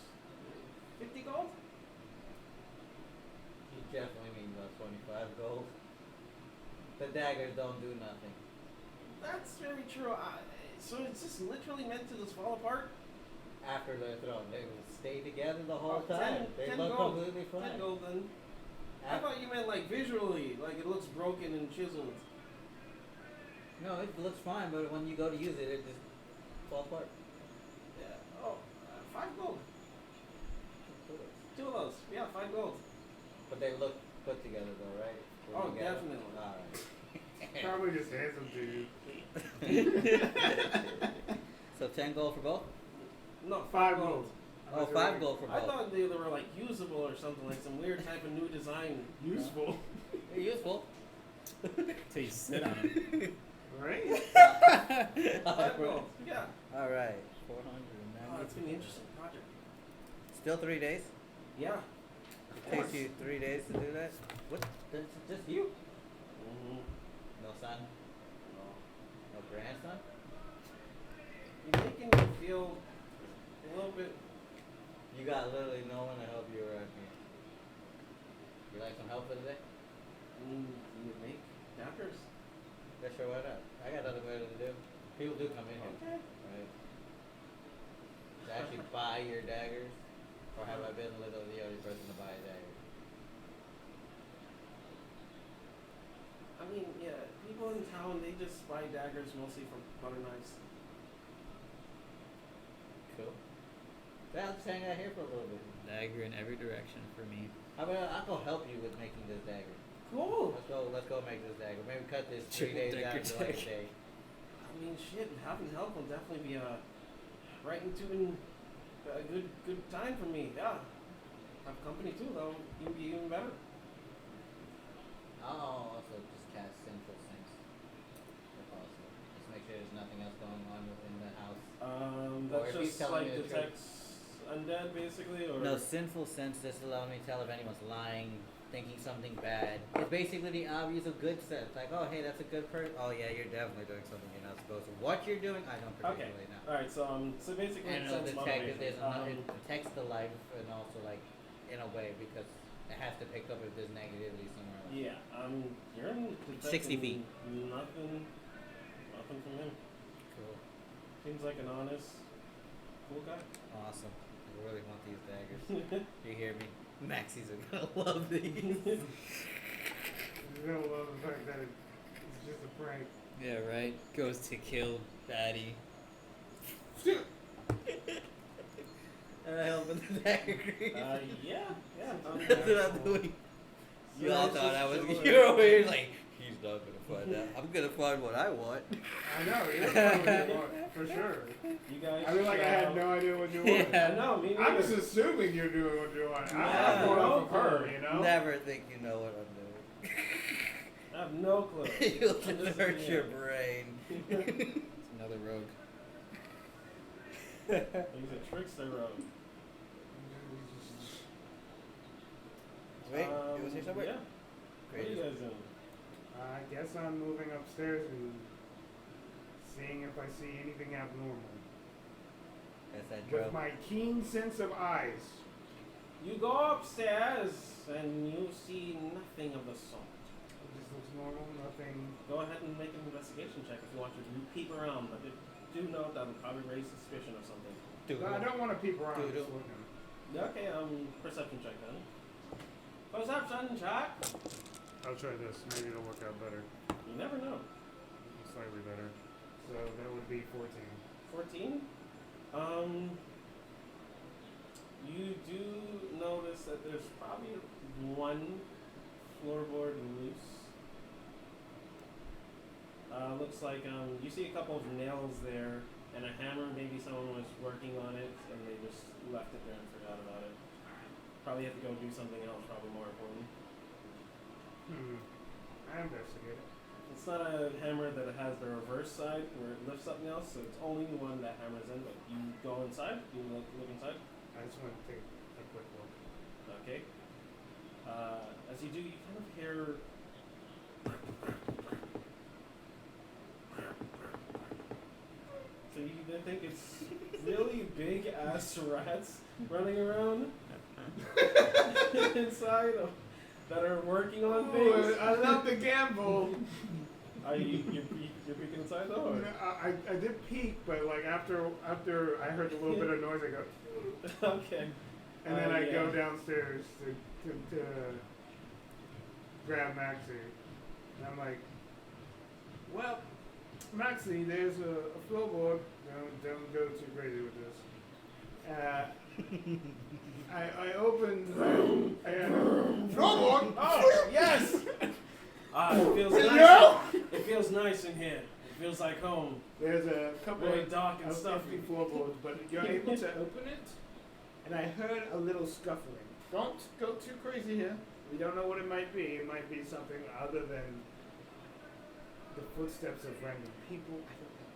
50 gold? You definitely mean about 25 gold. The daggers don't do nothing. That's very true. So it's just literally meant to just fall apart. After they're thrown, they will stay together the whole Oh, time. 10 They 10 look gold. completely fine. 10 gold then. I thought you meant like visually, like it looks broken and chiseled. No, it looks fine, but when you go to use it, it just falls apart. Yeah. Oh, 5 gold. 2 of those. Yeah, 5 gold. But they look put together though, right? When Oh, you get 'em? definitely. Alright. Probably just hands them to you. So 10 gold for both? No, 5 gold. Oh, 5 gold for I both. thought they were like usable or something, like some weird type of new design. Useful. They're useful. Till you sit on it. Right? 5 gold. Yeah. All right. Oh, 490. it's gonna be an interesting project. Still 3 days? Yeah. It takes you 3 days to do that? What? Just you? Mm-hmm. No son? No grandson? You're making me feel a little bit. You got literally no one to help you around here. You like some help for today? You make daggers? Yeah, sure, why not? I got other ways to do. People do come in here. Okay. Right. To actually buy your daggers? Or have I been literally the only person to buy a dagger? I mean, yeah, people in town, they just buy daggers mostly for butter knives. Cool. Yeah, I'll just hang out here for a little bit. Dagger in every direction for me. How about I'll go help you with making this dagger. Cool. Let's go make this dagger. Maybe cut this 3 Triple days decker down to like a dagger. day. I mean, shit, having help will definitely be right into a good time for me. Yeah. Have company too, though. Even be even better. I'll also just cast sinful sense if possible. Just make sure there's nothing else going on within the house. That's Or if he's just telling like me the truth. detects undead, basically, or No, sinful sense just allows me to tell if anyone's lying, thinking something bad. It's basically the obvious of good sense. Like, oh, hey, that's a good person. Oh, yeah, you're definitely doing something you're not supposed to. What you're doing, I don't Okay. particularly know. All right. So basically, And it'll sense detect if motivation. there's another, it detects the life and also, like, in a way, because it has to pick up if there's negativity somewhere else. Yeah. You're in 60 feet. Nothing from him. Cool. Seems like an honest, cool guy. Awesome. I really want these daggers. You hear me? Maxie's are gonna love these. You're gonna love the fact that it's just a prank. Yeah, right. Goes to kill Batty. And I help with the dagger. Yeah. That's what I'm doing. You So all it's thought just I was. chilling. You're over here like, he's not gonna find out. I'm gonna find what I want. I know, you don't know what you want, for sure. You guys. I mean, like, I had no idea what you wanted. I know. Me neither. I'm just assuming you're doing what you want. Yeah, I'm going off of no her, clue. you know? Never think you know what I'm doing. I have no clue. You'll I'm just just- hurt yeah. your brain. It's another rogue. He's a trickster rogue. Wait, you was here somewhere? Yeah. What are you guys doing? I guess I'm moving upstairs and seeing if I see anything abnormal. That's that With drug. my keen sense of eyes. You go upstairs and you see nothing of the sort. It just looks normal, nothing. Go ahead and make an investigation check if you want to. You peep around, but do note that will probably raise suspicion of something. Dude, No, I don't want to peep around. Doodle. Just looking. Okay, perception check then. Perception check. I'll try this. Maybe it'll work out better. You never know. Slightly better. So that would be 14. 14. You do notice that there's probably one floorboard loose. Looks like you see a couple of nails there and a hammer. Maybe someone was working on it and they just left it there and forgot about it. Probably have to go do something else, probably more important. I investigate it. It's not a hammer that has the reverse side where it lifts up nails, so it's only the one that hammers in. But you go inside, you look inside. I just want to take a quick look. Okay. As you do, you kind of hear. So you think it's really big ass rats running around inside that are working on things. I love the gamble. Are you're peeking inside though? Or? I did peek, but like after I heard a little bit of noise, I go, Okay. and then I yeah. go downstairs to grab Maxie, and I'm like, well, Maxie, there's a floorboard. Don't go too crazy with this. I opened floorboard. Oh yes. It feels nice. It feels nice in here. It feels like home. There's a couple Very of dark and of stuffy. empty floorboards, but you're able to open it. And I heard a little scuffling. Don't go too crazy here. We don't know what it might be. It might be something other than the footsteps of random people. I don't know.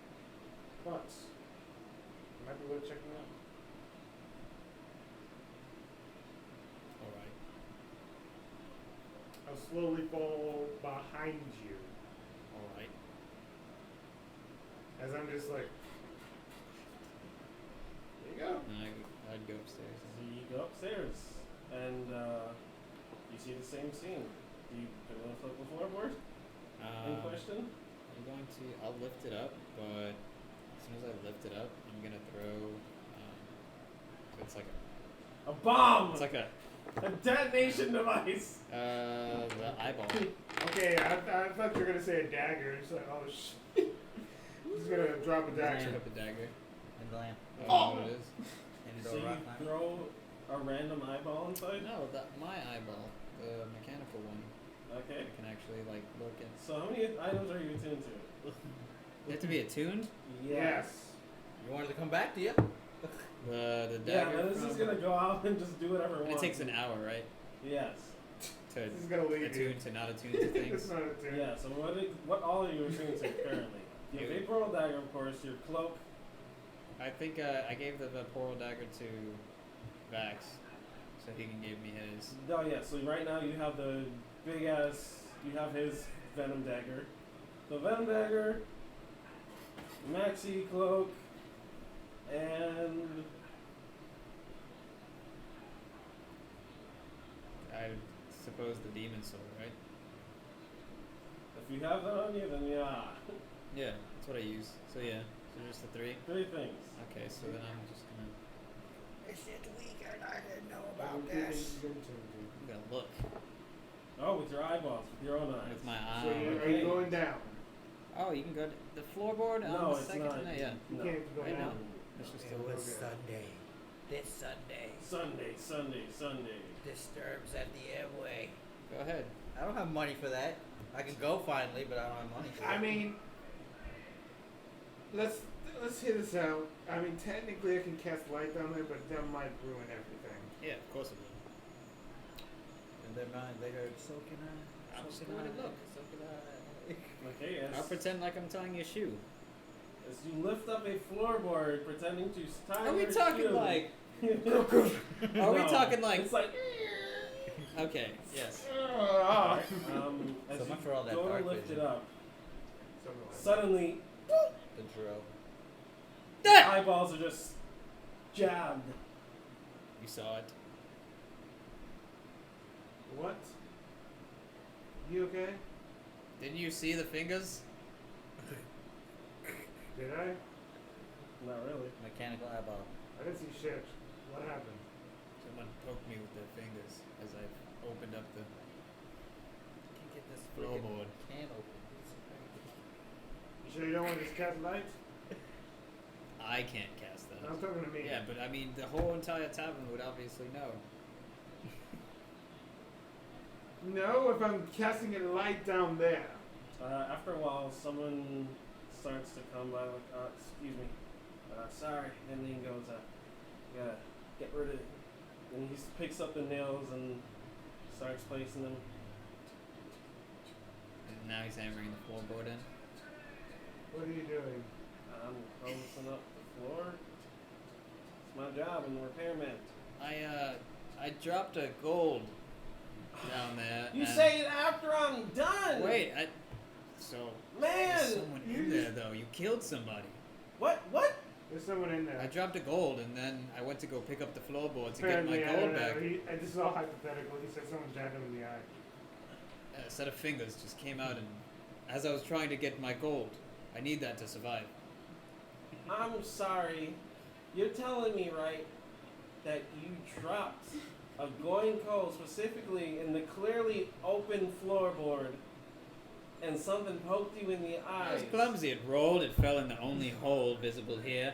But it might be worth checking out. Alright. I'll slowly fall behind you Alright. as I'm just like, there you go. And I'd go upstairs. So you go upstairs, and you see the same scene. Do you want to flip the floorboard in question? I'm going to. I'll lift it up, but as soon as I lift it up, I'm gonna throw. It's like A bomb! It's like a detonation device! the eyeball. Okay, I thought you were gonna say a dagger. It's like, oh shit. He's gonna drop a dagger. Shoot up a dagger. And the lamp. I don't know what it is. And you So throw a you rock knife. throw a random eyeball inside? No, my eyeball, the mechanical one. Okay. I can actually like look and. So how many items are you attuned to? They have to be attuned. Yes. You wanted to come back, do you? The Yeah, dagger. and this is gonna go out and just do whatever it It wants. takes an hour, right? Yes. To This is gonna leave you. attune to not attune to It's things. not a tune. Yeah, so what all are you attuned to currently? You have Vaporal Dagger, of course, your cloak. I think I gave the Vaporal dagger to Vax, so he can give me his. Oh yeah, so right now you have the big ass, you have his Venom Dagger. The Venom Dagger, Maxie cloak, and I suppose the demon sword, right? if you have that on you, then yeah. Yeah, that's what I use. So yeah, so just the three. 3 things. Okay, so then I'm just gonna. This shit's weak and I didn't know I'm gonna look Oh, with your eyeballs, with your own eyes. with my So eye. are you going down? Oh, you can go to the floorboard on No, the it's second. not. No, yeah. You No. can't go I know. down. It's just It a was okay. Sunday. This Sunday Sunday. disturbs at the airway. Go ahead. I don't have money for that. I can go finally, but I don't have money for I it. mean, let's hear this out. I mean, technically, I can cast light down there, but that might ruin everything. Yeah, of course it will. In their mind, they heard, so can I. I'm So just can gonna I. look. So can I. Okay, I'll pretend like I'm tying your shoe. as you lift up a floorboard pretending to tie Are we your talking shoe. like? No, Are we talking like? It's like. Okay. Yes. As So you much for all that go to dark lift vision. it up, Something like suddenly The drill. eyeballs are just jabbed. You saw it. that. What? You okay? Didn't you see the fingers? Did I? Not really. Mechanical eyeball. I didn't see shit. What happened? Someone poked me with their fingers as I opened up the Can't get this floorboard. can open. You sure you don't want to just cast light? I can't cast that. I'm talking to me. Yeah, but I mean, the whole entire tavern would obviously know. No, if I'm casting a light down there. After a while, someone starts to come by like, excuse me, sorry, and then he goes, gotta get rid of it. And he picks up the nails and starts placing them. And now he's hammering the floorboard in. What are you doing? I'm closing up the floor. It's my job, I'm the repairman. I dropped a gold down there. You and- say it after I'm done! Wait, so Man! there's someone in there though. You killed somebody. What? There's someone in there. I dropped a gold and then I went to go pick up the floorboard to Apparently, get I my don't gold know. back. This is all hypothetical. He said someone jabbed him in the eye. A set of fingers just came out, and as I was trying to get my gold, I need that to survive. I'm sorry. You're telling me, right, that you dropped a glowing coal specifically in the clearly open floorboard and something poked you in the I was eyes. clumsy. It rolled. It fell in the only hole visible here,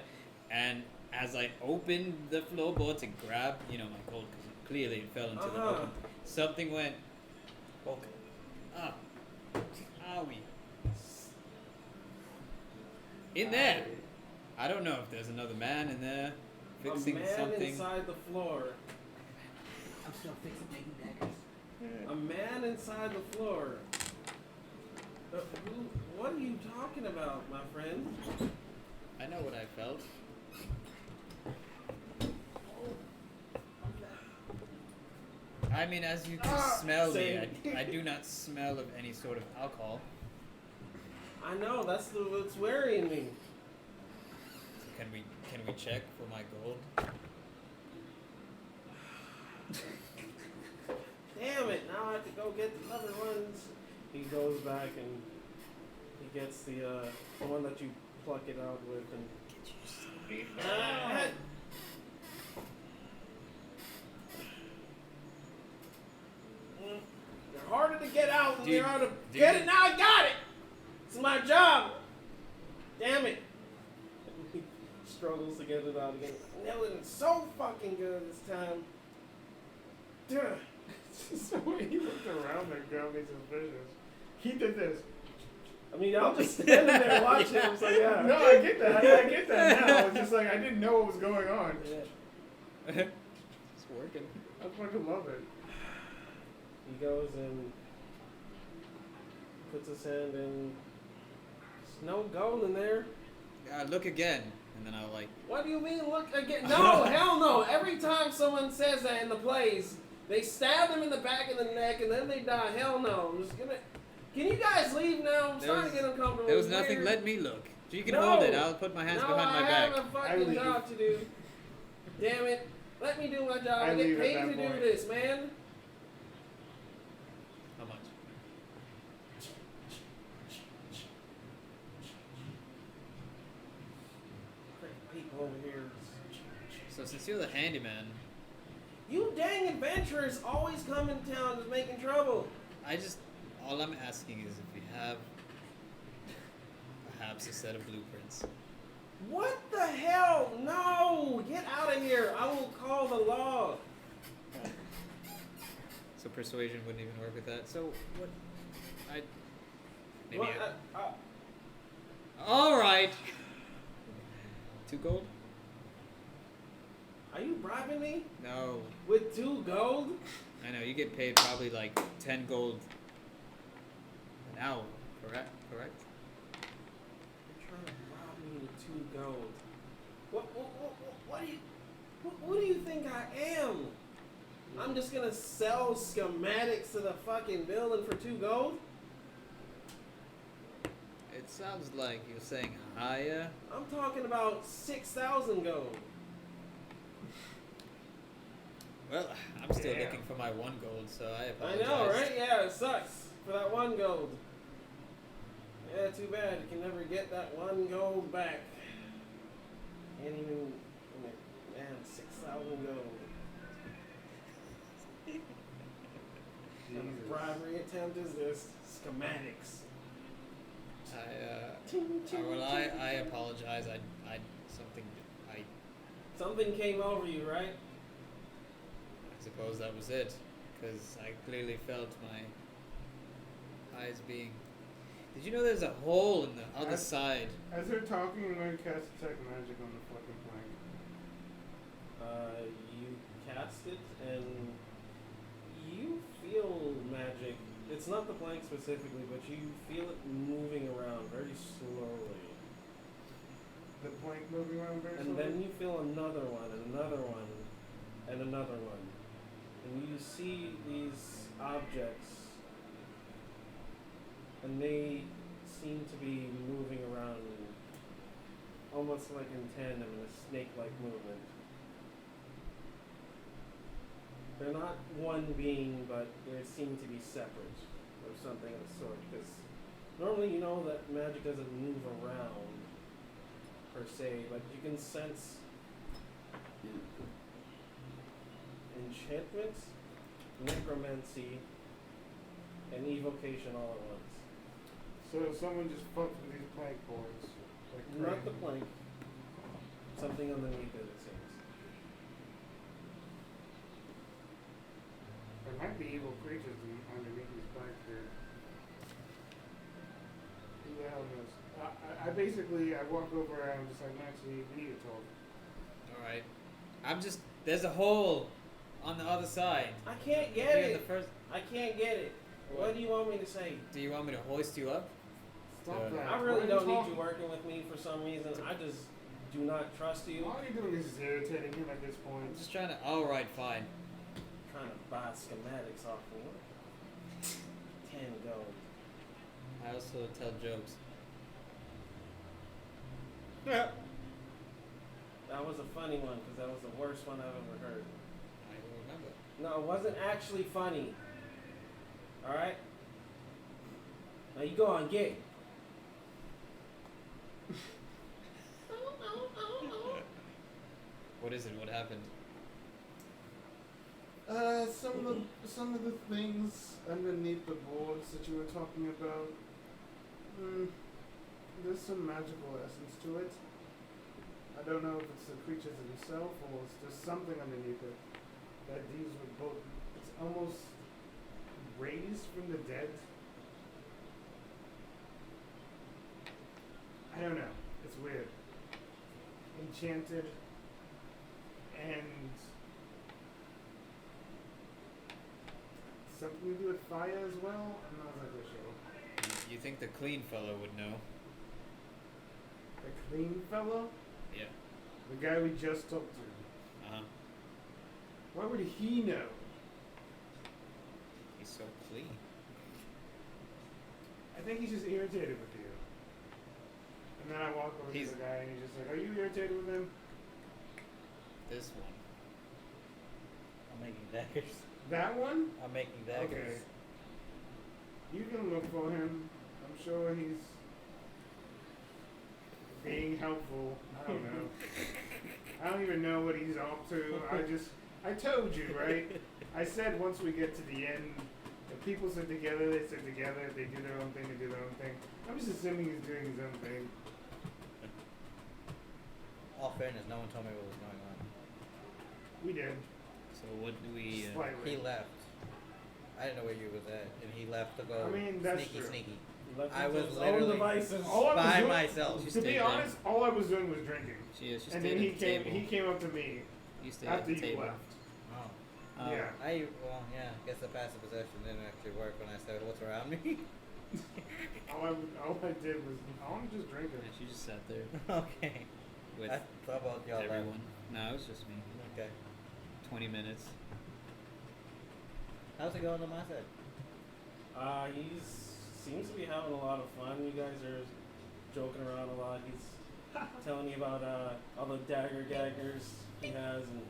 and as I opened the floorboard to grab, my gold, because clearly it fell into the open, something went. Okay. Ah, owie. In there. I don't know if there's another man in there fixing a man something. inside the floor. I'm still fixing making daggers. A man inside the floor. What are you talking about, my friend? I know what I felt. I mean, as you can smell me, I do not smell of any sort of alcohol. I know, that's what's worrying me. So can we check for my gold? Damn it, now I have to go get the other ones. He goes back and he gets the one that you pluck it out with and They're harder to get out than they are to get it. Now I got it! It's my job! Damn it! He struggles to get it out again. Nailed it so fucking good this time. Duh. Just the way he looked around there got me suspicious. He did this. I mean, I'm just standing there watching him. It's like, yeah. No, I get that. I get that now. It's just like I didn't know what was going on. Yeah. It's working. I fucking love it. He goes and puts his hand in. There's no gold in there. Look again, and then I'll like. What do you mean, look again? No, hell no. Every time someone says that in the plays, they stab them in the back of the neck and then they die. Hell no. I'm just gonna. Can you guys leave now? I'm starting to get uncomfortable. There was It's nothing. weird. Let me look. You can No. hold it. I'll put my hands behind my I back. have a fucking job to do. Damn it. Let me do my job. I get leave at paid that to do point. this, man. How much? People over here. So since you're the handyman, You dang adventurers always come in town just making trouble. all I'm asking is if you have perhaps a set of blueprints. What the hell? No! Get out of here. I will call the law. So persuasion wouldn't even work with that. So what? Maybe. What? All right. 2 gold? Are you bribing me? No. With 2 gold? I know you get paid probably like 10 gold an hour. Correct? You're trying to rob me with 2 gold. What do you think I am? I'm just gonna sell schematics to the fucking building for 2 gold? It sounds like you're saying higher. I'm talking about 6,000 gold. Well, I'm still Damn. looking for my 1 gold, so I I apologize. know, right? Yeah, it sucks for that 1 gold. Yeah, too bad. You can never get that 1 gold back. Can't even. Man, 6,000 gold. What kind of bribery attempt is this? Schematics. I apologize. Something came over you, right? I suppose that was it, because I clearly felt my eyes being. Did you know there's a hole in the other side? As they're talking, I'm going to cast Detect Magic on the fucking plank. You cast it and you feel magic. It's not the plank specifically, but you feel it moving around very slowly. The plank moving around very And slowly? then you feel another one, and another one, and another one. And you see these objects, and they seem to be moving around almost like in tandem in a snake-like movement. They're not one being, but they seem to be separate or something of the sort. Because normally you know that magic doesn't move around per se, but you can sense enchantment, necromancy, and evocation all at once. So someone just fucked with these plank boards. Like Not the crazy. plank, something underneath it, it seems. There might be evil creatures underneath these planks here. Who the hell knows? I basically, I walk over and I'm just like, Maxie, we need to talk. Alright. There's a hole on the other side. I can't get You're it. the first. I can't get it. What do you want me to say? Do you want me to hoist you up? Stop that. I Why really are don't need talking- you working with me for some reason. I just do not trust you. All you're doing is just irritating him at this point. I'm just trying to. All right, fine. Trying to buy schematics off for what? 10 gold. I also tell jokes. Yeah. That was a funny one because that was the worst one I've ever heard. I don't remember. No, it wasn't actually funny. Alright? Now you go on gig. What is it? What happened? Some of the things underneath the boards that you were talking about. There's some magical essence to it. I don't know if it's the creatures themselves or it's just something underneath it that these would both. It's almost raised from the dead. I don't know. It's weird. Enchanted and something to do with fire as well? I'm not exactly sure. You think the clean fellow would know? The clean fellow? Yeah. The guy we just talked to. Uh huh. Why would he know? He's so clean. I think he's just irritated with you. And then I walk over He's- to the guy and he's just like, are you irritated with him? This one. I'm making daggers. That one? I'm making daggers. Okay. You can look for him. I'm sure he's being helpful. I don't know. I don't even know what he's up to. I told you, right? I said once we get to the end, if people sit together, they sit together. If they do their own thing, they do their own thing. I'm just assuming he's doing his own thing. All fairness, no one told me what was going on. We did. So what do we? Slightly. He left. I didn't know where you was at, and he left to go I mean, that's sneaky, true. sneaky. Left I to was his own literally devices. All I was by doing- myself. She To be stayed there. honest, all I was doing was drinking. She And stayed then at he the came. table. He came up to me You stayed at after the you table. left. Oh. Yeah. I guess the passive possession didn't actually work when I said what's around me. All I did was I'm just drinking. And she just sat there Okay. with I thought about y'all everyone. No, it was just me. left. Okay. 20 minutes. How's it going on my side? He seems to be having a lot of fun. You guys are joking around a lot. He's telling you about all the dagger gaggers he has and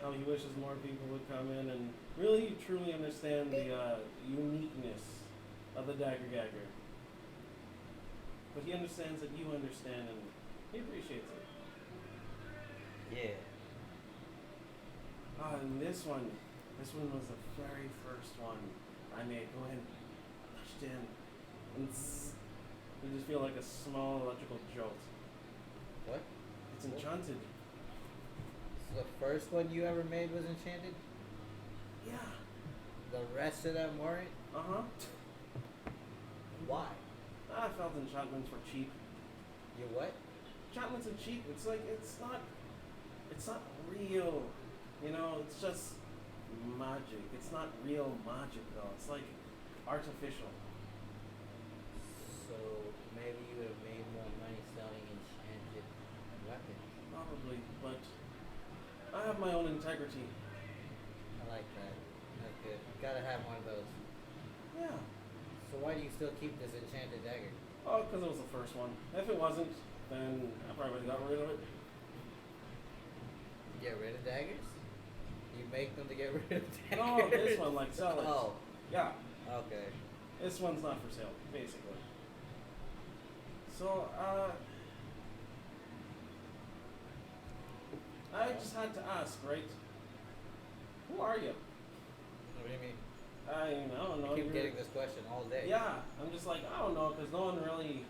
how he wishes more people would come in and really truly understand the uniqueness of the dagger gagger. But he understands that you understand and he appreciates it. Yeah. And this one was the very first one I made. Go ahead, pushed in, and you just feel like a small electrical jolt. What? It's enchanted. So the first one you ever made was enchanted? Yeah. The rest of them weren't? Uh-huh. Why? I felt enchantments were cheap. You what? Enchantments are cheap. It's like it's not real. You know, it's just magic. It's not real magic though. It's like artificial. So maybe you would have made more money selling enchanted weapons. Probably, but I have my own integrity. I like that. That's good. Gotta have one of those. Yeah. So why do you still keep this enchanted dagger? Oh, because it was the first one. If it wasn't, then I probably would have got rid of it. Get rid of daggers? You make them to get rid of daggers? No, this one, like, sell it. Oh, Yeah, okay. this one's not for sale, basically. So, I just had to ask, right? Who are you? What do you mean? I don't know. I keep you're- getting this question all day. Yeah, I'm just like, I don't know, because no one really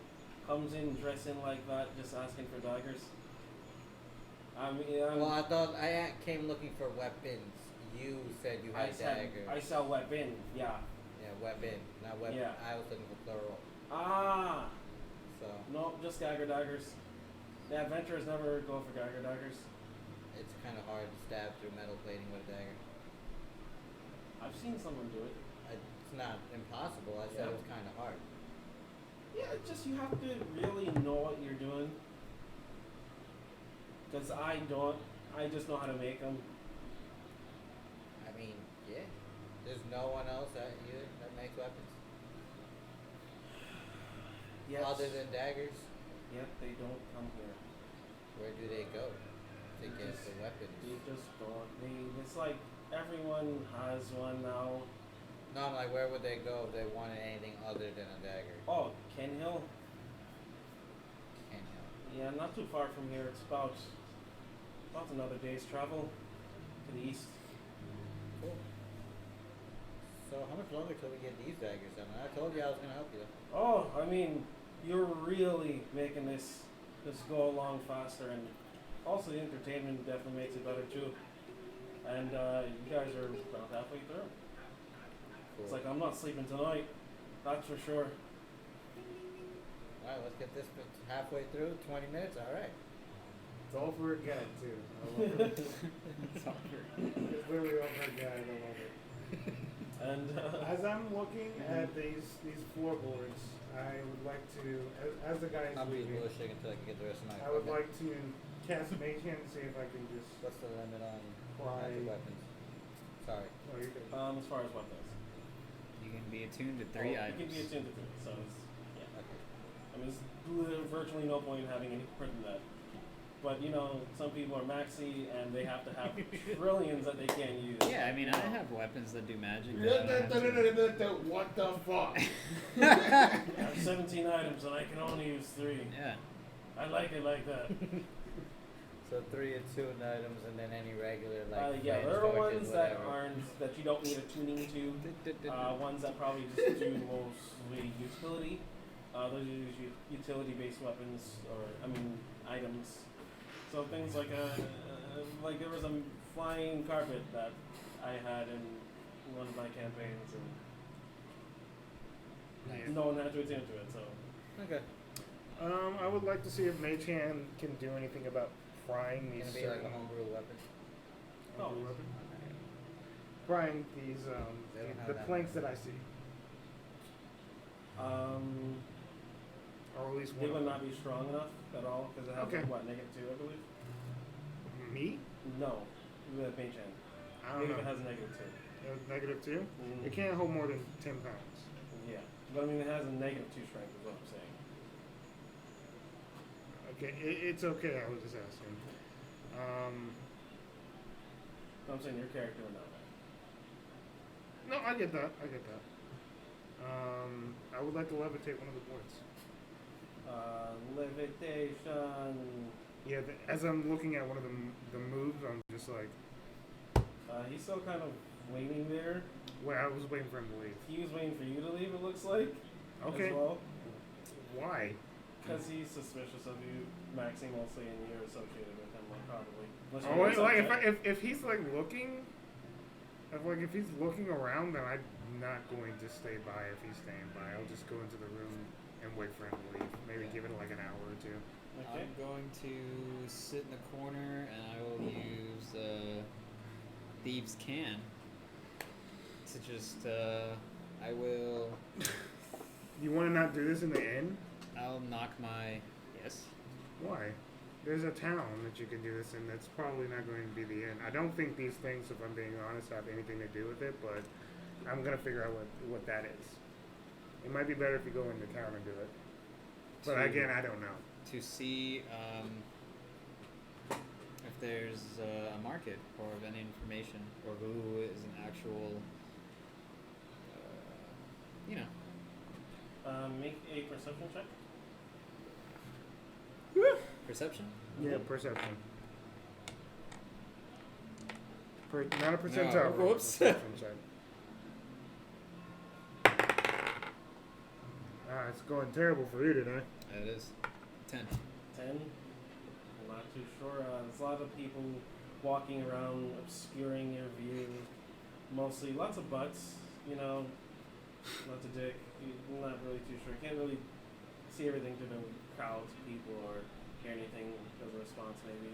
comes in dressed in like that, just asking for daggers. I mean, Well, I thought I came looking for weapons. You said you had daggers. I sell weapon, yeah. Yeah, weapon, not weapon. Yeah. I was looking for plural. Ah, So no, just Gagger daggers. The adventurers never go for Gagger daggers. it's kind of hard to stab through metal plating with a dagger. I've seen someone do it. It's not impossible. I said Yeah. it was kind of hard. Yeah, it's just you have to really know what you're doing. Because I don't. I just know how to make them. I mean, yeah. There's no one else that makes weapons Yes. other than daggers. Yep, they don't come here. Where do they go to They get just- the weapons? They just don't. It's like everyone has one now. No, I'm like, where would they go if they wanted anything other than a dagger? Oh, Ken Hill. Can't help. Yeah, not too far from here. It's about another day's travel to the east. Cool. So how much longer till we get these daggers done? I told you I was gonna help you. Oh, I mean, you're really making this go along faster, and also the entertainment definitely makes it better too. And you guys are about halfway through. Cool. It's like I'm not sleeping tonight. That's for sure. Alright, let's get this bit halfway through. 20 minutes. All right. It's all for a guide too. I love it. It's literally all for a guide. I love it. And As I'm looking at these floorboards, I would like to, as the guy is I'll be leaving, bullshitting until I can get the rest of my I would equipment. like to cast Mage Hand and see if I can just. What's the limit on Why- magic weapons? Sorry. Oh, you're good. as far as weapons, You can be attuned to 3 you items. can be attuned to 3, so it's, yeah. Okay. I mean, there's virtually no point in having any more than that. But you know, some people are Maxie and they have to have trillions that they can't use. Yeah, I mean, I have weapons that do magic. that I don't have to- What the fuck? I have 17 items and I can only use 3. Yeah. I like it like that. So 3 attuned items and then any regular like. Yeah, flames, there are torches, ones that whatever. aren't that you don't need attuning to. Ones that probably just do mostly utility. Those are usually utility-based weapons, or I mean items. So things like like there was a flying carpet that I had in one of my campaigns, and Nice. no one had to attend to it. So Okay. I would like to see if Mage Hand can do anything about frying these. Gonna be like a homebrew weapon. Homebrew Oh. weapon? Frying these They don't have the that planks much. that I see, or at least they one. would of not be strong enough at all because it has Okay. what, -2, I believe. them. Me? No, with Mage Hand. I Maybe don't if it know. has a -2. -2. Mm. It can't hold more than 10 pounds. Yeah, but I mean it has a -2 strength is what I'm saying. Okay, it's okay. I was just asking. So I'm saying your character would not. No, I get that. I get that. I would like to levitate one of the boards. Levitation. Yeah, as I'm looking at one of the moves, I'm just like, He's still kind of waiting there. well, I was waiting for him to leave. He was waiting for you to leave, it looks like. Okay. As well. Why? Because he's suspicious of you, Maxie, mostly, and you're associated with him, like, probably. Unless Oh, you're wait, like inside. if he's like looking, if he's looking around, then I'm not going to stay by if he's staying by. I'll just go into the room and wait for him to leave. Maybe give it like an hour or two. Okay. I'm going to sit in the corner and I will use Thieves' Can to just, I will, You want to not do this in the inn? I'll knock my, yes. Why? There's a town that you can do this in that's probably not going to be the inn. I don't think these things, if I'm being honest, have anything to do with it, but I'm going to figure out what that is. It might be better if you go into town and do it. But To- again, I don't know. To see if there's a market or of any information or who is an actual, you know. Make a perception check. Perception? Yeah, Mhm. perception. Not a percentile. No, roll, whoops. Perception check. It's going terrible for you today. It is 10. 10. I'm not too sure. There's a lot of people walking around, obscuring your view. Mostly lots of butts, you know, lots of dick. You're not really too sure. You can't really see everything through the crowds of people or hear anything as a response, maybe.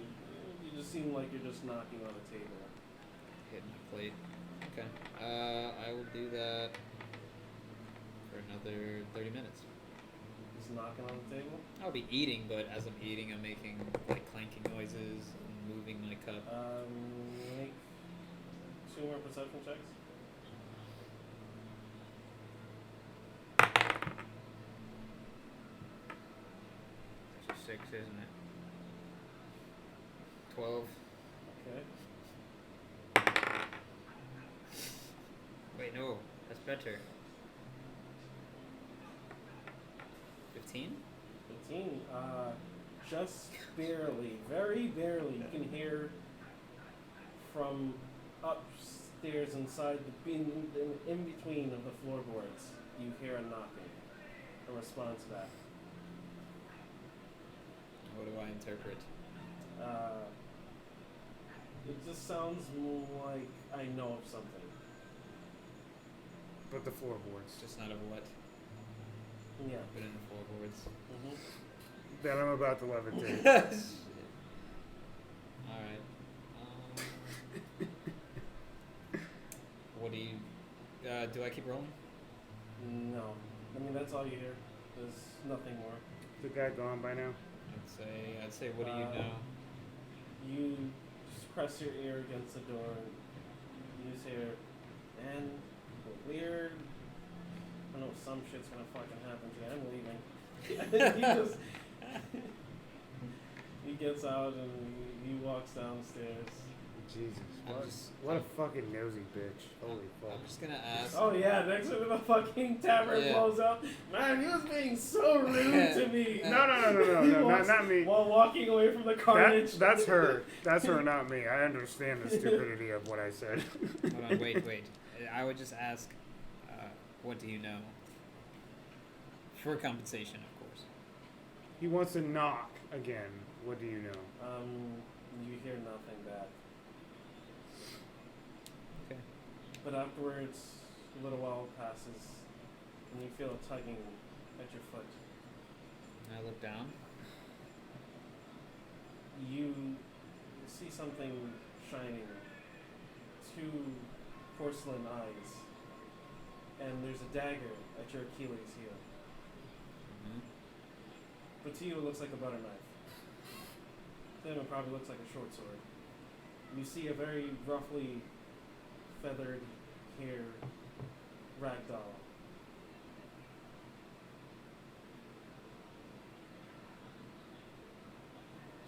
You just seem like you're just knocking on a table. Hitting my plate. Okay. I will do that for another 30 minutes. just knocking on the table. I'll be eating, but as I'm eating, I'm making like clanking noises and moving my cup. Make 2 more perception checks. That's a 6, isn't it? 12. Okay. Wait, no, that's better. 15? 15. Just barely, very barely. You can hear from upstairs inside in between of the floorboards. You hear a knocking, a response back. What do I interpret? It just sounds more like I know of something. But the floorboards. Just not of what? Yeah. Put in the floorboards. Mm-hmm. That I'm about to levitate. Alright. What do you... do I keep rolling? No. I mean, that's all you hear. There's nothing more. The guy gone by now? I'd say, what do you know? You just press your ear against the door and you just hear, man, weird. I know some shit's gonna fucking happen to you. I'm leaving. He gets out and he walks downstairs. Jesus. I'm just- What a fucking nosy bitch. Holy fuck. I'm just gonna ask... Oh yeah, next to the fucking tavern Yeah. blows up. Man, he was being so rude to me. No, not me. While walking away from the carnage. That's her. That's her, not me. I understand the stupidity of what I said. Hold on, wait. I would just ask, what do you know? For compensation, of course. He wants to knock again. What do you know? You hear nothing back. Okay. But afterwards, a little while passes, and you feel a tugging at your foot. I look down. You see something shining. 2 porcelain eyes. And there's a dagger at your Achilles heel. Mm-hmm. But to you, it looks like a butter knife. To them, it probably looks like a short sword. You see a very roughly feathered hair ragdoll.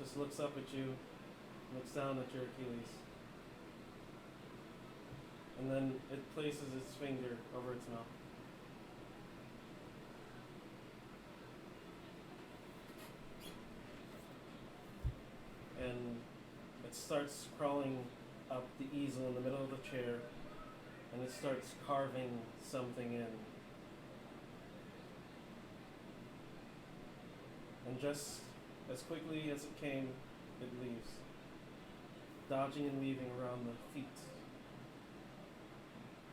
Just looks up at you, looks down at your Achilles, and then it places its finger over its mouth. And it starts crawling up the easel in the middle of the chair, and it starts carving something in. And just as quickly as it came, it leaves, dodging and weaving around the feet,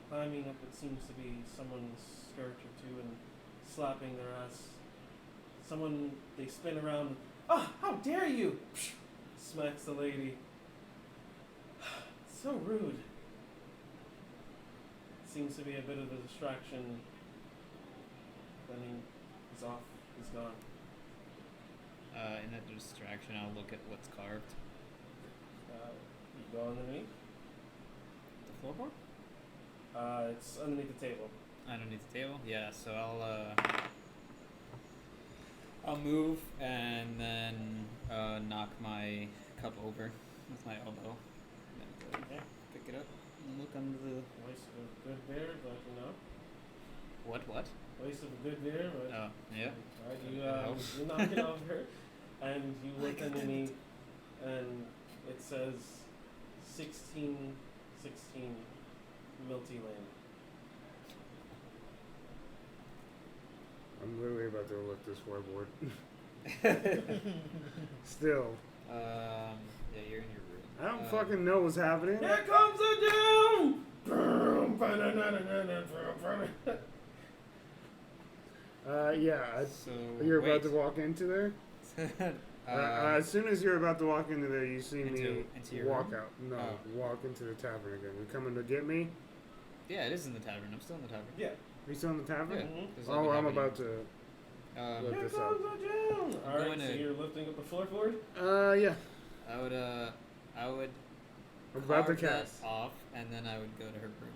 climbing up what seems to be someone's skirt or two and slapping their ass. Someone, they spin around, "Ah, how dare you!" Smacks the lady. So rude. Seems to be a bit of a distraction. Then he's off. He's gone. In that distraction, I'll look at what's carved. You go underneath. The floorboard? It's underneath the table. Underneath the table? Yeah, so I'll move and then knock my cup over with my elbow. And then Okay. pick it up and look under the... Waste of a good beer, but you know. What? Waste of a good beer, but. Oh, yeah. Alright, you knock it over, and you look underneath, and it says 1616 Milty Lane. I'm literally about to look this floorboard. Still. Yeah, you're in your room. I don't fucking know what's happening. Here comes the doom! So, You're wait. about to walk into there? As soon as you're about to walk into there, you see me into your walk room? out. No, Oh. walk into the tavern again. You coming to get me? Yeah, it is in the tavern. I'm still in the tavern. Yeah. You still in the tavern? Yeah. Mhm. There's Oh, nothing I'm happening. about to. Look Here this comes up. the gym. All right, going so to- you're lifting up the floorboard. Yeah. I would I'm about to carve that cast. off, and then I would go to her room.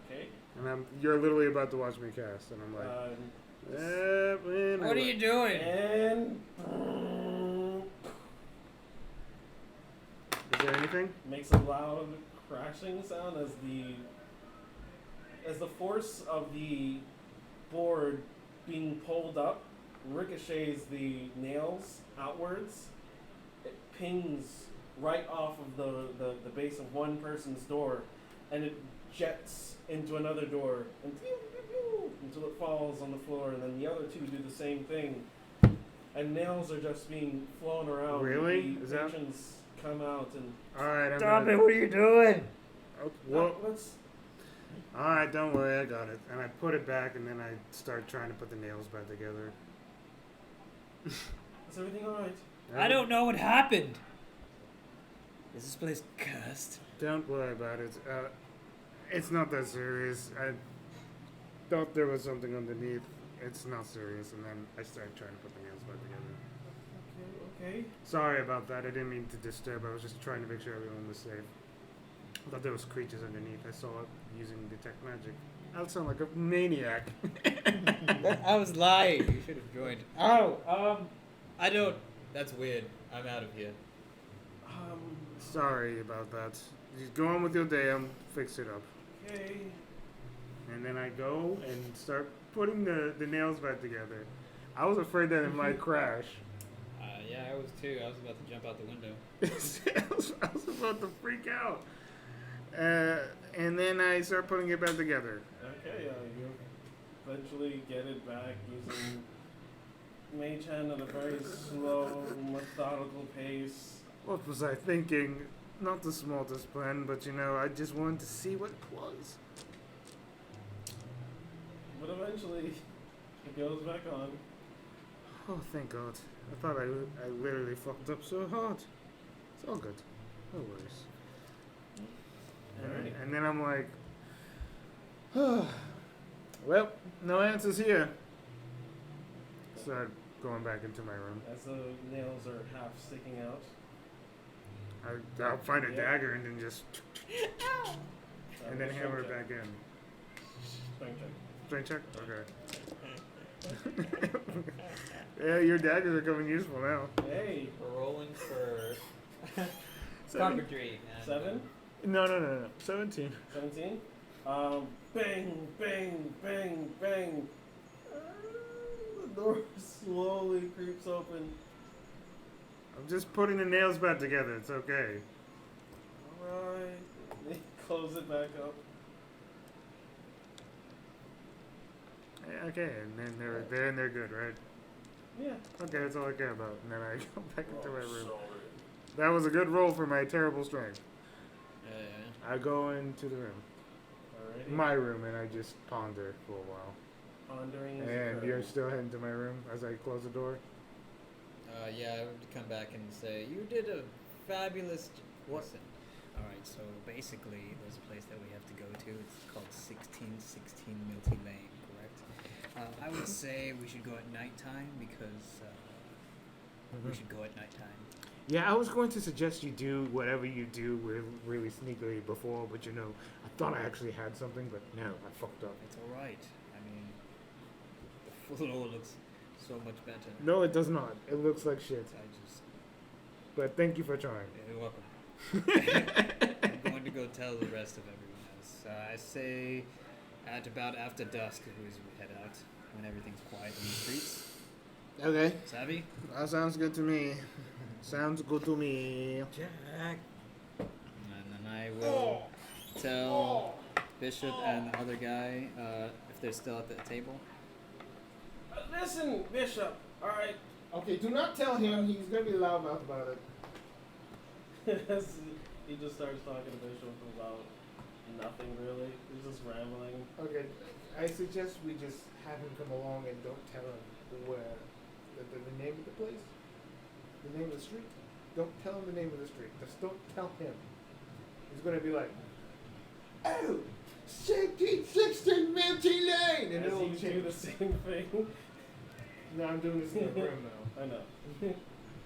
Okay. And you're literally about to watch me cast, and I'm like, man, What are you doing? And Is there anything? makes a loud crashing sound as the force of the board being pulled up ricochets the nails outwards. It pings right off of the base of one person's door, and it jets into another door and until it falls on the floor, and then the other two do the same thing. And nails are just being flown around. Really? The Is that- patrons come out and Alright, Stop it! What are you doing? Well, let's. alright, don't worry, I got it. And I put it back, and then I start trying to put the nails back together. Is everything alright? I don't know what happened. Is this place cursed? Don't worry about it. It's not that serious. I thought there was something underneath. It's not serious. And then I started trying to put the nails back together. Okay. Sorry about that. I didn't mean to disturb. I was just trying to make sure everyone was safe. I thought there was creatures underneath. I saw it using detect magic. I sound like a maniac. I was lying. You should have joined. Oh, I don't. That's weird. I'm out of here. Sorry about that. Just go on with your day. I'll fix it up. Okay. And then I go and start putting the nails back together. I was afraid that it might crash. Yeah, I was too. I was about to jump out the window. I was about to freak out. And then I start putting it back together. Okay, you eventually get it back using Mage Hand at a very slow, methodical pace. What was I thinking? Not the smartest plan, but I just wanted to see what it was. But eventually, it goes back on. Oh, thank God. I thought I literally fucked up so hard. It's all good. No worries. Alrighty. And then I'm like, well, no answers here. Start going back into my room. As the nails are half sticking out. I'll find a Yeah. dagger and then just, and then hammer it back in. Strength check. Strength check? Okay. Yeah, your daggers are coming useful now. Hey, We're rolling for Seven. carpentry. and- 7, No. 17. 17. Bang, bang, bang, bang. The door slowly creeps open. I'm just putting the nails back together. It's okay. Alright. They close it back up. Yeah, okay, and then they're there and they're good, right? Yeah. Okay, that's all I care about. And then I go back into my room. That was a good roll for my terrible strength. Yeah. I go into the room, Alrighty. my room, and I just ponder for a while. Pondering is And occurring. you're still heading to my room as I close the door. Yeah, I would come back and say, you did a fabulous... Listen. Alright, so basically, there's a place that we have to go to. It's called 1616 Milty Lane, correct? I would say we should go at nighttime because we should go at nighttime. Yeah, I was going to suggest you do whatever you do really sneakily before, but I thought I actually had something, but no, I fucked up. It's alright. I mean, the floor looks so much better. No, it does not. It looks like shit. I just... But thank you for trying. You're welcome. I'm going to go tell the rest of everyone else. I say at about after dusk we head out when everything's quiet in the streets. Okay, Savvy? that sounds good to me. Sounds good to me. Jack. And then I will tell Bishop and the other guy if they're still at the table. Listen, Bishop. Alright. Okay, do not tell him. He's gonna be loudmouth about it. He just starts talking to Bishop about nothing really. He's just rambling. Okay, I suggest we just have him come along and don't tell him where the name of the place, the name of the street. Don't tell him the name of the street. Just don't tell him. He's gonna be like, oh, 1616 Milty Lane, and As it'll you do change. the same thing. No, I'm doing this in the room now. I know.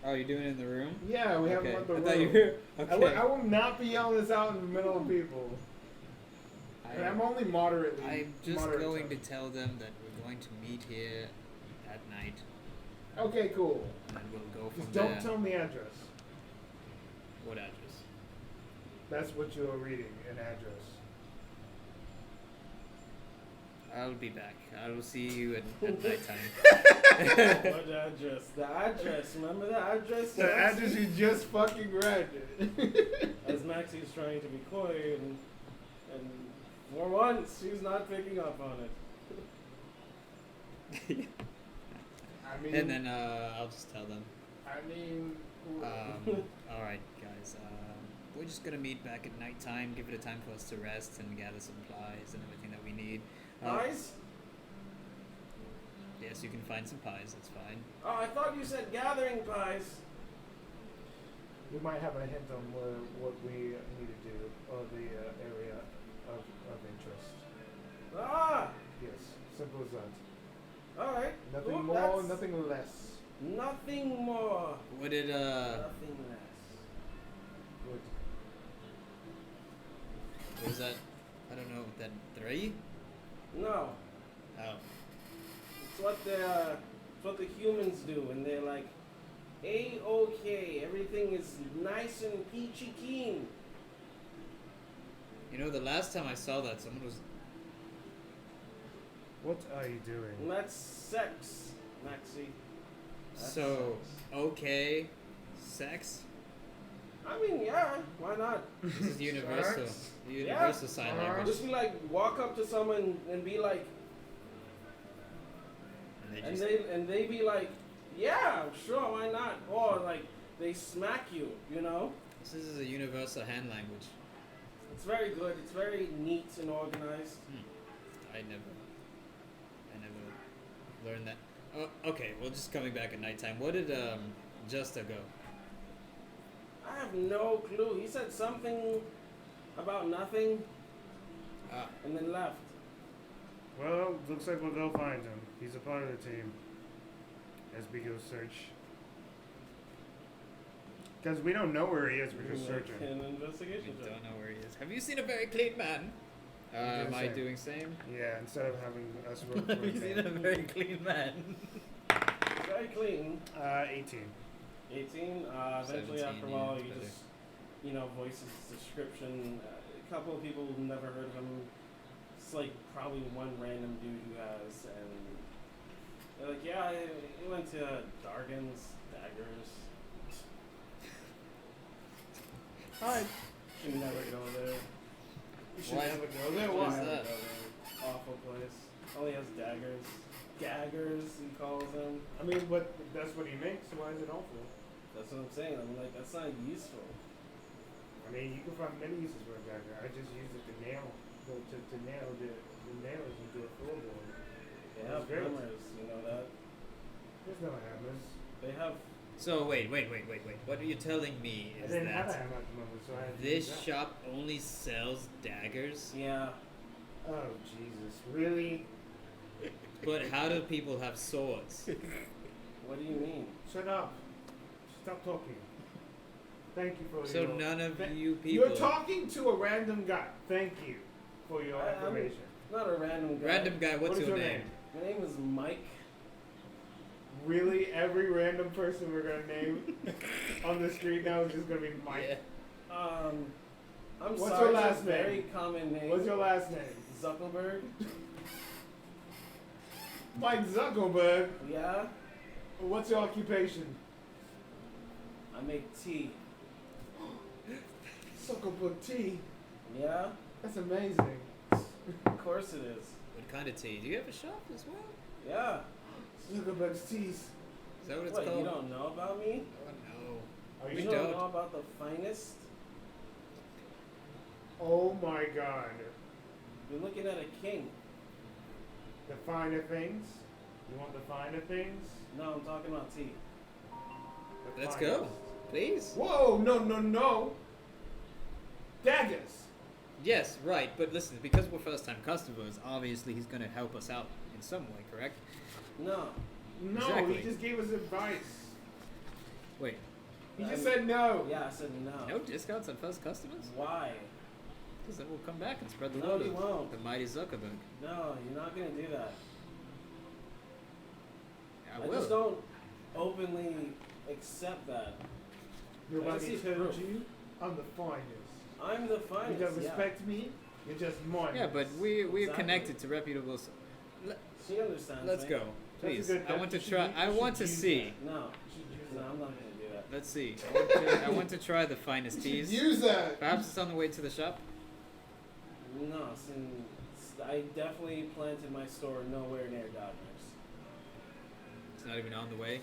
Oh, you're doing it in the room? Yeah, we have Okay. them in the I room. thought you were. Okay. I will not be yelling this out in the middle of people. And I'm only moderately. I'm just moderate going to tone. tell them that we're going to meet here at night, Okay, cool. and then we'll go from Just there. don't tell them the address. What address? That's what you're reading, an address. I'll be back. I will see you at nighttime. What address? The address. Remember the address? The address you just fucking read. As Maxie's trying to be coy and for once she's not picking up on it. I mean, And then I'll just tell them. I mean, All right, guys. We're just gonna meet back at nighttime. Give it a time for us to rest and gather supplies and everything that we need. Pies? Yes, you can find some pies. That's fine. Oh, I thought you said gathering pies. we might have a hint on what we need to do, or the area of interest. Ah, Yes, simple as that. all right. Nothing Ooh, more, that's- nothing less. Nothing more. What did Nothing less. Good. what is that? I don't know. That 3? No, Oh. it's what the humans do, and they're like, A-OK, everything is nice and peachy keen. You know, the last time I saw that, someone was. What are you doing? And that's sex, Maxie. That's So, sex. okay. Sex? I mean, yeah, why not? This is universal. Sex? Universal sign language. Just be like, walk up to someone and be like, And they just. and they be like, yeah, sure, why not? Or like, they smack you, you know? This is a universal hand language. It's very good. It's very neat and organized. I never learned that. Oh, okay. Well, just coming back at nighttime. What did Justa go? I have no clue. He said something about nothing Ah, and then left. Well, looks like we'll go find him. He's a part of the team. As we go search. Because we don't know where he is, we're just Make searching. an we investigation check. don't know where he is. Have you seen a very clean man? doing Am I same. doing same? Yeah, instead of having us work for Have you seen a him. very clean man? Very clean. 18. 18. Eventually, 17, after a yeah, while, it's you better. just, voice his description. A couple of people who've never heard of him. It's like probably one random dude who has, and they're like, yeah, he went to Dargan's Daggers. Hi. Should never go there. You should Why? never go there. What Why? is that? Never go there. Awful place. Only has daggers. Gaggers, he calls them. I mean, but that's what he makes, so why is it awful? That's what I'm saying. I'm like, that's not useful. I mean, you can find many uses for a dagger. I just use it to nail, to nail the nails into a floorboard. They That's have great. hammers, you know that? There's no hammers. They have. So wait. What are you telling me I is didn't have a that hammer at the moment, so I had to this use that. shop only sells daggers? Yeah. Oh, Jesus. Really? But how do people have swords? What do you mean? Shut up. Stop talking. Thank you for So your... none of Th- you people. You're talking to a random guy. Thank you for your I'm information. not a random guy. Random guy, what's What is your your name? My name is Mike. Really? Every random person we're going to name on the street now is just going to be Mike? Yeah. I'm What's sorry. your last it's a very name? common name. What's your last name? Zuckerberg. Mike Zuckerberg. Yeah. What's your occupation? I make tea. Zuckerberg tea. Yeah. That's amazing. Of course it is. What kind of tea? Do you have a shop as well? Yeah. Zuckerberg's teas. Is that what it's What, called? you don't know about me? Oh no. Are We You you don't don't. know about the finest? Oh my God. You're looking at a king. The finer things? You want the finer things? No, I'm talking about tea. The Let's finest. go. Please. Whoa, no. Daggers. Yes, right. But listen, because we're first-time customers, obviously he's gonna help us out in some way, correct? No. No, Exactly. he just gave us advice. Wait, He just said no. Yeah, I said no. no discounts on first customers? Why? Because then we'll come back and spread the No, word you of won't. the mighty Zuckerberg. No, you're not gonna do that. I I will. just don't openly accept that. Nobody see told proof. you I'm the finest. I'm the You finest. don't respect me, you're just mine. Yeah, but we're Exactly. connected to reputable. She understands. Let's me. go, That's a please. good- I want to you should try. use- I you want should to use see. No, You should use no, that. I'm not gonna do that. Let's see. I want to try the finest teas. Use that. Perhaps it's on the way to the shop. No, I definitely planted my store nowhere near Gardner's. It's not even on the way,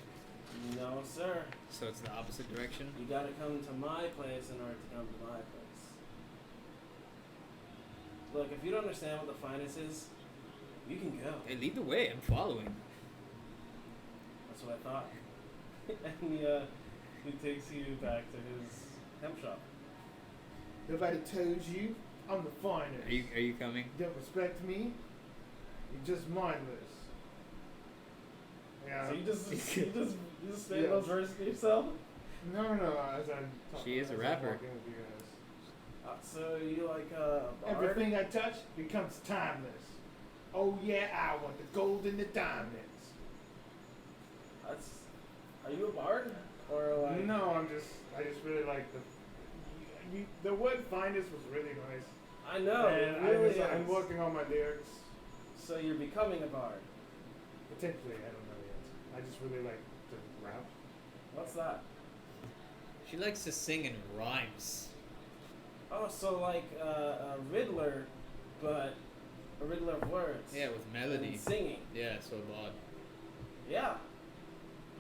No, sir. so it's the opposite direction. You gotta come to my place in order to come to my place. Look, if you don't understand what the finest is, you can go. Hey, lead the way. I'm following. That's what I thought. And he takes you back to his hemp shop. Nobody told you I'm the finest. Are you coming? You don't respect me, you're just mindless. Yeah. So you just say Yes. those verses to yourself? No, as I'm talking. She is a as I'm rapper. walking with you guys. So you like bard? Everything I touch becomes timeless. Oh yeah, I want the gold and the diamonds. That's. Are you a bard? Or like? No, I just really like the word finest was really nice. I know. And it really I'm is. working on my lyrics. So you're becoming a bard. Potentially, I don't know yet. I just really like to rap. What's that? She likes to sing in rhymes. Oh, so like a Riddler, but a Riddler of words. Yeah, with melody. And singing. Yeah, so odd. Yeah.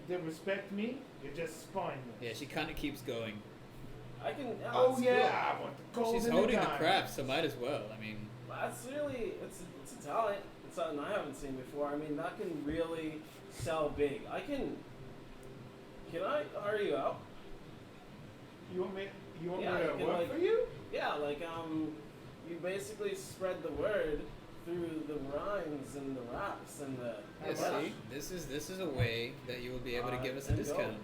You don't respect me, you're just spineless. Yeah, she kind of keeps going. I can. Yeah, Oh that's yeah, I want the gold She's and holding the the diamonds. craft, so might as well. I mean, Good. That's really. It's a talent. It's something I haven't seen before. I mean, that can really sell big. I can. Can I hire you out? You want me? You want Yeah, me you to can, work like- for you? Yeah, like you basically spread the word through the rhymes and the raps and the. yeah, How much? see, this is a way that you will be able to give us a Then go. discount.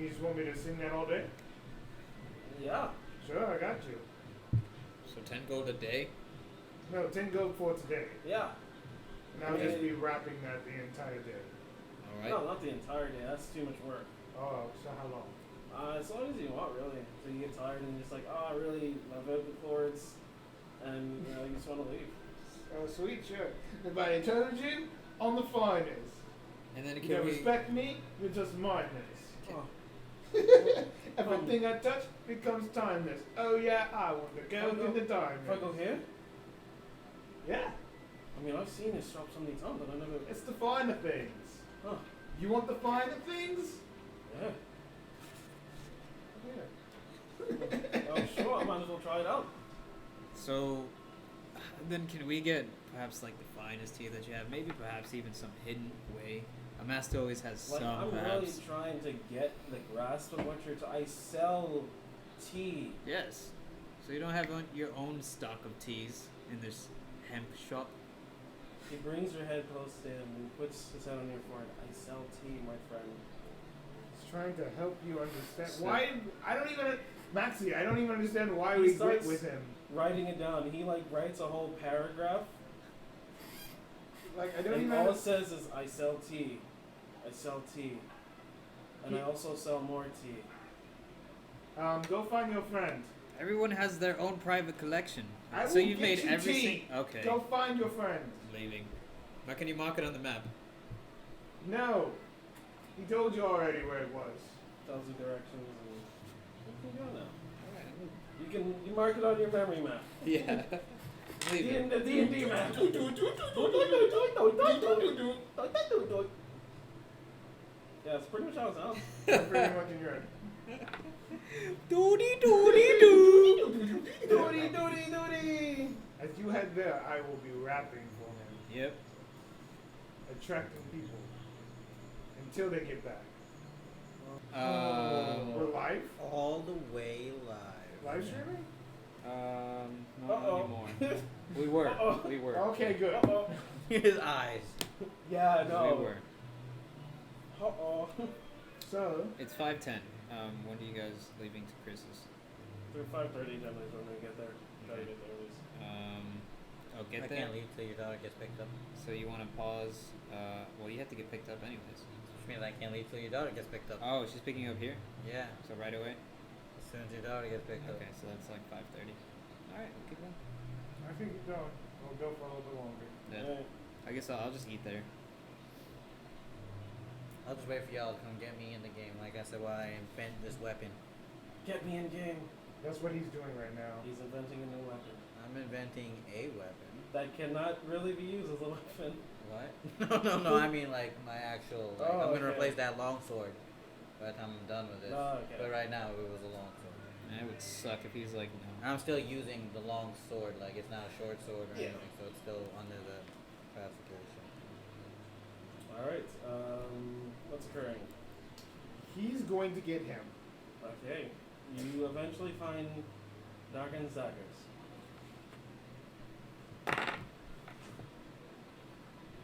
You just want me to sing that all day? Yeah. Sure, I got you. So 10 gold a day. No, 10 gold for today. Yeah. And I'll just Okay. be rapping that the entire day. All right. No, not the entire day. That's too much work. Oh, so how long? As long as you want, really. So you get tired and you're just like, oh, I really love out the chords, and you just want to leave. Oh, sweet, sure. Nobody told you I'm the finest. And then You can don't we? respect me, you're just mindless. Oh. Everything I touch becomes timeless. Oh yeah, I want the gold and the If I diamonds. go here, Yeah, I mean, I've seen this shop so many times, but I never. it's the finer things. Huh. You want the finer things? Yeah. Yeah. Oh, sure. I might as well try it out. So then can we get perhaps like the finest tea that you have? Maybe perhaps even some hidden way. A master always has Like, some I'm really perhaps. trying to get the grasp of what you're. I sell tea. Yes. So you don't have your own stock of teas in this hemp shop. He brings her head close to him and puts his head on your forehead. I sell tea, my friend. He's trying to help you understand. So- Why? I don't even. Maxie, I don't even understand why He we starts- quit with him. Writing it down. He like writes a whole paragraph. Like, I don't And even. all it says is, I sell tea. I sell tea. And I also sell more tea. Go find your friend. Everyone has their own private collection. I So will you've get made you every tea. Okay. Go find your friend. Leaving. How can you mark it on the map? No. He told you already where it was. Tells you directions and you can go now. Alright. You mark it on your memory map. Yeah. Leaving. The D&D map. Yeah, it's pretty much how it sounds. I'm pretty much in your. Doody doody doo. Doody doody doody. As you head there, I will be rapping for him, Yep. attracting people until they get back. Um, We're live. All the way live. Live streaming. not Uh-oh. anymore. We were. Uh-oh. We were. Okay, good. Uh-oh. His eyes. Yeah, We no. were. Uh-oh. So, It's 5:10. When are you guys leaving to Chris's? Through 5:30 generally is when we get there. Try to get there at least. Get I there. can't leave till your daughter gets picked up. So you want to pause? Well, you have to get picked up anyways. Which means I can't leave till your daughter gets picked up. Oh, she's picking you up here. Yeah, So right away. as soon as your daughter gets picked up. Okay, so that's like 5:30. All right, we'll keep going. I think we'll go for a little bit longer. Yeah. Alright. I guess I'll just eat there. I'll just wait for y'all to come get me in the game. Like I said, while I invent this weapon. Get me in game. That's what he's doing right now. He's inventing a new weapon. I'm inventing a weapon. That cannot really be used as a weapon. What? No. I mean like my actual. Like, Oh, I'm gonna okay. replace that long sword by the time I'm done with this. Oh, okay. But right now it was a long sword. Man, it would suck if he's like, no. I'm still using the long sword. Like it's not a short sword or Yeah. anything, so it's still under the classification. Alright, what's occurring? He's going to get him. Okay. You eventually find Darken's daggers.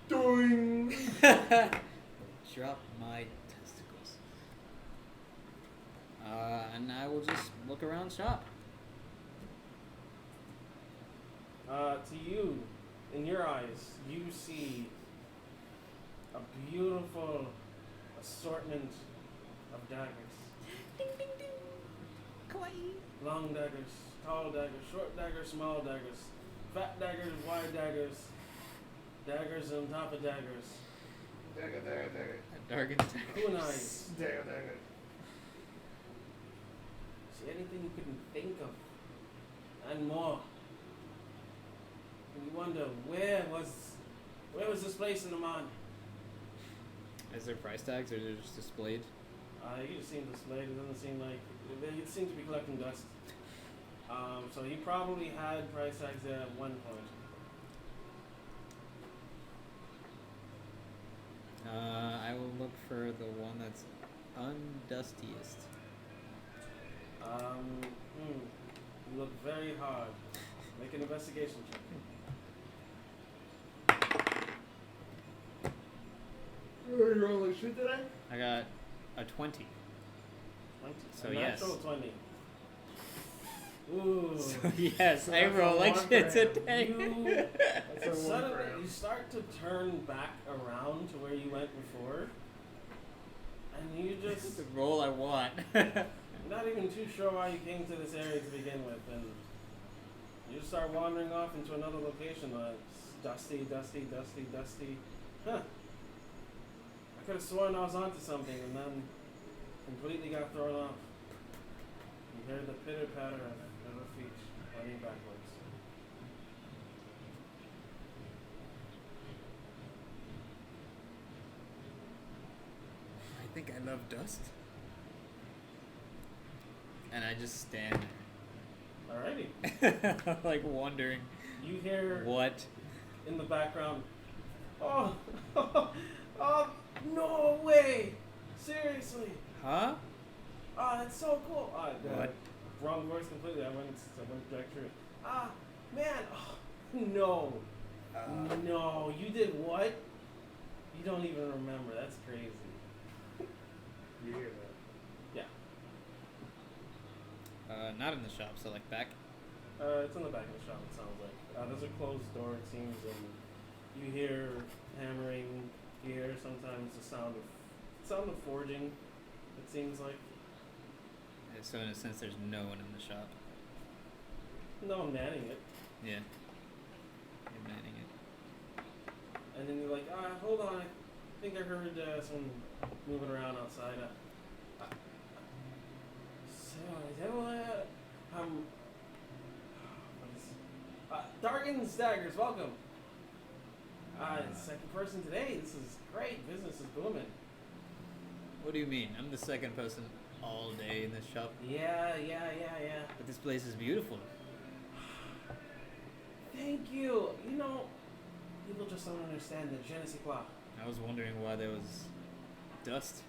Doing. Drop my testicles. And I will just look around shop. To you, in your eyes, you see a beautiful assortment of daggers. Ding ding ding. Kawaii. Long daggers, tall daggers, short daggers, small daggers, fat daggers, wide daggers, daggers on top of daggers, Dagger. Darken's kunais. Dagger. See anything you couldn't think of, and more. And you wonder where was this place in Emon? Is there price tags or they're just displayed? He just seems displayed. It doesn't seem like they seem to be collecting dust. So he probably had price tags there at one point. I will look for the one that's undustiest. You look very hard. Make an investigation check. You rolling shit today? I got a 20. 20. So A yes. natural 20. Ooh. So yes, So I that's roll a like one shit for him. today. You That's a one suddenly for him. you start to turn back around to where you went before, and you This is just the roll I want. not even too sure why you came to this area to begin with, and you just start wandering off into another location that's dusty. Huh. I could have sworn I was onto something and then completely got thrown off. You hear the pitter patter of her feet running backwards. I think I love dust. And I just stand Alrighty. there, like wondering You hear what. in the background, oh, oh, no way! Seriously! Huh? Oh, that's so cool! What? Wrong voice completely. I went back through. Man! Oh, no! No, you did what? You don't even remember. That's crazy. You hear that? Not in the shop, so like back. It's in the back of the shop, it sounds like. There's a closed door, it seems, and you hear hammering. You hear sometimes the sound of forging, it seems like. So in a sense, there's no one in the shop. No one manning it. Yeah. You're manning it. And then you're like, hold on, I think I heard someone moving around outside. Dargan's Daggers, welcome. Second person today. This is great. Business is booming. What do you mean? I'm the second person all day in this shop. Yeah. But this place is beautiful. Thank you. You know, people just don't understand the je ne sais quoi. I was wondering why there was dust.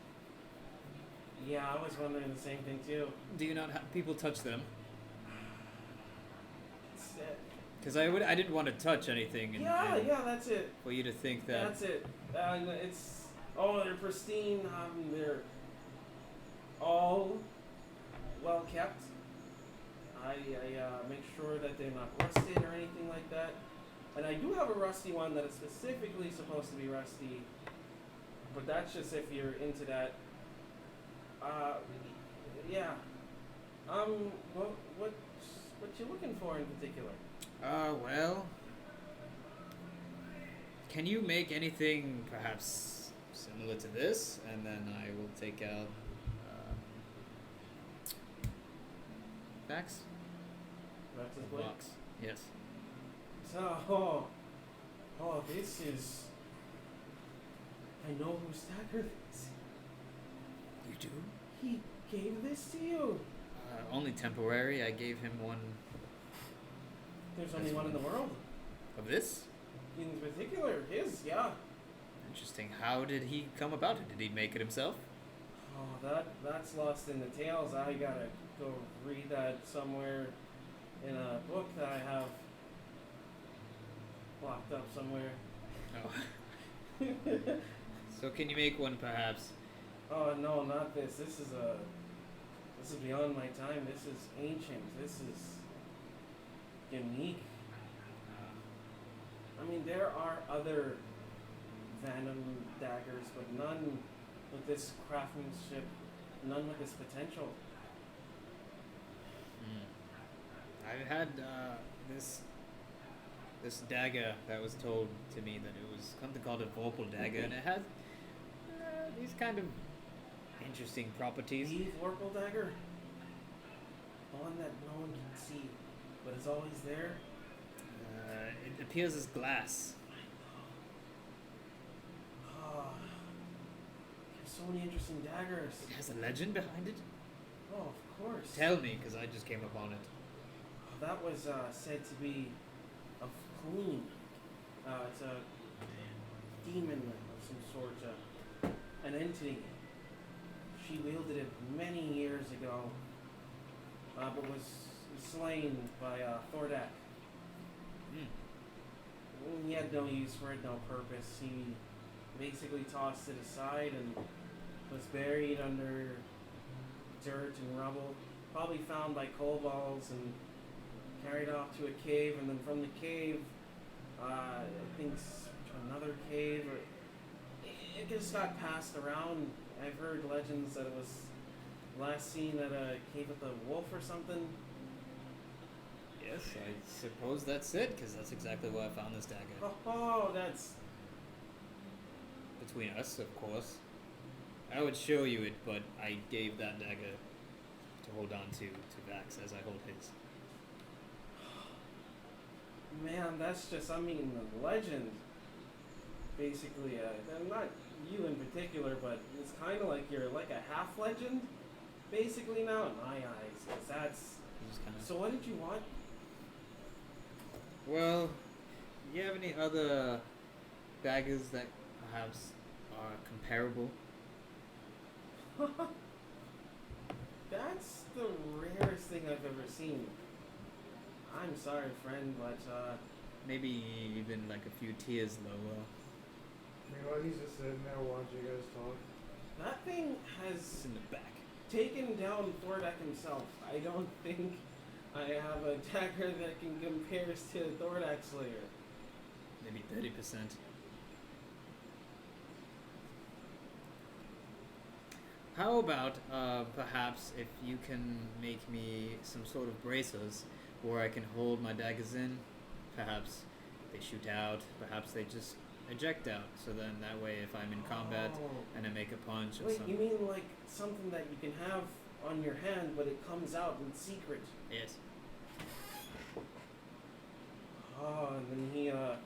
Yeah, I was wondering the same thing too. Do you not have people touch them? It's, Because I didn't want to touch anything and yeah, that's it. for you to think that That's it. Oh, they're pristine. They're all well kept. I make sure that they're not rusted or anything like that. And I do have a rusty one that is specifically supposed to be rusty. But that's just if you're into that. Yeah. What you looking for in particular? Well, can you make anything perhaps similar to this? And then I will take out Max? That's his blade. Box. Yes. So, this is. I know whose dagger this. You do? He gave this to you. Only temporary. I gave him one There's only That's one in the fine. world. of this. In particular, his, yeah. Interesting. How did he come about it? Did he make it himself? Oh, that's lost in the tales. I gotta go read that somewhere in a book that I have locked up somewhere. Oh. So can you make one perhaps? Oh no, not this. This is beyond my time. This is ancient. This is unique. I mean, there are other Venom daggers, but none with this craftsmanship, none with this potential. I've had this dagger that was told to me that it was something called a Vorpal dagger, and it has these kind of interesting properties. The Vorpal dagger, the one that no one can see, but is always there. It appears as glass. Oh, there's so many interesting daggers. It has a legend behind it. Oh, of course. Tell me, because I just came upon it. That was said to be a queen. It's a demon of some sort, an entity. She wielded it many years ago, but was slain by Thordak. He had no use for it, no purpose. He basically tossed it aside and was buried under dirt and rubble. Probably found by kobolds and carried off to a cave, and then from the cave, I think to another cave, or it just got passed around. I've heard legends that it was last seen at a cave with a wolf or something. Yes, I suppose that's it, because that's exactly where I found this dagger. Oh, that's Between us, of course. I would show you it, but I gave that dagger to hold on to Vax as I hold his. man. That's just, I mean, a legend. Basically, not you in particular, but it's kind of like you're like a half legend, basically now in my eyes. 'Cause that's. Just kinda... So what did you want? Well, do you have any other daggers that perhaps are comparable? That's the rarest thing I've ever seen. I'm sorry, friend, but Maybe even like a few tiers lower. Meanwhile, he's just sitting there watching you guys talk. that thing It's has in the back. taken down Thordak himself. I don't think I have a dagger that can compare to Thordak Slayer. Maybe 30%. How about perhaps if you can make me some sort of bracers where I can hold my daggers in? Perhaps they shoot out, perhaps they just eject out. So then that way if I'm in combat Oh. and I make a punch or Wait, something. you mean like something that you can have on your hand, but it comes out in secret? Yes. Oh, and then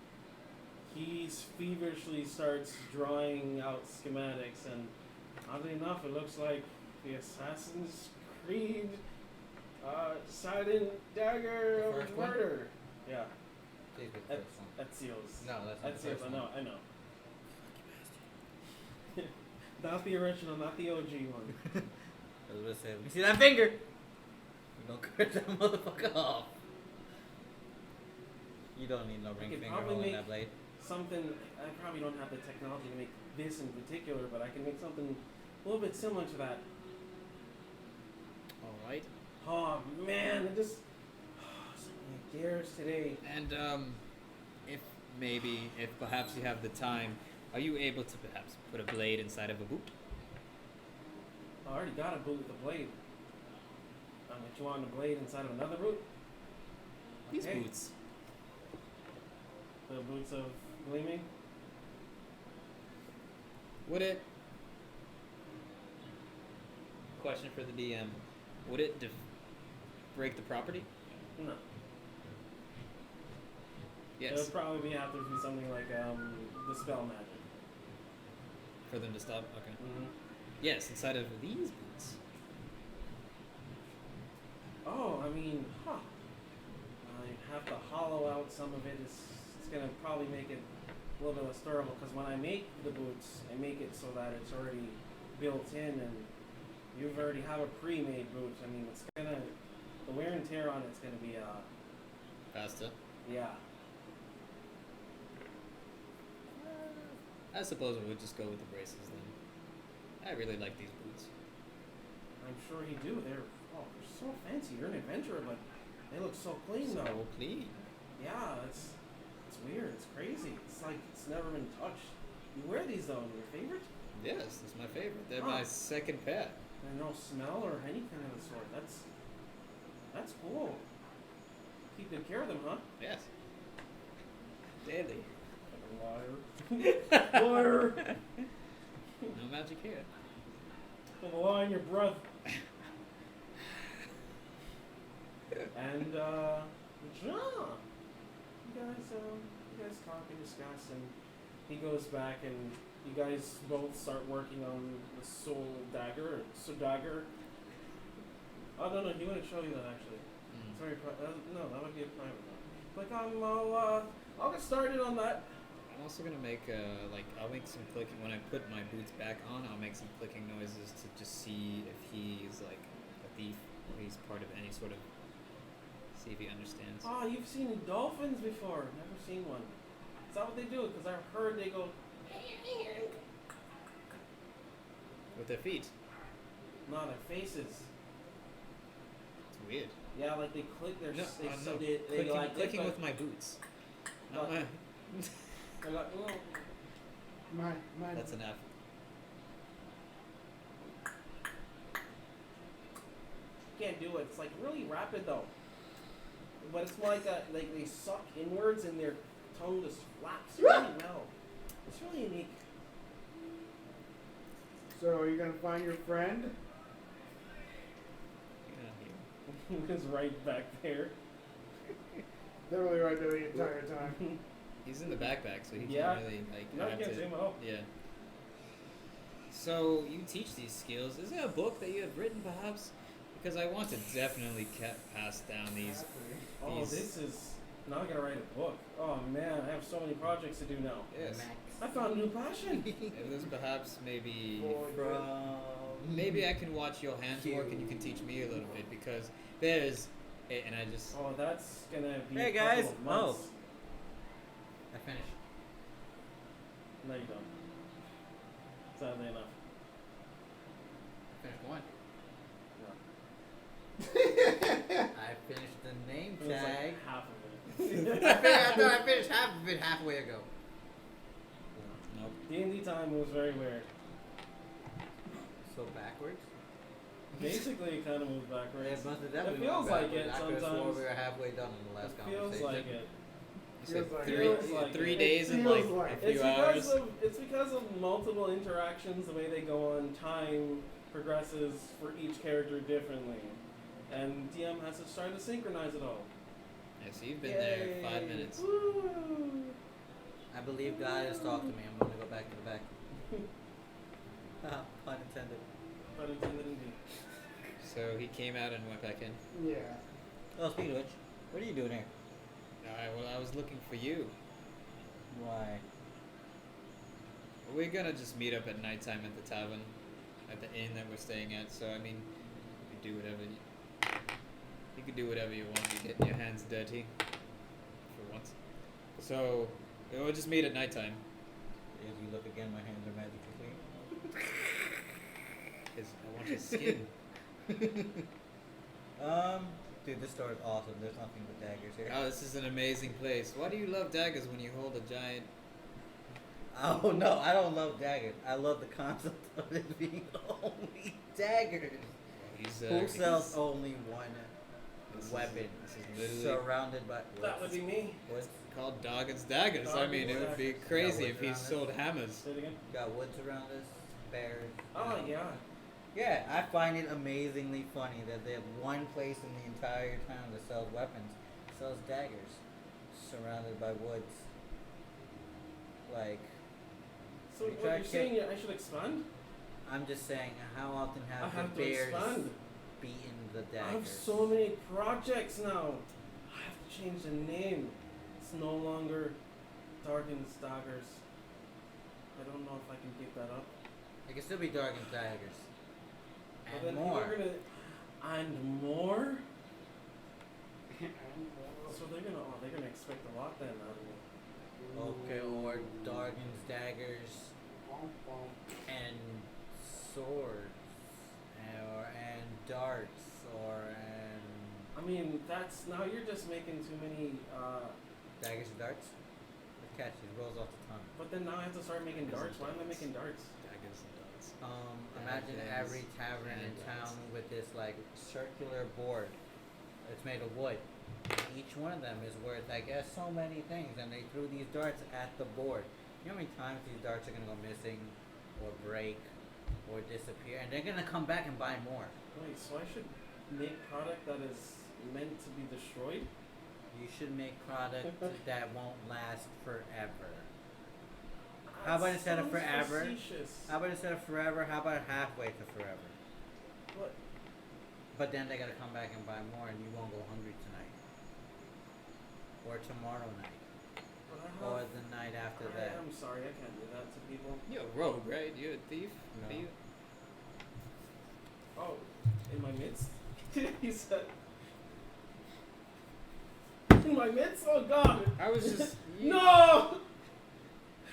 he feverishly starts drawing out schematics, and oddly enough, it looks like the Assassin's Creed silent dagger The of first one? murder. Yeah, Please be the first one. Ezio's. No, that's not the Ezio's. first I one. know. I know. Not the original, not the OG one. I was gonna say, you see that finger? You don't cut that motherfucker off. You don't need no ring could finger probably holding make- that blade. something. I probably don't have the technology to make this in particular, but I can make something a little bit similar to that. All right. Oh man, it just so many gears today. And if perhaps you have the time, are you able to perhaps put a blade inside of a boot? I already got a boot with a blade. But you want a blade inside of another boot? These Okay. boots. The boots of gleaming. Would it? Question for the DM. Would it break the property? No. It Yes. would probably have to be something like dispel magic. For them to stop. Okay. Mm-hmm. Yes, inside of these boots. Oh, I mean, I have to hollow out some of it. It's gonna probably make it a little bit less durable because when I make the boots, I make it so that it's already built in, and you already have a pre-made boot. I mean, it's gonna the wear and tear on it's gonna be Faster. yeah. I suppose we would just go with the braces then. I really like these boots. I'm sure you do. They're so fancy. You're an adventurer, but they look so clean though. So clean. Yeah, it's weird. It's crazy. It's like it's never been touched. You wear these though. Your favorite? Yes, it's my favorite. They're Huh. my second pair. And no smell or anything of the sort. That's cool. Keep good care of them, huh? Yes. Daily. Liar. Liar. No magic here. Put the lie in your breath. And yeah. You guys talk and discuss, and he goes back, and you guys both start working on the soul dagger. So dagger. Oh no, he wouldn't show you that actually. Mm. Sorry, no, that would be a private one. Like I'll get started on that. I'm also gonna make I'll make some clicking when I put my boots back on. I'll make some clicking noises to just see if he's like a thief or he's part of any sort of. See if he understands. Oh, you've seen dolphins before. Never seen one. Is that what they do? Because I've heard they go. With their feet. No, their faces. It's weird. Yeah, like they click their. No, They, no. so they Clicking, like clicking like, with my boots. But- Not my. They're like, oh. My That's enough. Can't do it. It's like really rapid though. But it's more like they suck inwards and their tongue just flaps really well. It's really unique. So are you gonna find your friend? Yeah, He was right back there. Literally right there the entire time. he's in the backpack, so he Yeah. can't really like. No, you have can't to- see him at all. Yeah. So you teach these skills. Is there a book that you have written, perhaps? Because I want to definitely pass down these. Oh, These- this is. Now I gotta write a book. Oh man, I have so many projects to do now. Yes. I found a new passion. If there's perhaps maybe. From I can watch your hands work and you can teach me a little bit because there's. And I just. Oh, that's gonna be Hey, a couple guys. of months. I finished. No, you don't. Sadly enough. Finished one. No. I finished the name It was tag. like half of it. I finished half of it halfway ago. Nope. D&D time was very weird. So backwards? Basically, it kind of moved Yeah, backwards. it must have It definitely feels went like backwards. it I could've swore sometimes. we were halfway done in the last It feels conversation. like it. You said Feels like it. three It days and feels like like a few hours. It's because of multiple interactions, the way they go on, time progresses for each character differently. And DM has to start to synchronize it all. Yeah, so you've been there 5 Yay. minutes. Woo. I believe God has talked to me. I'm going to go back to the back. Pun intended. Pun intended indeed. So he came out and went back in. Yeah. Oh, speaking of which, what are you doing here? Alright, well, I was looking for you. Why? We're gonna just meet up at nighttime at the tavern, at the inn that we're staying at. So I mean, you can do whatever you can do whatever you want. You're getting your hands dirty for once. So We'll just meet at nighttime. If you look again, my hands are magically clean. Cause I want his skin. Dude, this store is awesome. There's nothing but daggers here. Oh, this is an amazing place. Why do you love daggers when you hold a giant? Oh no, I don't love daggers. I love the concept of it being only daggers. He's Who sells only one this weapon? This is literally Surrounded by. That would be me. Woods. called Doggin's Daggers. I mean, it would be Daggers. crazy Yeah, if he woods sold around hammers. Say it again. Got woods around us, bears. Oh yeah. Yeah, I find it amazingly funny that they have one place in the entire town that sells weapons, sells daggers, surrounded by woods. Like, So You what try you're to saying? I should expand? I'm just saying, how often I have have the to bears expand. beaten the I have daggers? so many projects now. I have to change the name. It's no longer Dargan's Daggers. I don't know if I can keep that up. It can still be Dargan's Daggers. But And then more. people are gonna and more. So they're gonna expect a lot then out of me. Okay, or Dargan's Daggers and swords, and darts, I mean, that's now you're just making too many. daggers and darts. It's catchy, it rolls off the tongue. But then now I have to start making Daggers darts. and Why am I darts. making darts? Daggers and darts. Imagine Daggers every tavern in and town darts. with this like circular board. It's made of wood. Each one of them is worth, I guess, so many things, and they threw these darts at the board. You know how many times these darts are gonna go missing, or break, or disappear, and they're gonna come back and buy more. Wait, so I should make product that is meant to be destroyed? You should make product that won't last forever. How about That instead of sounds forever? facetious. How about instead of forever, how about halfway to forever? What? But then they gotta come back and buy more, and you won't go hungry tonight. Or tomorrow night. But I Or have, the night after that. I'm sorry, I can't do that to people. You're a rogue, right? You're a thief? No. Thief? Oh, in my midst? He said. In my midst? Oh God! I was just. No!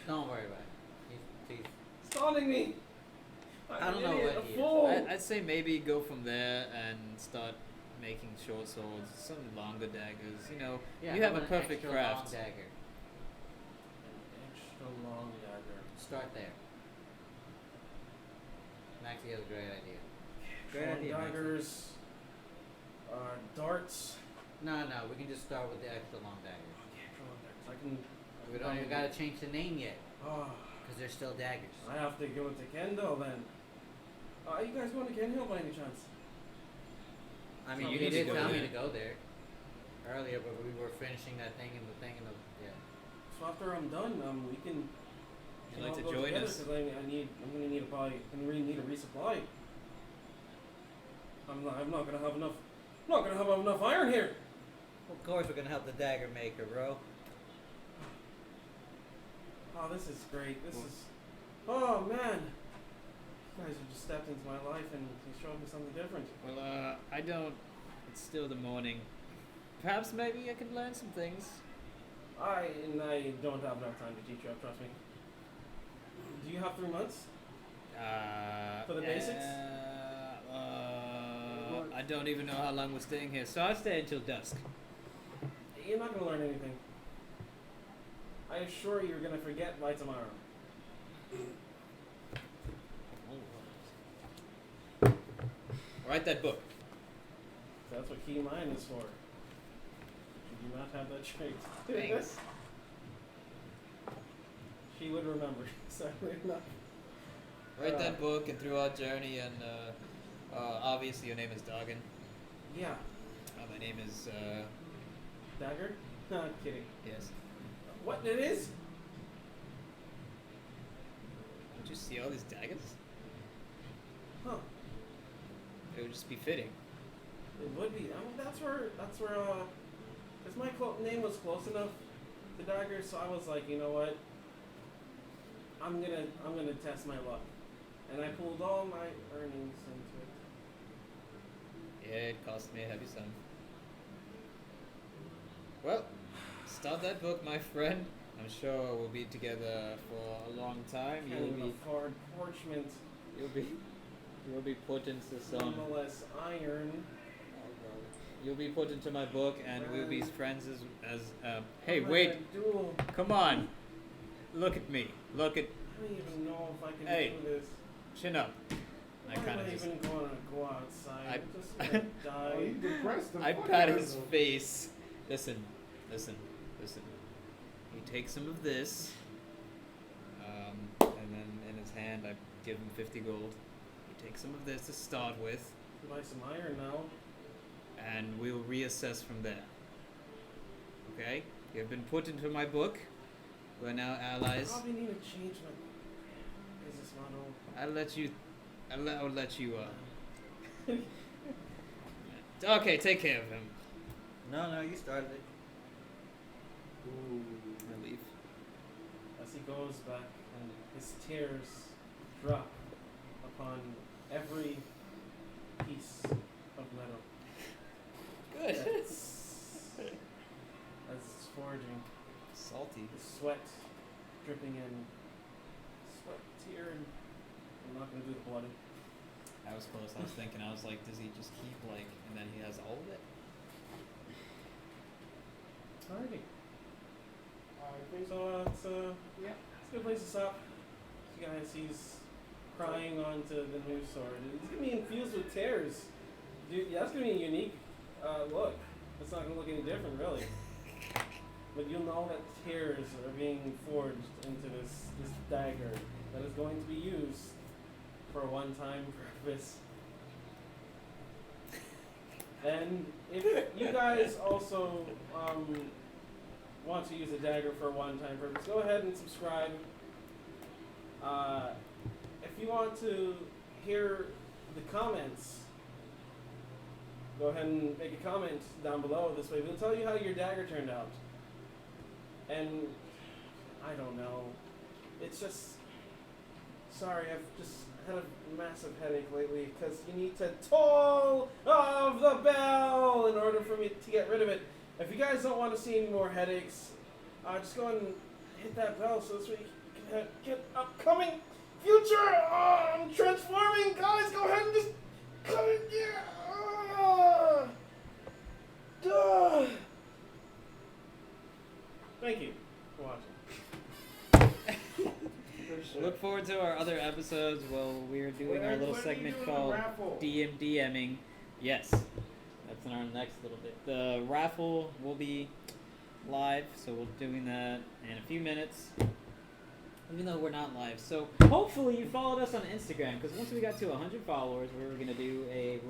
Don't worry about it. He's It's taunting me. I'm I don't an know idiot, what a he is. fool. I'd say maybe go from there and start making short swords, some longer daggers. You know, Yeah, you how have a about an perfect extra craft. long dagger. An extra long dagger. Start there. Maxie has a great idea. Great Long idea, Maxie. daggers. Darts. No, we can just start with the extra long daggers. Extra long daggers. I can. We don't even gotta change the name yet, Oh, because they're still daggers. I have to go to Kendall then. You guys going to Kendall by any chance? I mean, So you we need did to go tell me there. to go there earlier, but we were finishing that thing and the thing and the yeah. So after I'm done, we can. You'd can like all to go join together us? 'cause I'm gonna need a resupply. I'm not gonna have enough. I'm not gonna have enough iron here. Of course, we're gonna help the dagger maker, bro. Oh, this is great. This is. Oh man. You guys have just stepped into my life and you showed me something different. Well, I don't. It's still the morning. Perhaps maybe I can learn some things. I don't have enough time to teach you. Trust me. Do you have 3 months? For the basics? I don't even know how long we're staying here, so I'll stay until dusk. You're not gonna learn anything. I assure you, you're gonna forget by tomorrow. Write that book. That's what key mine is for. You do not have that trait. Thanks. She would remember. Sadly enough. Write that book and through our journey, and obviously your name is Doggin. Yeah. My name is, Dagger? No, I'm kidding. yes. What it is? Don't you see all these daggers? Huh. It would just be fitting. It would be. I mean, that's where, cause my name was close enough to Dagger, so I was like, you know what? I'm gonna test my luck, and I pulled all my earnings into it. Yeah, it cost me a heavy sum. Well, start that book, my friend, I'm sure we'll be together for a long time. Can't even afford parchment. You'll be put into some. Nonetheless, iron. You'll be put into my book, and we'll be friends as. Hey, Am I wait! gonna duel? Come on! Look at me! Look at. I don't even know if I can Hey. do this. Chin up! I Why am kind I of just. even going to go outside? I- I'm just gonna Oh, die. you depressed the I fuck pat out of his him. face. Listen. You take some of this, and then in his hand I give him 50 gold. You take some of this to start with, Buy some iron now. and we'll reassess from there. Okay? You have been put into my book. We're now allies. Probably need to change my business model. I'll let you. Okay, take care of him. No, you started it. I leave. As he goes back and his tears drop upon every piece of metal. Good. As it's forging, Salty. the sweat dripping in. Sweat, tear, and I'm not gonna do the bloody. I was close. I was thinking. I was like, does he just keep like, and then he has all of it? Alrighty. I think so. It's a good place to stop. You guys, he's crying onto the new sword. It's gonna be infused with tears. Dude, yeah, that's gonna be a unique look. It's not gonna look any different, really. But you'll know that tears are being forged into this dagger that is going to be used for a one-time purpose. And if you guys also want to use a dagger for a one-time purpose, go ahead and subscribe. If you want to hear the comments, go ahead and make a comment down below. This way we'll tell you how your dagger turned out. And I don't know. It's just... Sorry, I've just had a massive headache lately because you need to toll of the bell in order for me to get rid of it. If you guys don't want to see any more headaches, just go ahead and hit that bell so this way you can get upcoming future. I'm transforming, guys. Go ahead and just come in here. Thank you for watching. Look forward to our other episodes. Well, we're doing our little segment called DMing. Yes, that's in our next little bit. The raffle will be live, so we'll be doing that in a few minutes. Even though we're not live, so hopefully you followed us on Instagram, because once we got to 100 followers, we were gonna do a